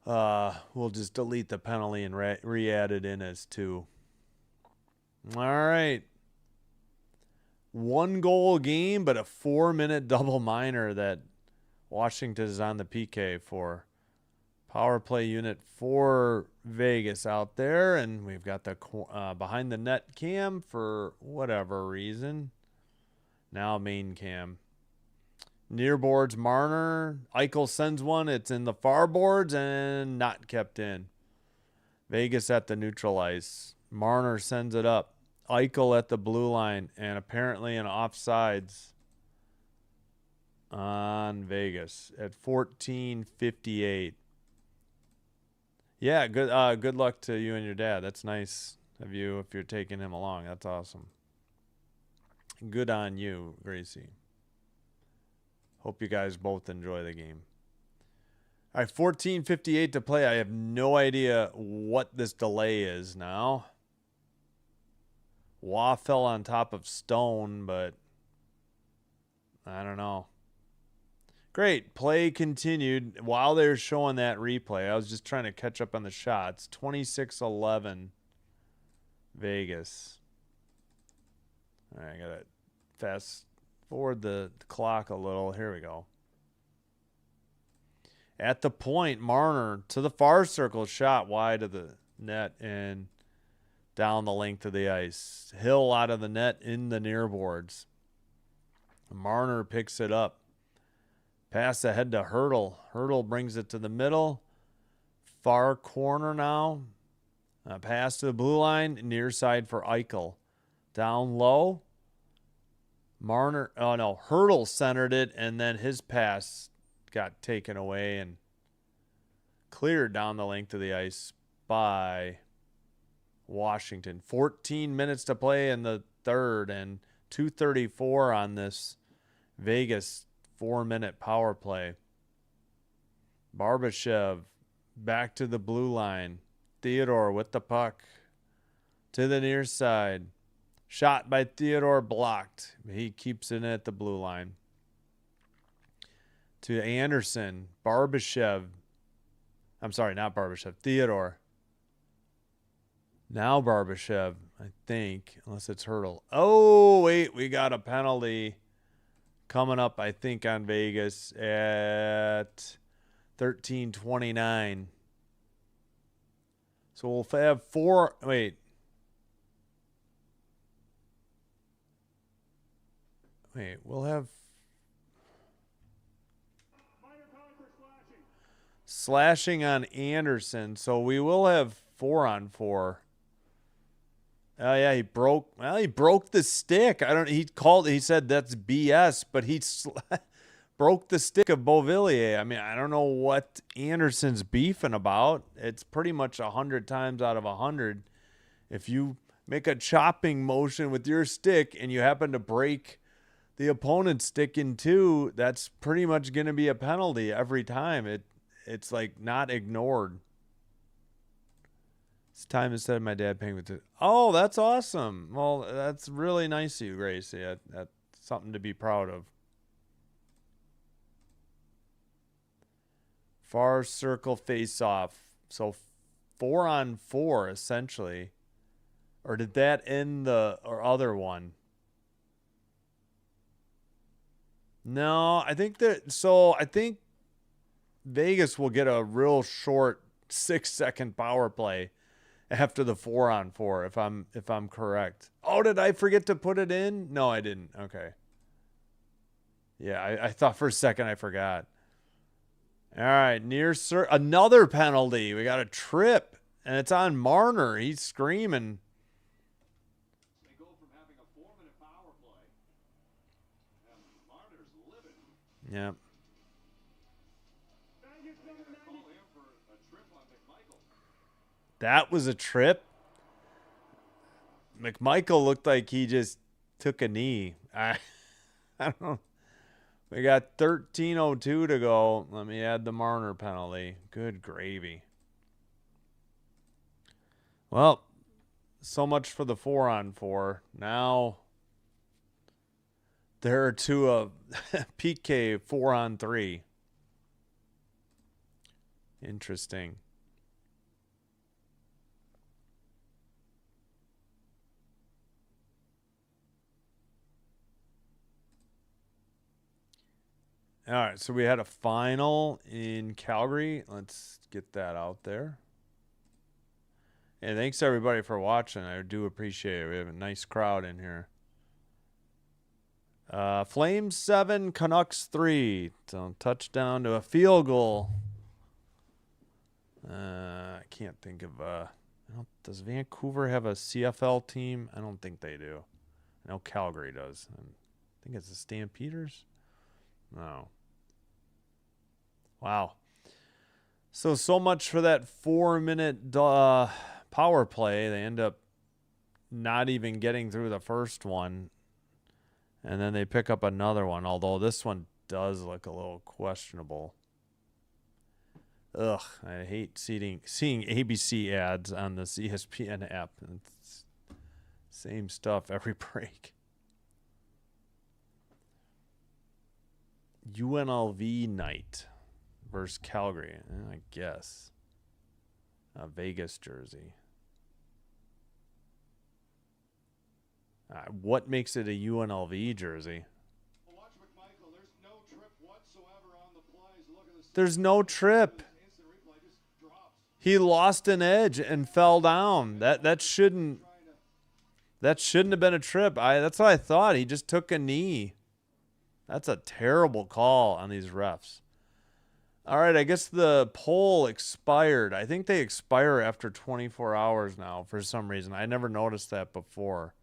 we'll just delete the penalty and re-add it in as 2. All right. 1 goal game, but a 4-minute double minor that Washington is on the PK for. Power play unit for Vegas out there. And we've got the behind the net cam for whatever reason. Now main cam. Near boards, Marner. Eichel sends one. It's in the far boards and not kept in. Vegas at the neutral ice. Marner sends it up. Eichel at the blue line, and apparently an offsides on Vegas at 14:58. Yeah, good luck to you and your dad. That's nice of you if you're taking him along. That's awesome. Good on you, Gracie. Hope you guys both enjoy the game. All right, 14:58 to play. I have no idea what this delay is now. Waugh fell on top of Stone, but I don't know. Great. Play continued. While they're showing that replay, I was just trying to catch up on the shots. 26-11 Vegas. All right, I got to fast forward the clock a little. Here we go. At the point, Marner to the far circle, shot wide of the net and down the length of the ice. Hill out of the net in the near boards. Marner picks it up. Pass ahead to Hurdle. Hurdle brings it to the middle. Far corner now. Pass to the blue line. Near side for Eichel. Down low. Marner. Oh, no. Hurdle centered it, and then his pass got taken away and cleared down the length of the ice by Washington. 14 minutes to play in the third and 2:34 on this Vegas 4-minute power play. Barbashev back to the blue line. Theodore with the puck to the near side. Shot by Theodore, blocked. He keeps it at the blue line. To Anderson. Barbashev. I'm sorry, not Barbashev. Theodore. Now Barbashev, I think, unless it's Hurdle. Oh, wait, we got a penalty coming up, I think, on Vegas at 13:29. So we'll have four. Wait, we'll have slashing on Anderson. So we will have 4-on-4. Oh yeah, he broke the stick. He said that's BS, but he broke the stick of Beauvillier. I mean, I don't know what Anderson's beefing about. It's pretty much 100 times out of 100. If you make a chopping motion with your stick and you happen to break the opponent's stick in two, that's pretty much going to be a penalty every time. It's like not ignored. It's time instead of my dad paying with it. Oh, that's awesome. Well, that's really nice of you, Gracie. That's something to be proud of. Far circle face off. So 4-on-4 essentially. Or did that end the other one? No, I think Vegas will get a real short 6-second power play after the 4-on-4, if I'm correct. Oh, did I forget to put it in? No, I didn't. Okay. Yeah, I thought for a second I forgot. All right, another penalty. We got a trip, and it's on Marner. He's screaming. They go from having a 4-minute power play, and Marner's living. Yep. That was a trip. McMichael looked like he just took a knee. I don't know. We got 13:02 to go. Let me add the Marner penalty. Good gravy. Well, so much for the 4-on-4. Now there are two of PK 4-on-3. Interesting. All right, so we had a final in Calgary. Let's get that out there. And thanks everybody for watching. I do appreciate it. We have a nice crowd in here. Flames 7, Canucks 3. So touchdown to a field goal. I can't think of Does Vancouver have a CFL team? I don't think they do. I know Calgary does. I think it's the Stampeders. No. Wow. So much for that 4-minute power play. They end up not even getting through the first one. And then they pick up another one, although this one does look a little questionable. Ugh, I hate seeing ABC ads on this ESPN app. It's same stuff every break. UNLV night versus Calgary, I guess. A Vegas jersey. What makes it a UNLV jersey? Well, watch McMichael. There's no trip whatsoever on the plays. Look at this. There's no trip. Instant replay just drops. He lost an edge and fell down. That shouldn't have been a trip. That's what I thought. He just took a knee. That's a terrible call on these refs. All right, I guess the poll expired. I think they expire after 24 hours now for some reason. I never noticed that before.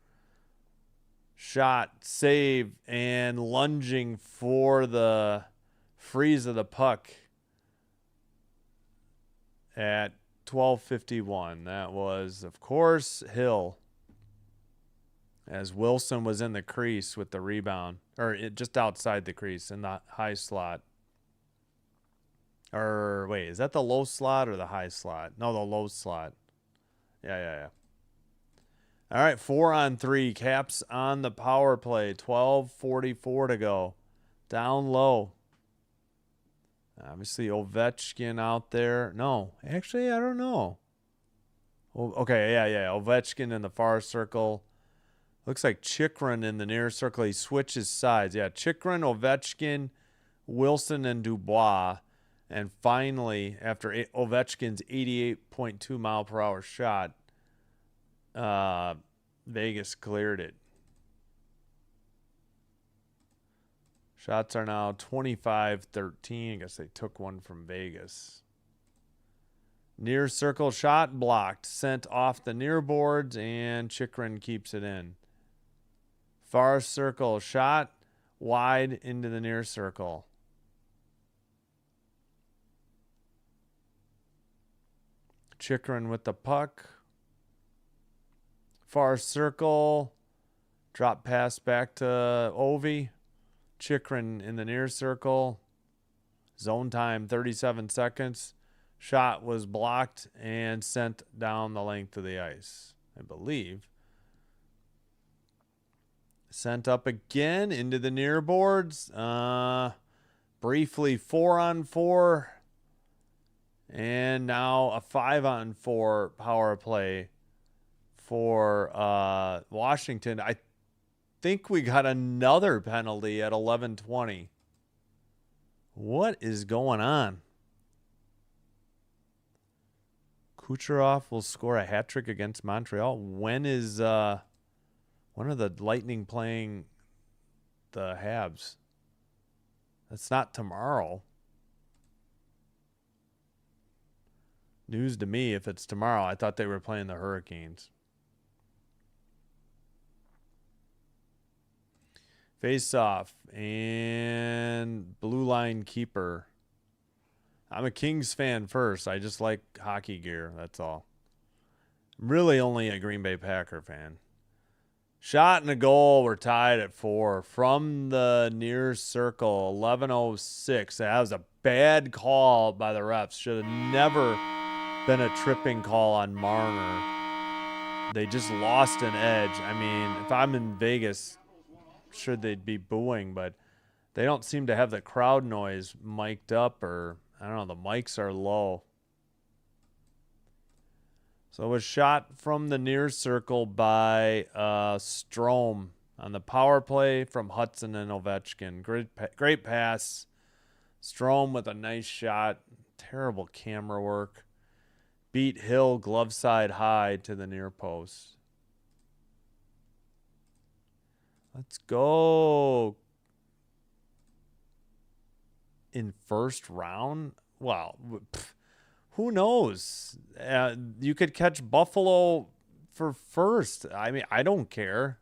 Shot, save, and lunging for the freeze of the puck at 12:51. That was, of course, Hill. As Wilson was in the crease with the rebound, or just outside the crease in the high slot. Or wait, is that the low slot or the high slot? No, the low slot. Yeah. All right, 4-on-3. Caps on the power play. 12:44 to go. Down low. Obviously, Ovechkin out there. No, actually, I don't know. Okay, yeah. Ovechkin in the far circle. Looks like Chikrin in the near circle. He switches sides. Yeah, Chikrin, Ovechkin, Wilson, and Dubois. And finally, after Ovechkin's 88.2 mile per hour shot, Vegas cleared it. Shots are now 25-13. I guess they took one from Vegas. Near circle shot blocked. Sent off the near boards, and Chikrin keeps it in. Far circle shot wide into the near circle. Chikrin with the puck. Far circle. Drop pass back to Ovi. Chikrin in the near circle. Zone time 37 seconds. Shot was blocked and sent down the length of the ice, I believe. Sent up again into the near boards. Briefly 4-on-4. And now a 5-on-4 power play for Washington. I think we got another penalty at 11:20. What is going on? Kucherov will score a hat trick against Montreal. When are the Lightning playing the Habs? That's not tomorrow. News to me if it's tomorrow. I thought they were playing the Hurricanes. Face off and blue line keeper. I'm a Kings fan first. I just like hockey gear. That's all. I'm really only a Green Bay Packer fan. Shot and a goal. We're tied at 4 from the near circle. 11:06. That was a bad call by the refs. Should have never been a tripping call on Marner. They just lost an edge. I mean, if I'm in Vegas, sure they'd be booing, but they don't seem to have the crowd noise mic'd up, or I don't know, the mics are low. So it was shot from the near circle by Strome on the power play from Hudson and Ovechkin. Great pass. Strome with a nice shot. Terrible camera work. Beat Hill glove side high to the near post. Let's go. In first round? Well, who knows? You could catch Buffalo for first. I mean, I don't care.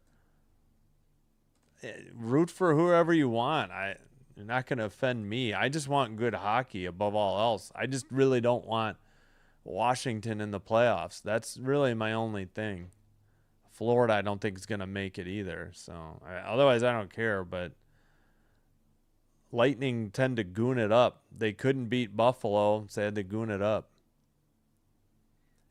Root for whoever you want. You're not going to offend me. I just want good hockey above all else. I just really don't want Washington in the playoffs. That's really my only thing. Florida, I don't think is going to make it either. So otherwise, I don't care. But Lightning tend to goon it up. They couldn't beat Buffalo, so they had to goon it up.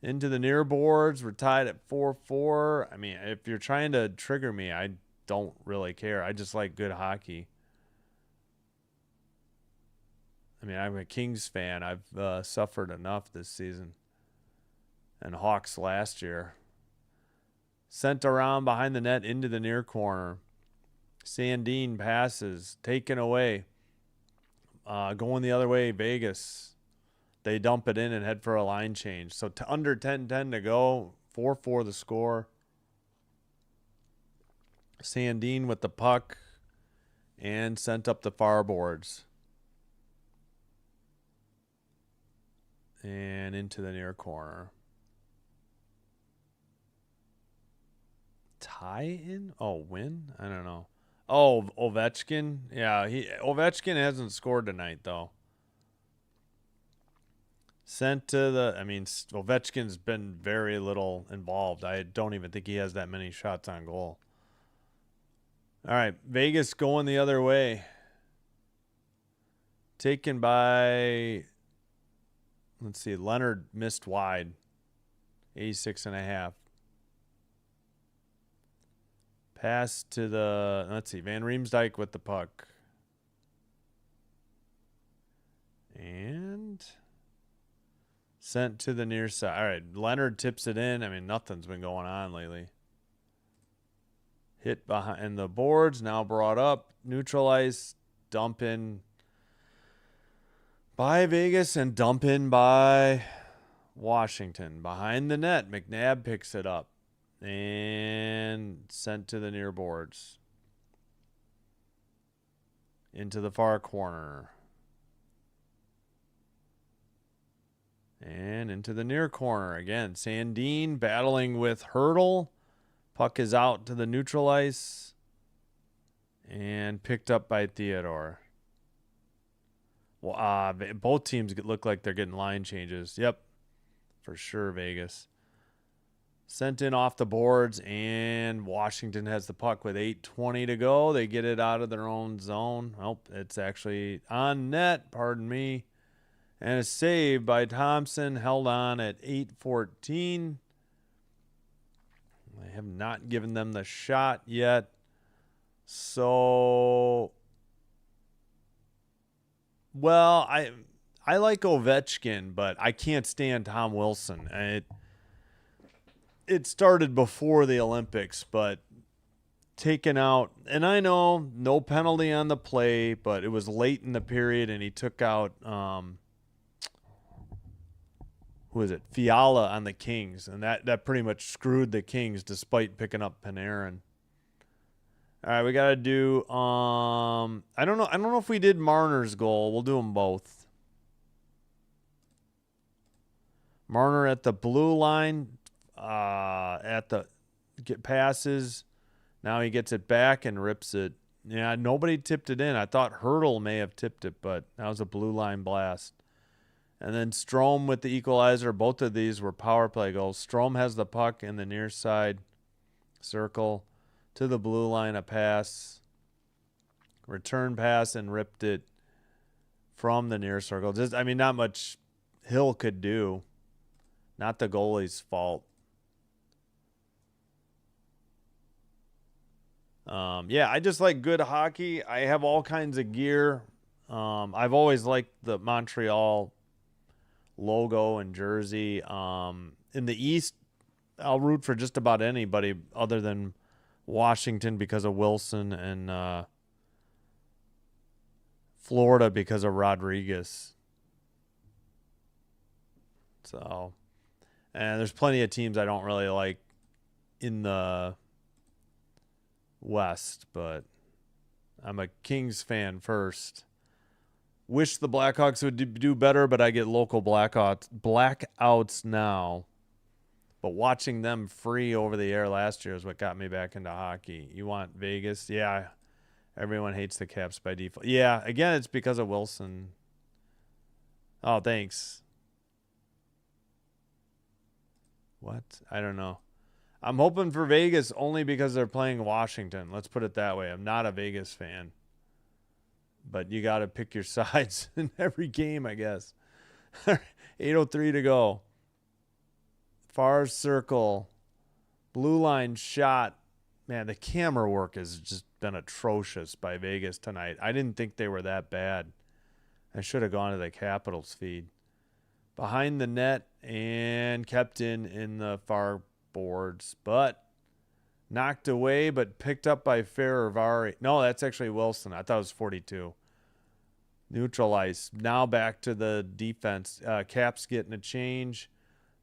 Into the near boards, we're tied at 4-4. I mean, if you're trying to trigger me, I don't really care. I just like good hockey. I mean, I'm a Kings fan. I've suffered enough this season. And Hawks last year. Sent around behind the net into the near corner. Sandin passes, taken away. Going the other way, Vegas. They dump it in and head for a line change. So under 10-10 to go. 4-4 the score. Sandin with the puck. And sent up the far boards. And into the near corner. Tie in? Oh, win? I don't know. Oh, Ovechkin? Yeah, Ovechkin hasn't scored tonight, though. Sent to the... I mean, Ovechkin's been very little involved. I don't even think he has that many shots on goal. All right, Vegas going the other way. Taken by... Let's see, Leonard missed wide. 86.5. Pass to the, let's see, Van Riemsdyk with the puck. And sent to the near side. All right, Leonard tips it in. I mean, nothing's been going on lately. Hit behind the boards, now brought up. Neutralized, dump in by Vegas and dump in by Washington. Behind the net, McNabb picks it up. And sent to the near boards. Into the far corner. And into the near corner. Again, Sandin battling with Hurdle. Puck is out to the neutral ice. And picked up by Theodore. Well, both teams look like they're getting line changes. Yep, for sure, Vegas. Sent in off the boards, and Washington has the puck with 8:20 to go. They get it out of their own zone. Oh, it's actually on net, pardon me. And a save by Thompson, held on at 8:14. I have not given them the shot yet. So, well, I like Ovechkin, but I can't stand Tom Wilson. It started before the Olympics, but taken out, and I know no penalty on the play, but it was late in the period, and he took out who is it? Fiala on the Kings, and that pretty much screwed the Kings despite picking up Panarin. All right, we got to do I don't know if we did Marner's goal. We'll do them both. Marner at the blue line. Passes. Now he gets it back and rips it. Yeah, nobody tipped it in. I thought Hurdle may have tipped it, but that was a blue line blast. And then Strome with the equalizer. Both of these were power play goals. Strome has the puck in the near side circle to the blue line. A pass, return pass, and ripped it from the near circle. Just, I mean, not much Hill could do. Not the goalie's fault. Yeah, I just like good hockey. I have all kinds of gear. I've always liked the Montreal logo and jersey. In the East, I'll root for just about anybody other than Washington because of Wilson, and Florida because of Rodriguez. So, and there's plenty of teams I don't really like in the West, but I'm a Kings fan first. Wish the Blackhawks would do better, but I get local blackouts now. But watching them free over the air last year is what got me back into hockey. You want Vegas? Yeah. Everyone hates the Caps by default. Yeah, again, it's because of Wilson. Oh, thanks. What? I don't know. I'm hoping for Vegas only because they're playing Washington. Let's put it that way. I'm not a Vegas fan. But you got to pick your sides in every game, I guess. 8:03 to go. Far circle. Blue line shot. Man, the camera work has just been atrocious by Vegas tonight. I didn't think they were that bad. I should have gone to the Capitals feed. Behind the net and kept in the far boards. But knocked away, but picked up by Ferravari. No, that's actually Wilson. I thought it was 42. Neutralized. Now back to the defense. Caps getting a change.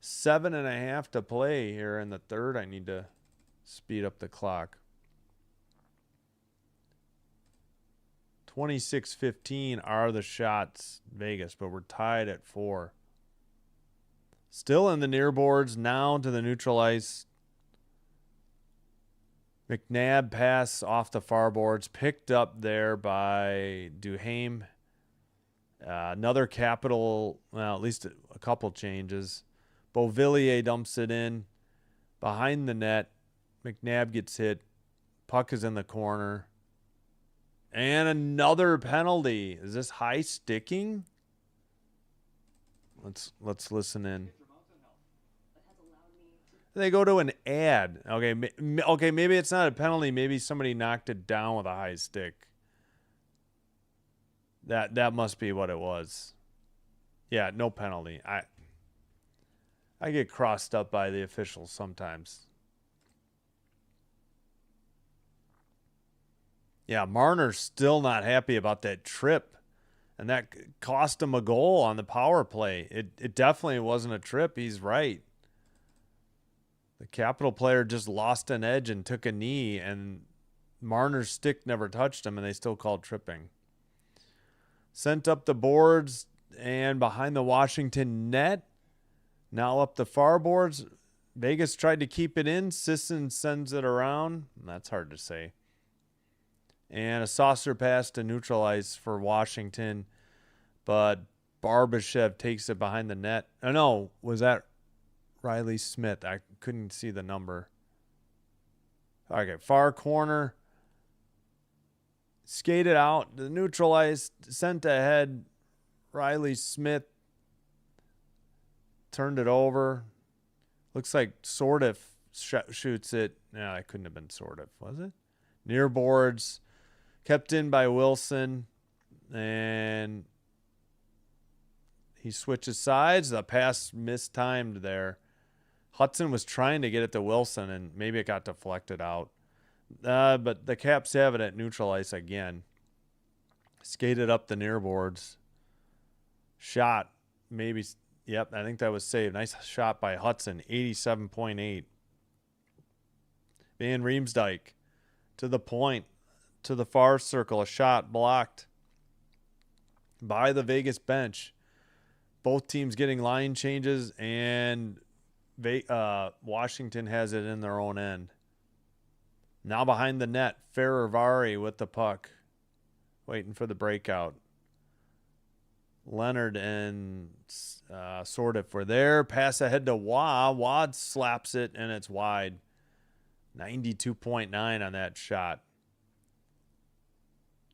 7.5 to play here in the third. I need to speed up the clock. 26-15 are the shots, Vegas, but we're tied at 4. Still in the near boards, now to the neutral ice. McNabb pass off the far boards, picked up there by Duhaime. Another Capital, well, at least a couple changes. Beauvillier dumps it in. Behind the net, McNabb gets hit. Puck is in the corner. And another penalty. Is this high sticking? Let's listen in. They go to an ad. Okay, maybe it's not a penalty. Maybe somebody knocked it down with a high stick. That must be what it was. Yeah, no penalty. I get crossed up by the officials sometimes. Yeah, Marner's still not happy about that trip. And that cost him a goal on the power play. It definitely wasn't a trip. He's right. The Capital player just lost an edge and took a knee, and Marner's stick never touched him, and they still called tripping. Sent up the boards and behind the Washington net. Now up the far boards. Vegas tried to keep it in. Sisson sends it around. That's hard to say. And a saucer pass to neutralize for Washington. But Barbashev takes it behind the net. Oh, no. Was that Riley Smith? I couldn't see the number. Okay, far corner. Skated out. The neutralized. Sent ahead. Riley Smith turned it over. Looks like Sordiff shoots it. No, it couldn't have been Sordiff, was it? Near boards. Kept in by Wilson. And he switches sides. The pass mistimed there. Hudson was trying to get it to Wilson, and maybe it got deflected out. But the Caps have it at neutral ice again. Skated up the near boards. Shot. Maybe. Yep, I think that was saved. Nice shot by Hudson. 87.8. Van Riemsdyk to the point. To the far circle. A shot blocked by the Vegas bench. Both teams getting line changes, and Washington has it in their own end. Now behind the net, Ferravari with the puck. Waiting for the breakout. Leonard and Sordiff were there. Pass ahead to Waugh. Waugh slaps it, and it's wide. 92.9 on that shot.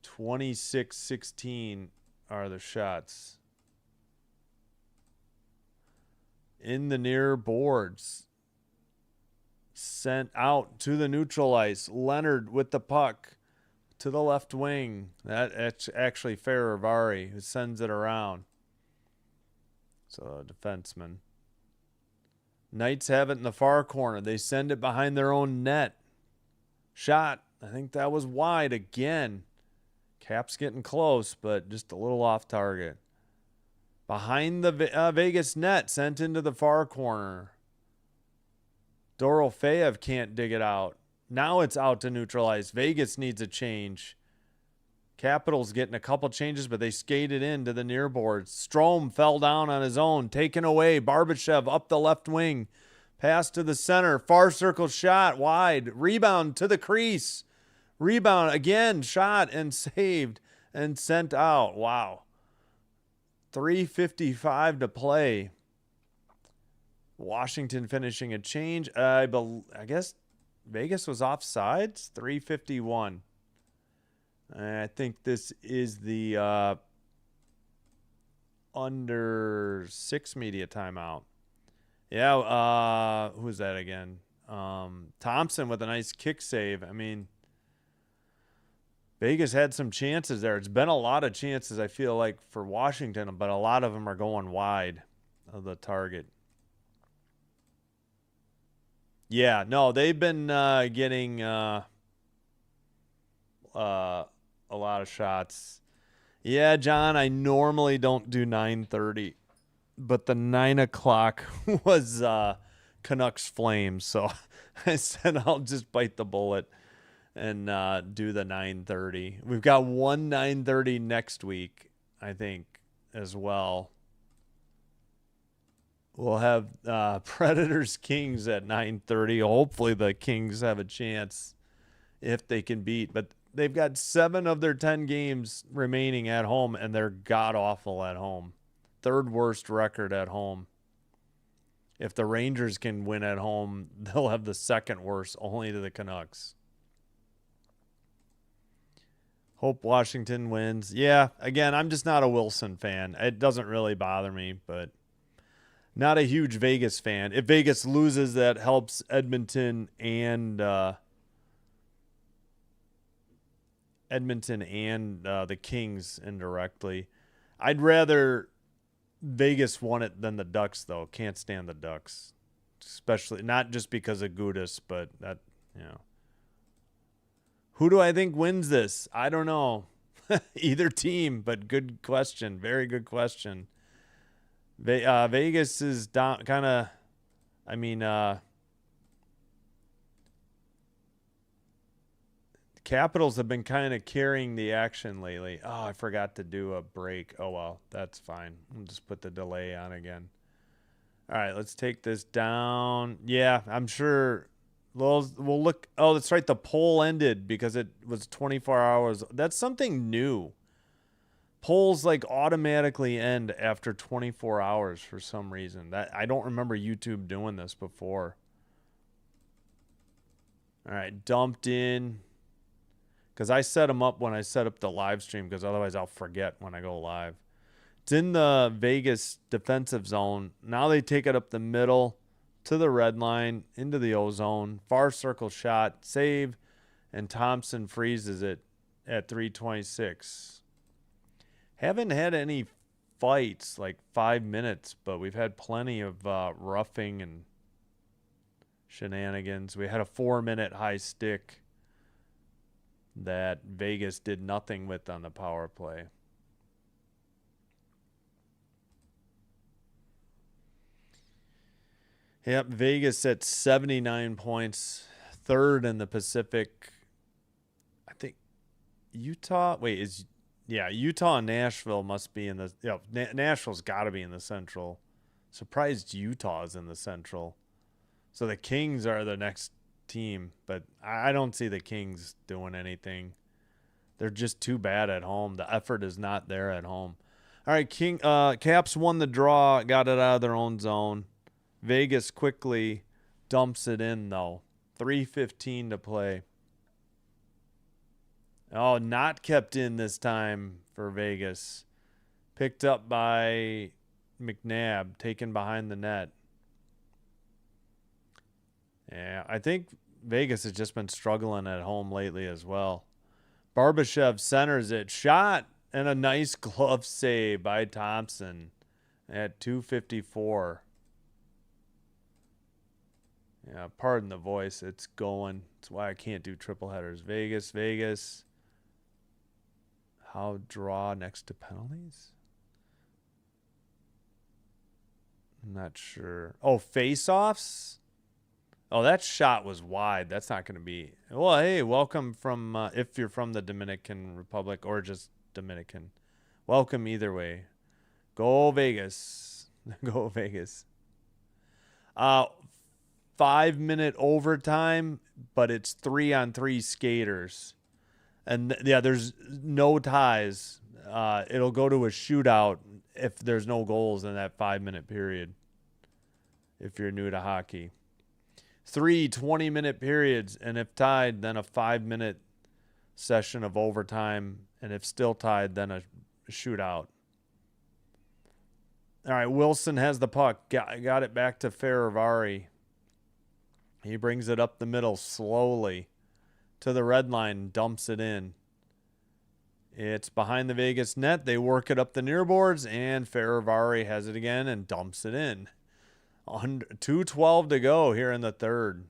26-16 are the shots. In the near boards. Sent out to the neutral ice. Leonard with the puck to the left wing. That's actually Ferravari who sends it around. So a defenseman. Knights have it in the far corner. They send it behind their own net. Shot. I think that was wide again. Caps getting close, but just a little off target. Behind the Vegas net, sent into the far corner. Dorofeyev can't dig it out. Now it's out to neutralize. Vegas needs a change. Capitals getting a couple changes, but they skated into the near boards. Strome fell down on his own, taken away. Barbashev up the left wing. Pass to the center. Far circle shot wide. Rebound to the crease. Rebound again. Shot and saved and sent out. Wow. 3:55 to play. Washington finishing a change. I guess Vegas was offsides. 3:51. I think this is the under 6 media timeout. Yeah, who's that again? Thompson with a nice kick save. I mean, Vegas had some chances there. It's been a lot of chances, I feel like, for Washington, but a lot of them are going wide of the target. Yeah, no, they've been getting a lot of shots. Yeah, John, I normally don't do 9:30, but the 9 o'clock was Canucks Flames, so I said I'll just bite the bullet and do the 9:30. We've got one 9:30 next week, I think, as well. We'll have Predators Kings at 9:30. Hopefully the Kings have a chance if they can beat, but they've got 7 of their 10 games remaining at home, and they're god-awful at home. 3rd worst record at home. If the Rangers can win at home, they'll have the 2nd worst, only to the Canucks. Hope Washington wins. Yeah, again, I'm just not a Wilson fan. It doesn't really bother me, but not a huge Vegas fan. If Vegas loses, that helps Edmonton and the Kings indirectly. I'd rather Vegas won it than the Ducks, though. Can't stand the Ducks, especially not just because of Gudis, but that, you know. Who do I think wins this? I don't know. Either team, but good question. Very good question. Vegas is down, kind of. I mean, Capitals have been kind of carrying the action lately. Oh, I forgot to do a break. Oh, well, that's fine. I'll just put the delay on again. All right, let's take this down. Yeah, I'm sure we'll look. Oh, that's right. The poll ended because it was 24 hours. That's something new. Polls like automatically end after 24 hours for some reason. That I don't remember YouTube doing this before. All right, dumped in. Because I set them up when I set up the live stream, because otherwise I'll forget when I go live. It's in the Vegas defensive zone. Now they take it up the middle to the red line, into the O zone. Far circle shot, save, and Thompson freezes it at 3:26. Haven't had any fights, like 5 minutes, but we've had plenty of roughing and shenanigans. We had a 4-minute high stick that Vegas did nothing with on the power play. Yep, Vegas at 79 points, 3rd in the Pacific. I think Utah, Utah and Nashville must be in the, Nashville's got to be in the Central. Surprised Utah is in the Central. So the Kings are the next team, but I don't see the Kings doing anything. They're just too bad at home. The effort is not there at home. All right, Caps won the draw, got it out of their own zone. Vegas quickly dumps it in, though. 3:15 to play. Oh, not kept in this time for Vegas. Picked up by McNabb, taken behind the net. Yeah, I think Vegas has just been struggling at home lately as well. Barbashev centers it. Shot and a nice glove save by Thompson at 2:54. Yeah, pardon the voice. It's going. That's why I can't do triple headers. Vegas. How draw next to penalties? I'm not sure. Oh, face-offs? Oh, that shot was wide. That's not going to be. Well, hey, welcome from if you're from the Dominican Republic or just Dominican. Welcome either way. Go Vegas. Go Vegas. 5-minute overtime, but it's 3-on-3 skaters. And yeah, there's no ties. It'll go to a shootout if there's no goals in that 5-minute period. If you're new to hockey. 3 20-minute periods, and if tied, then a 5-minute session of overtime, and if still tied, then a shootout. All right, Wilson has the puck. Got it back to Ferravari. He brings it up the middle slowly to the red line, dumps it in. It's behind the Vegas net. They work it up the near boards, and Ferravari has it again and dumps it in. 2:12 to go here in the third.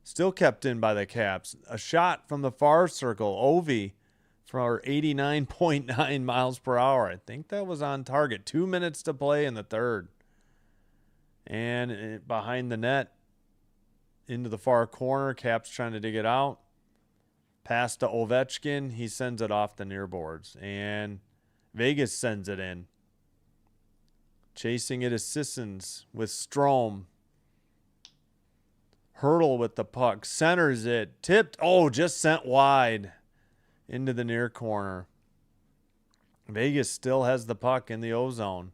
Still kept in by the Caps. A shot from the far circle. Ovi for 89.9 miles per hour. I think that was on target. 2 minutes to play in the third. And behind the net, into the far corner. Caps trying to dig it out. Pass to Ovechkin. He sends it off the near boards. And Vegas sends it in. Chasing it is Sissons with Strome. Hurdle with the puck. Centers it. Tipped. Oh, just sent wide into the near corner. Vegas still has the puck in the O-zone.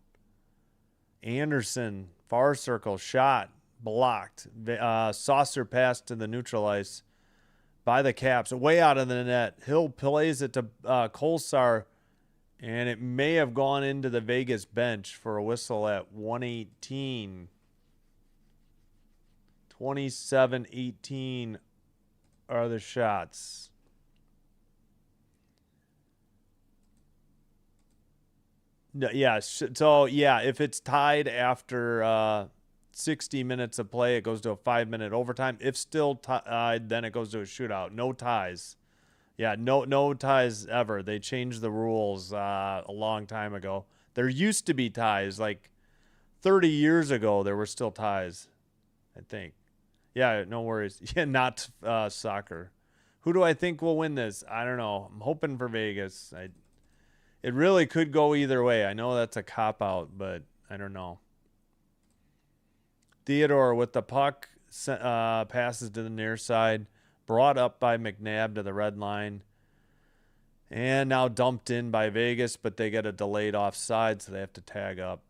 Anderson, far circle, shot, blocked. Saucer pass to the neutral ice by the Caps. Way out of the net. Hill plays it to Kolsar. And it may have gone into the Vegas bench for a whistle at 1:18. 27-18 are the shots. No, yeah, so yeah, if it's tied after 60 minutes of play, it goes to a 5-minute overtime. If still tied, then it goes to a shootout. No ties. Yeah, no ties ever. They changed the rules a long time ago. There used to be ties. Like 30 years ago, there were still ties, I think. Yeah, no worries. Yeah, not soccer. Who do I think will win this? I don't know. I'm hoping for Vegas. It really could go either way. I know that's a cop-out, but I don't know. Theodore with the puck passes to the near side. Brought up by McNabb to the red line. And now dumped in by Vegas, but they get a delayed offside, so they have to tag up.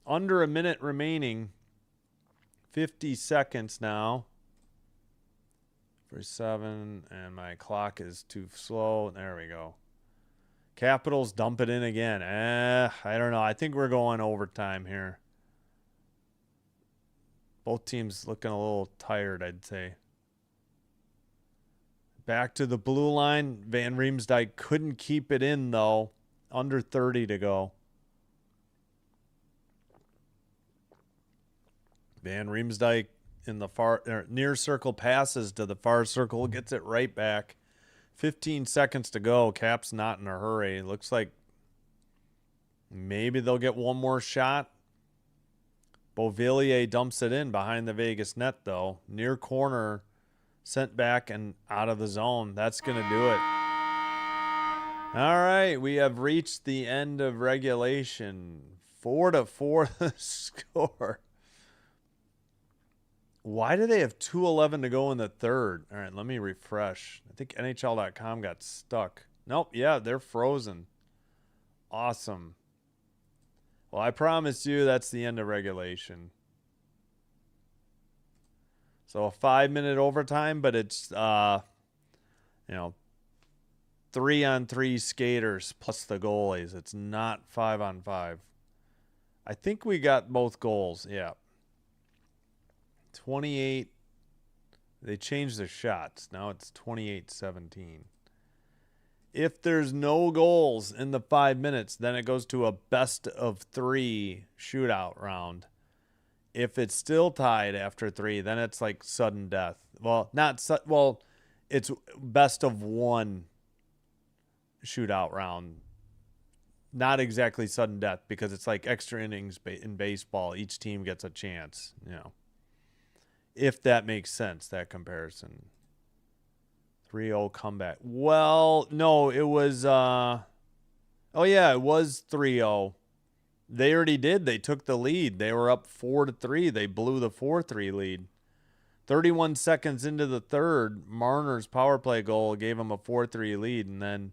Under a minute remaining. 50 seconds now. For 7, and my clock is too slow. There we go. Capitals dump it in again. I don't know. I think we're going overtime here. Both teams looking a little tired, I'd say. Back to the blue line. Van Riemsdyk couldn't keep it in, though. Under 30 to go. Van Riemsdyk in the near circle passes to the far circle. Gets it right back. 15 seconds to go. Caps not in a hurry. Looks like maybe they'll get one more shot. Beauvillier dumps it in behind the Vegas net, though. Near corner. Sent back and out of the zone. That's going to do it. All right, we have reached the end of regulation. 4-4 the score. Why do they have 2:11 to go in the third? All right, let me refresh. I think NHL.com got stuck. Nope, yeah, they're frozen. Awesome. Well, I promise you that's the end of regulation. So a 5-minute overtime, but it's 3-on-3 skaters plus the goalies. It's not 5-on-5. I think we got both goals. Yeah. 28. They changed the shots. Now it's 28-17. If there's no goals in the 5 minutes, then it goes to a best of 3 shootout round. If it's still tied after 3, then it's like sudden death. Well, it's best of 1 shootout round. Not exactly sudden death because it's like extra innings in baseball. Each team gets a chance, if that makes sense, that comparison. 3-0 comeback. Well, no, it was oh yeah, it was 3-0. They already did. They took the lead. They were up 4-3. They blew the 4-3 lead. 31 seconds into the third, Marner's power play goal gave them a 4-3 lead, and then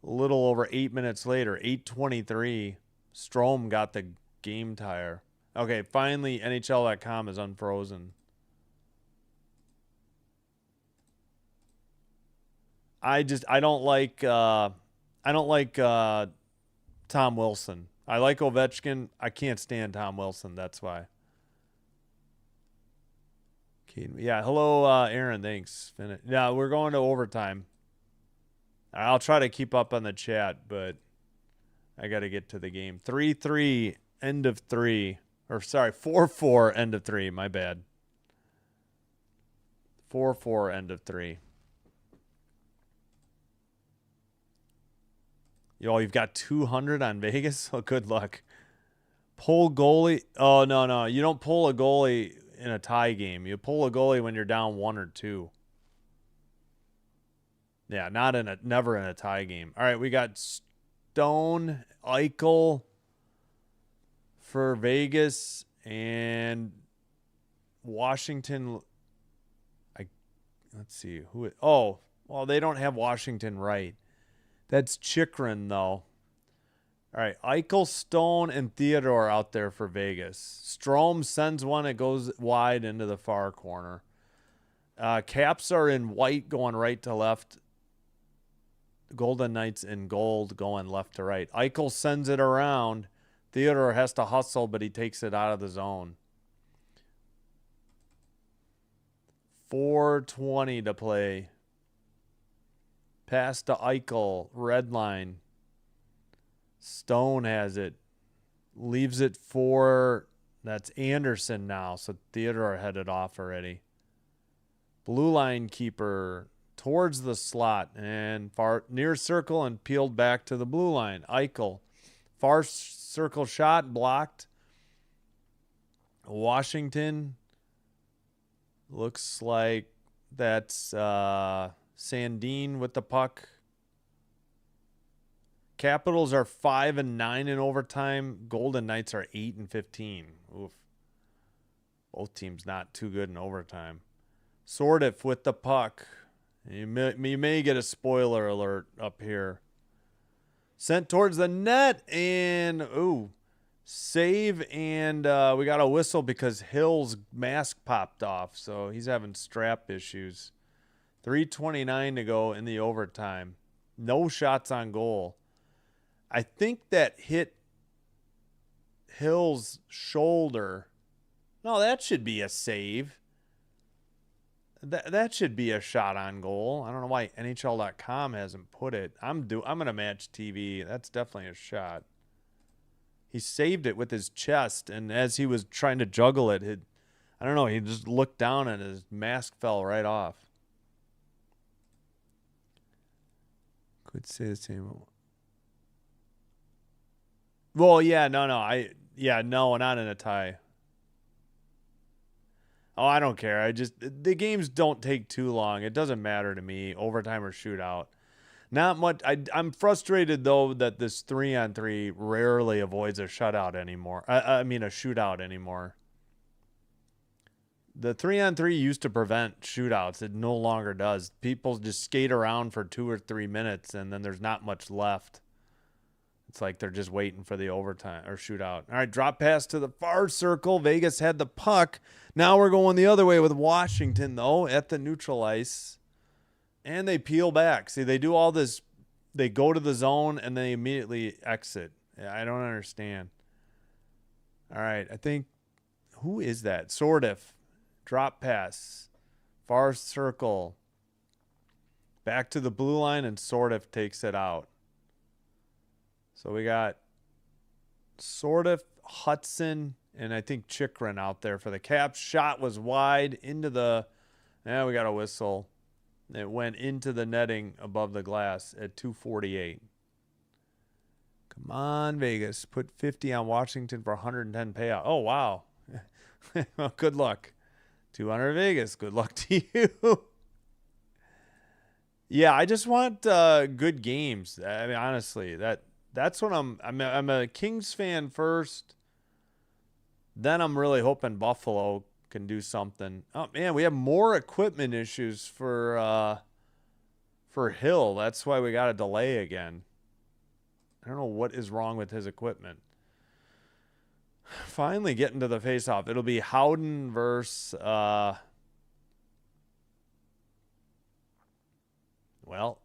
a little over 8 minutes later, 8:23, Strome got the game tire. Okay, finally NHL.com is unfrozen. I don't like Tom Wilson. I like Ovechkin. I can't stand Tom Wilson. That's why. Yeah, hello, Aaron. Thanks. Yeah, we're going to overtime. I'll try to keep up on the chat, but I got to get to the game. 3-3, end of 3. Or, sorry, 4-4, end of 3. My bad. 4-4, end of 3. Yo, you've got 200 on Vegas? Oh, good luck. Pull goalie. Oh, no. You don't pull a goalie in a tie game. You pull a goalie when you're down 1 or 2. Yeah, never in a tie game. All right, we got Stone, Eichel for Vegas, and Washington. Let's see who. Oh, well, they don't have Washington right. That's Chikrin though. All right, Eichel, Stone, and Theodore out there for Vegas. Strome sends one. It goes wide into the far corner. Caps are in white going right to left. Golden Knights in gold going left to right. Eichel sends it around. Theodore has to hustle, but he takes it out of the zone. 4:20 to play. Pass to Eichel. Red line. Stone has it. Leaves it for... That's Anderson now. So Theodore headed off already. Blue line keeper towards the slot. And far near circle and peeled back to the blue line. Eichel. Far circle shot blocked. Washington. Looks like that's Sandin with the puck. Capitals are 5-9 in overtime. Golden Knights are 8-15. Oof. Both teams not too good in overtime. Sordiff with the puck. You may get a spoiler alert up here. Sent towards the net and save, and we got a whistle because Hill's mask popped off, so he's having strap issues. 3:29 to go in the overtime. No shots on goal. I think that hit Hill's shoulder. No, that should be a save. That should be a shot on goal. I don't know why NHL.com hasn't put it. I'm gonna match TV. That's definitely a shot. He saved it with his chest, and as he was trying to juggle it, I don't know, he just looked down and his mask fell right off. Could say the same. Well, yeah, no, not in a tie. Oh, I don't care. The games don't take too long. It doesn't matter to me, overtime or shootout. Not much. I'm frustrated though that this 3-on-3 rarely avoids a shutout anymore. A shootout anymore. The 3-on-3 used to prevent shootouts. It no longer does. People just skate around for 2 or 3 minutes and then there's not much left. It's like they're just waiting for the overtime or shootout. All right, drop pass to the far circle. Vegas had the puck. Now we're going the other way with Washington, though, at the neutral ice. And they peel back. See, they do all this. They go to the zone, and they immediately exit. I don't understand. All right, I think, who is that? Sordiff. Drop pass. Far circle. Back to the blue line, and Sordiff takes it out. So we got Sordiff, Hudson, and I think Chikrin out there for the Caps. Shot was wide into the... we got a whistle. It went into the netting above the glass at 2:48. Come on, Vegas. Put 50 on Washington for 110 payout. Oh, wow. Well, good luck. 200 Vegas. Good luck to you. Yeah, I just want good games. I mean, honestly, that's what I'm a Kings fan first. Then I'm really hoping Buffalo can do something. Oh man, we have more equipment issues for Hill. That's why we got a delay again. I don't know what is wrong with his equipment. Finally getting to the face-off. It'll be Howden versus well,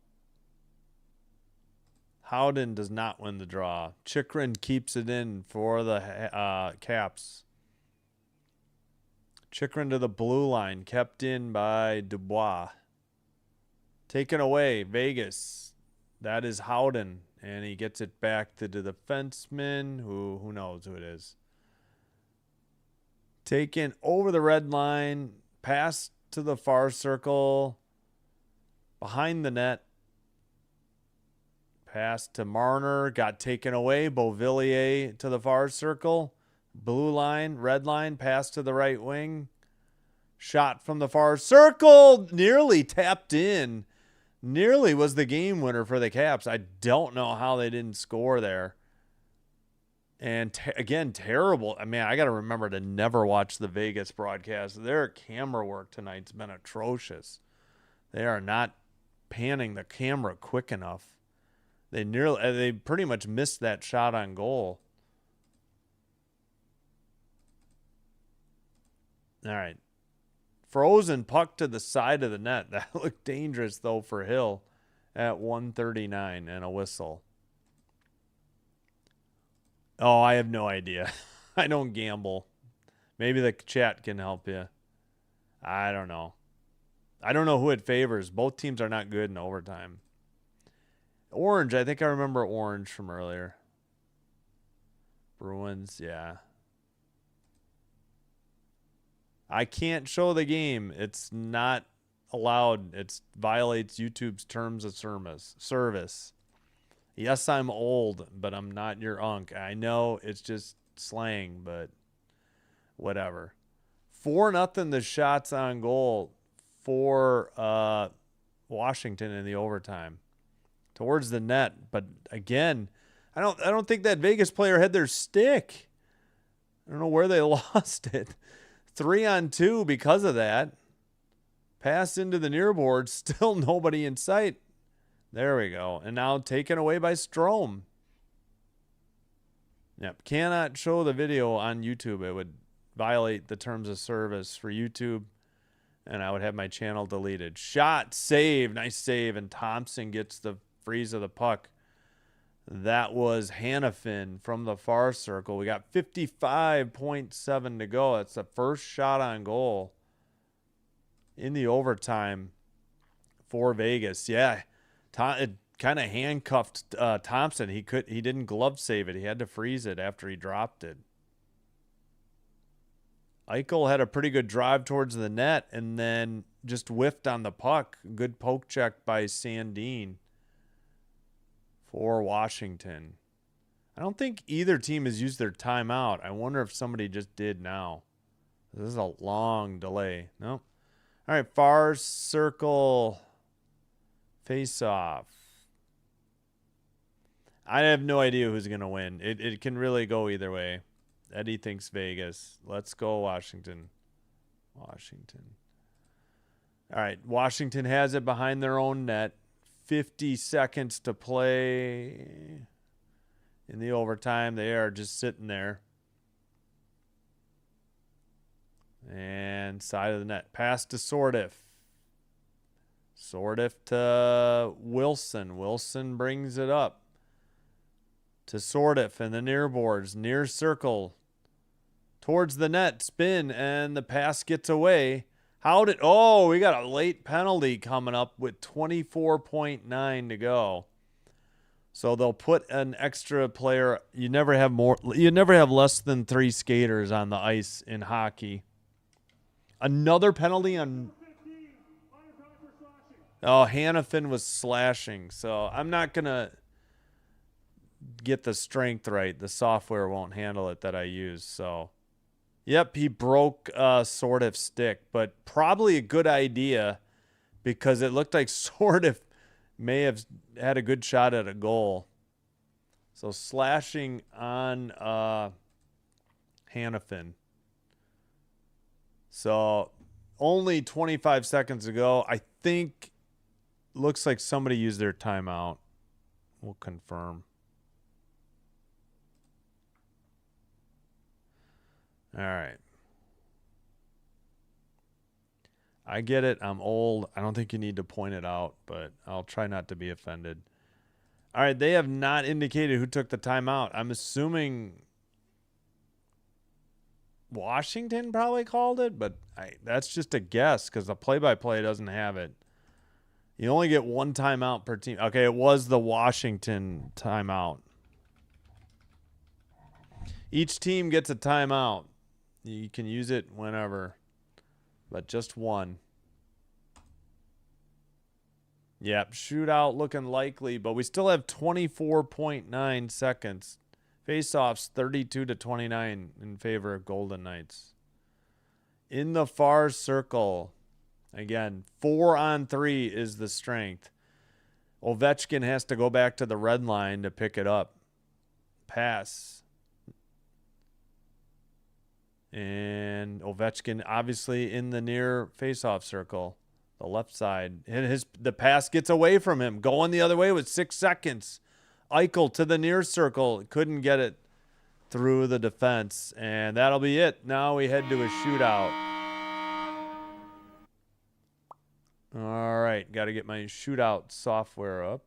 Howden does not win the draw. Chikrin keeps it in for the Caps. Chikrin to the blue line, kept in by Dubois. Taken away, Vegas. That is Howden, and he gets it back to the defenseman, who knows who it is. Taken over the red line, pass to the far circle, behind the net. Pass to Marner, got taken away. Beauvillier to the far circle. Blue line, red line, pass to the right wing. Shot from the far circle, nearly tapped in. Nearly was the game winner for the Caps. I don't know how they didn't score there. And again, terrible. I mean, I got to remember to never watch the Vegas broadcast. Their camera work tonight's been atrocious. They are not panning the camera quick enough. They pretty much missed that shot on goal. All right. Frozen puck to the side of the net. That looked dangerous, though, for Hill at 1:39 and a whistle. Oh, I have no idea. I don't gamble. Maybe the chat can help you. I don't know. I don't know who it favors. Both teams are not good in overtime. Orange, I think I remember orange from earlier. Bruins, yeah. I can't show the game. It's not allowed. It violates YouTube's terms of service. Yes, I'm old, but I'm not your unk. I know it's just slang, but whatever. 4-0 the shots on goal for Washington in the overtime. Towards the net, but again, I don't think that Vegas player had their stick. I don't know where they lost it. 3-on-2 because of that. Pass into the near board, still nobody in sight. There we go. And now taken away by Strome. Yep, cannot show the video on YouTube. It would violate the terms of service for YouTube, and I would have my channel deleted. Shot, save, nice save, and Thompson gets the freeze of the puck. That was Hannafin from the far circle. We got 55.7 to go. That's the first shot on goal in the overtime for Vegas. Yeah, it kind of handcuffed Thompson. He didn't glove save it. He had to freeze it after he dropped it. Eichel had a pretty good drive towards the net and then just whiffed on the puck. Good poke check by Sandin for Washington. I don't think either team has used their timeout. I wonder if somebody just did now. This is a long delay. No. All right, far circle face-off. I have no idea who's going to win. It can really go either way. Eddie thinks Vegas. Let's go Washington. Washington. All right, Washington has it behind their own net. 50 seconds to play in the overtime. They are just sitting there. And side of the net. Pass to Sordiff. Sordiff to Wilson. Wilson brings it up to Sordiff and the near boards. Near circle. Towards the net. Spin. And the pass gets away. We got a late penalty coming up with 24.9 to go. So they'll put an extra player. You never have less than 3 skaters on the ice in hockey. Another penalty on. Oh, Hannafin was slashing. So I'm not going to get the strength right. The software won't handle it that I use. So Yep, he broke Sordiff's stick, but probably a good idea because it looked like Sordiff may have had a good shot at a goal. So slashing on Hannafin. So only 25 seconds ago, I think, looks like somebody used their timeout. We'll confirm. All right. I get it. I'm old. I don't think you need to point it out, but I'll try not to be offended. All right. They have not indicated who took the timeout. I'm assuming Washington probably called it, but that's just a guess because the play-by-play doesn't have it. You only get one timeout per team. Okay, it was the Washington timeout. Each team gets a timeout. You can use it whenever, but just one. Yep, shootout looking likely, but we still have 24.9 seconds. Face-offs 32-29 in favor of Golden Knights. In the far circle, again, 4-on-3 is the strength. Ovechkin has to go back to the red line to pick it up. Pass. And Ovechkin obviously in the near face-off circle. The left side. The pass gets away from him. Going the other way with 6 seconds. Eichel to the near circle. Couldn't get it through the defense. And that'll be it. Now we head to a shootout. All right. Got to get my shootout software up.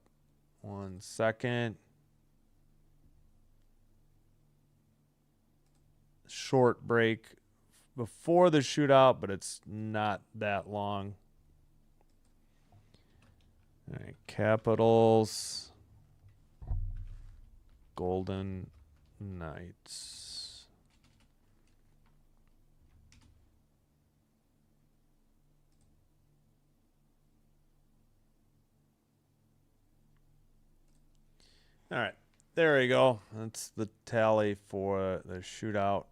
1 second. Short break before the shootout, but it's not that long. All right. Capitals. Golden Knights. All right. There we go. That's the tally for the shootout.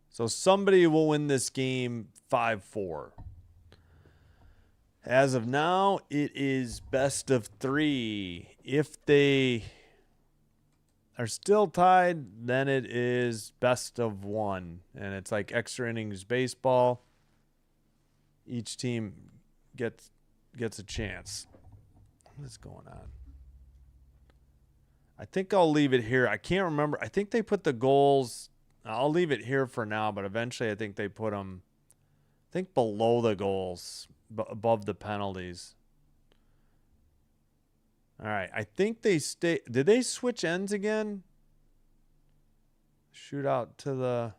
So somebody will win this game 5-4. As of now, it is best of 3. If they are still tied, then it is best of 1. And it's like extra innings baseball. Each team gets a chance. What is going on? I think I'll leave it here. I can't remember. I think they put the goals. I'll leave it here for now, but eventually I think they put them, I think, below the goals, above the penalties. All right. I think they stay. Did they switch ends again? Shootout to the.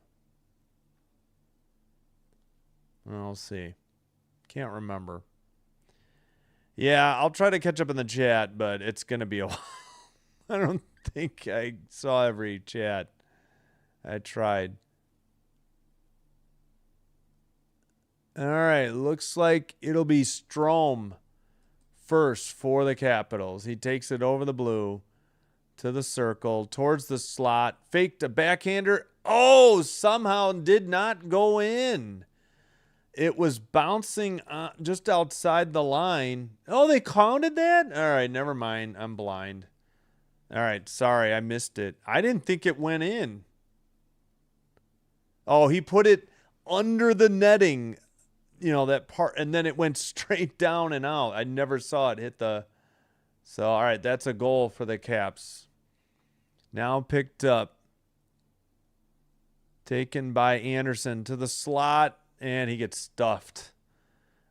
We'll see. Can't remember. Yeah, I'll try to catch up in the chat, but it's going to be a while. I don't think I saw every chat. I tried. All right, looks like it'll be Strome first for the Capitals. He takes it over the blue to the circle, towards the slot, faked a backhander. Oh, somehow did not go in. It was bouncing just outside the line. Oh, they counted that? All right, never mind. I'm blind. All right, sorry, I missed it. I didn't think it went in. Oh, he put it under the netting, you know, that part, and then it went straight down and out. I never saw it hit the. So, all right, that's a goal for the Caps. Now picked up. Taken by Anderson to the slot, and he gets stuffed.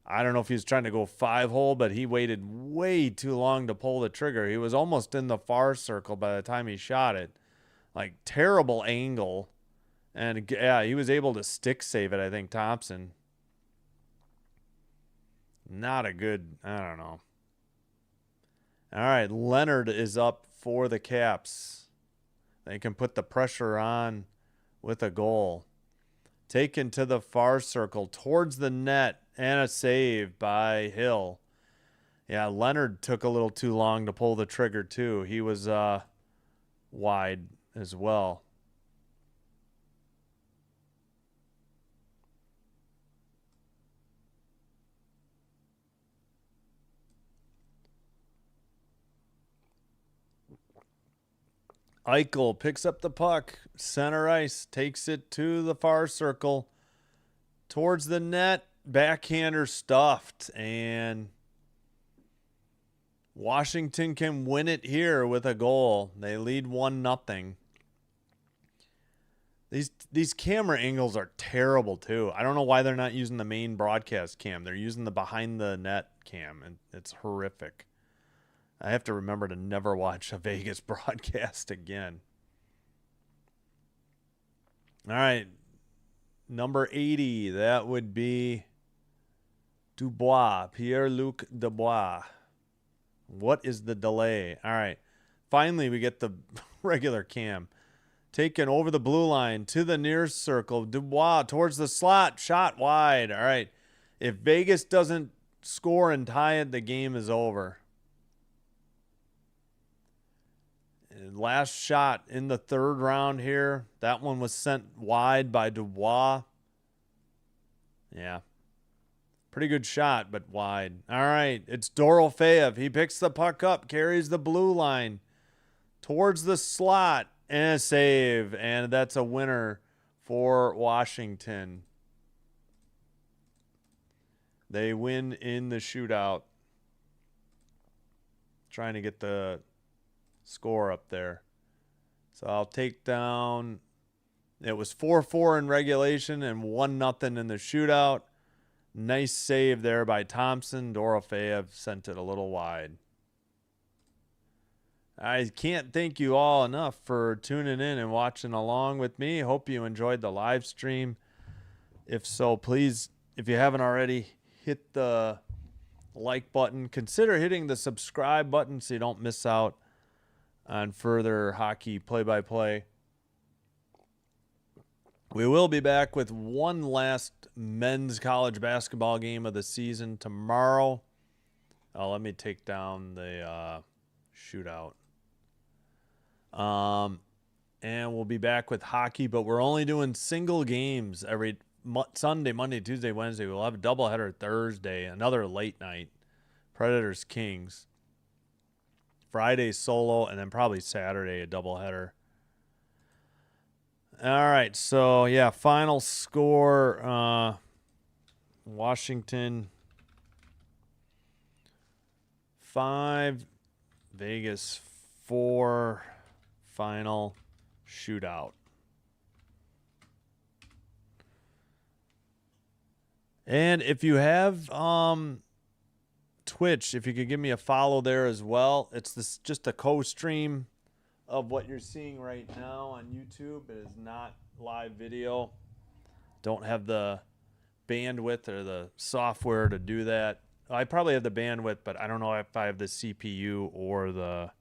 I don't know if he was trying to go 5-hole, but he waited way too long to pull the trigger. He was almost in the far circle by the time he shot it. Like, terrible angle. And, yeah, he was able to stick save it, I think, Thompson. Not a good, I don't know. All right, Leonard is up for the Caps. They can put the pressure on with a goal. Taken to the far circle, towards the net, and a save by Hill. Yeah, Leonard took a little too long to pull the trigger, too. He was wide as well. Eichel picks up the puck, center ice, takes it to the far circle, towards the net, backhander stuffed, and Washington can win it here with a goal. They lead 1-0. These camera angles are terrible too. I don't know why they're not using the main broadcast cam. They're using the behind the net cam, and it's horrific. I have to remember to never watch a Vegas broadcast again. All right. Number 80, that would be Dubois, Pierre-Luc Dubois. What is the delay? All right. Finally, we get the regular cam. Taken over the blue line to the near circle. Dubois towards the slot. Shot wide. All right. If Vegas doesn't score and tie it, the game is over. Last shot in the third round here. That one was sent wide by Dubois. Yeah. Pretty good shot, but wide. All right. It's Dorofeyev. He picks the puck up, carries the blue line towards the slot, and a save. And that's a winner for Washington. They win in the shootout. Trying to get the score up there. So I'll take down. It was 4-4 in regulation and 1-0 in the shootout. Nice save there by Thompson. Dorofeyev sent it a little wide. I can't thank you all enough for tuning in and watching along with me. Hope you enjoyed the live stream. If so, please, if you haven't already, hit the like button. Consider hitting the subscribe button so you don't miss out on further hockey play-by-play. We will be back with one last men's college basketball game of the season tomorrow. Let me take down the shootout. And we'll be back with hockey, but we're only doing single games every Sunday, Monday, Tuesday, Wednesday. We'll have a doubleheader Thursday, another late night, Predators Kings. Friday solo, and then probably Saturday a doubleheader. All right, so yeah, final score: Washington 5, Vegas 4. Final shootout. And if you have Twitch, if you could give me a follow there as well. It's just a co-stream of what you're seeing right now on YouTube. It is not live video. Don't have the bandwidth or the software to do that. I probably have the bandwidth, but I don't know if I have the CPU or the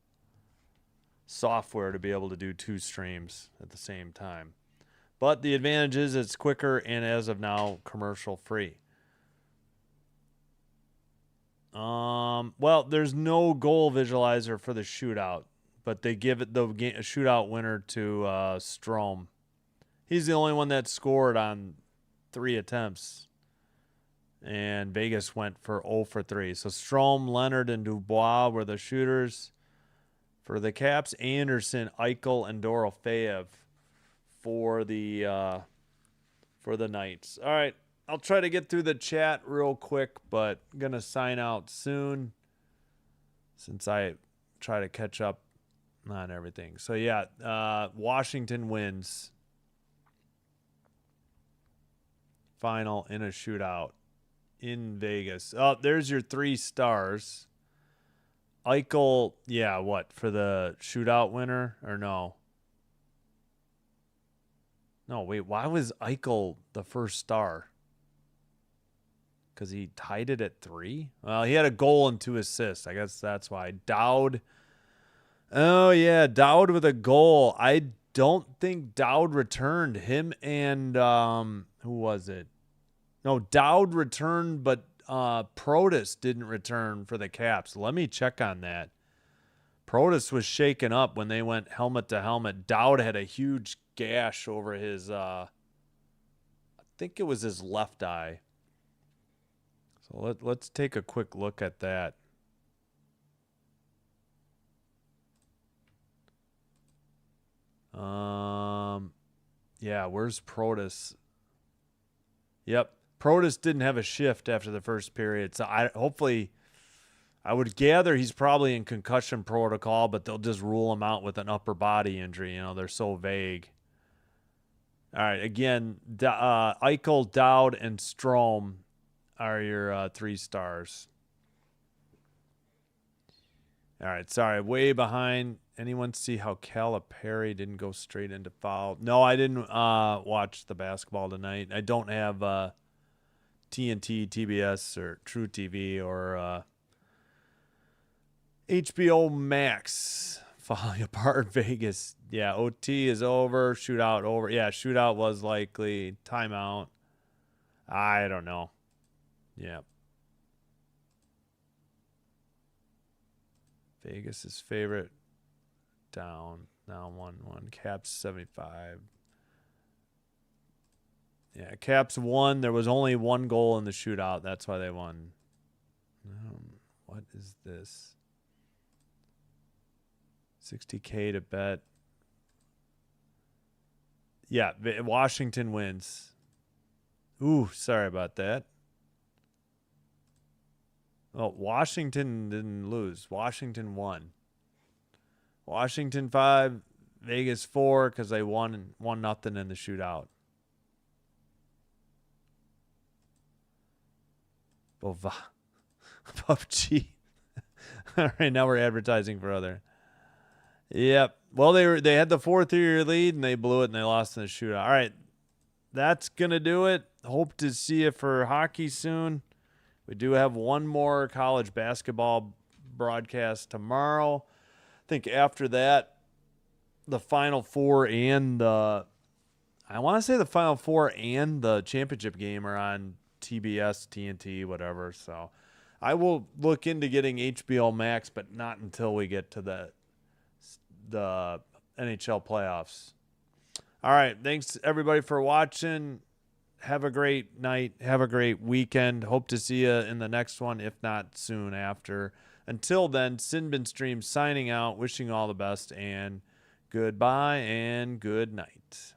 software to be able to do 2 streams at the same time. But the advantage is it's quicker and, as of now, commercial free. Well, there's no goal visualizer for the shootout, but they give it the shootout winner to Strome. He's the only one that scored on 3 attempts, and Vegas went for 0 for 3. So Strome, Leonard, and Dubois were the shooters. For the Caps, Anderson, Eichel, and Dorofeyev for the Knights. All right. I'll try to get through the chat real quick, but I'm going to sign out soon since I try to catch up on everything. So, yeah, Washington wins. Final in a shootout in Vegas. Oh, there's your 3 stars. Eichel, yeah, what, for the shootout winner or no? No, wait, why was Eichel the first star? Because he tied it at 3? Well, he had a goal and 2 assists. I guess that's why. Dowd. Oh, yeah, Dowd with a goal. I don't think Dowd returned. Him and, who was it? No, Dowd returned, but Protas didn't return for the Caps. Let me check on that. Protas was shaken up when they went helmet to helmet. Dowd had a huge gash over his, I think it was his left eye. So let's take a quick look at that. Yeah, where's Protas? Yep, Protas didn't have a shift after the first period. So hopefully, I would gather he's probably in concussion protocol, but they'll just rule him out with an upper body injury. You know, they're so vague. All right, again, Eichel, Dowd, and Strome are your 3 stars. All right, sorry, way behind. Anyone see how Calipari didn't go straight into foul? No, I didn't watch the basketball tonight. I don't have TNT, TBS, or True TV, or HBO Max. Falling apart, Vegas. Yeah, OT is over. Shootout over. Yeah, shootout was likely. Timeout. I don't know. Yeah. Vegas's favorite. Down. Now 1-1. Caps 75. Yeah, Caps won. There was only 1 goal in the shootout. That's why they won. What is this? 60K to bet. Yeah, Washington wins. Ooh, sorry about that. Oh, Washington didn't lose. Washington won. Washington 5, Vegas 4, because they won 1-0 in the shootout. PUBG. All right, now we're advertising for other. Yep. Well, they had the 4-3 lead and they blew it and they lost in the shootout. All right, that's gonna do it. Hope to see you for hockey soon. We do have one more college basketball broadcast tomorrow. I think after that, the Final Four and the Final Four and the championship game are on TBS, TNT, whatever. So I will look into getting HBO Max, but not until we get to the NHL playoffs. All right. Thanks, everybody, for watching. Have a great night. Have a great weekend. Hope to see you in the next one, if not soon after. Until then, Sinbin Stream signing out, wishing you all the best, and goodbye and good night.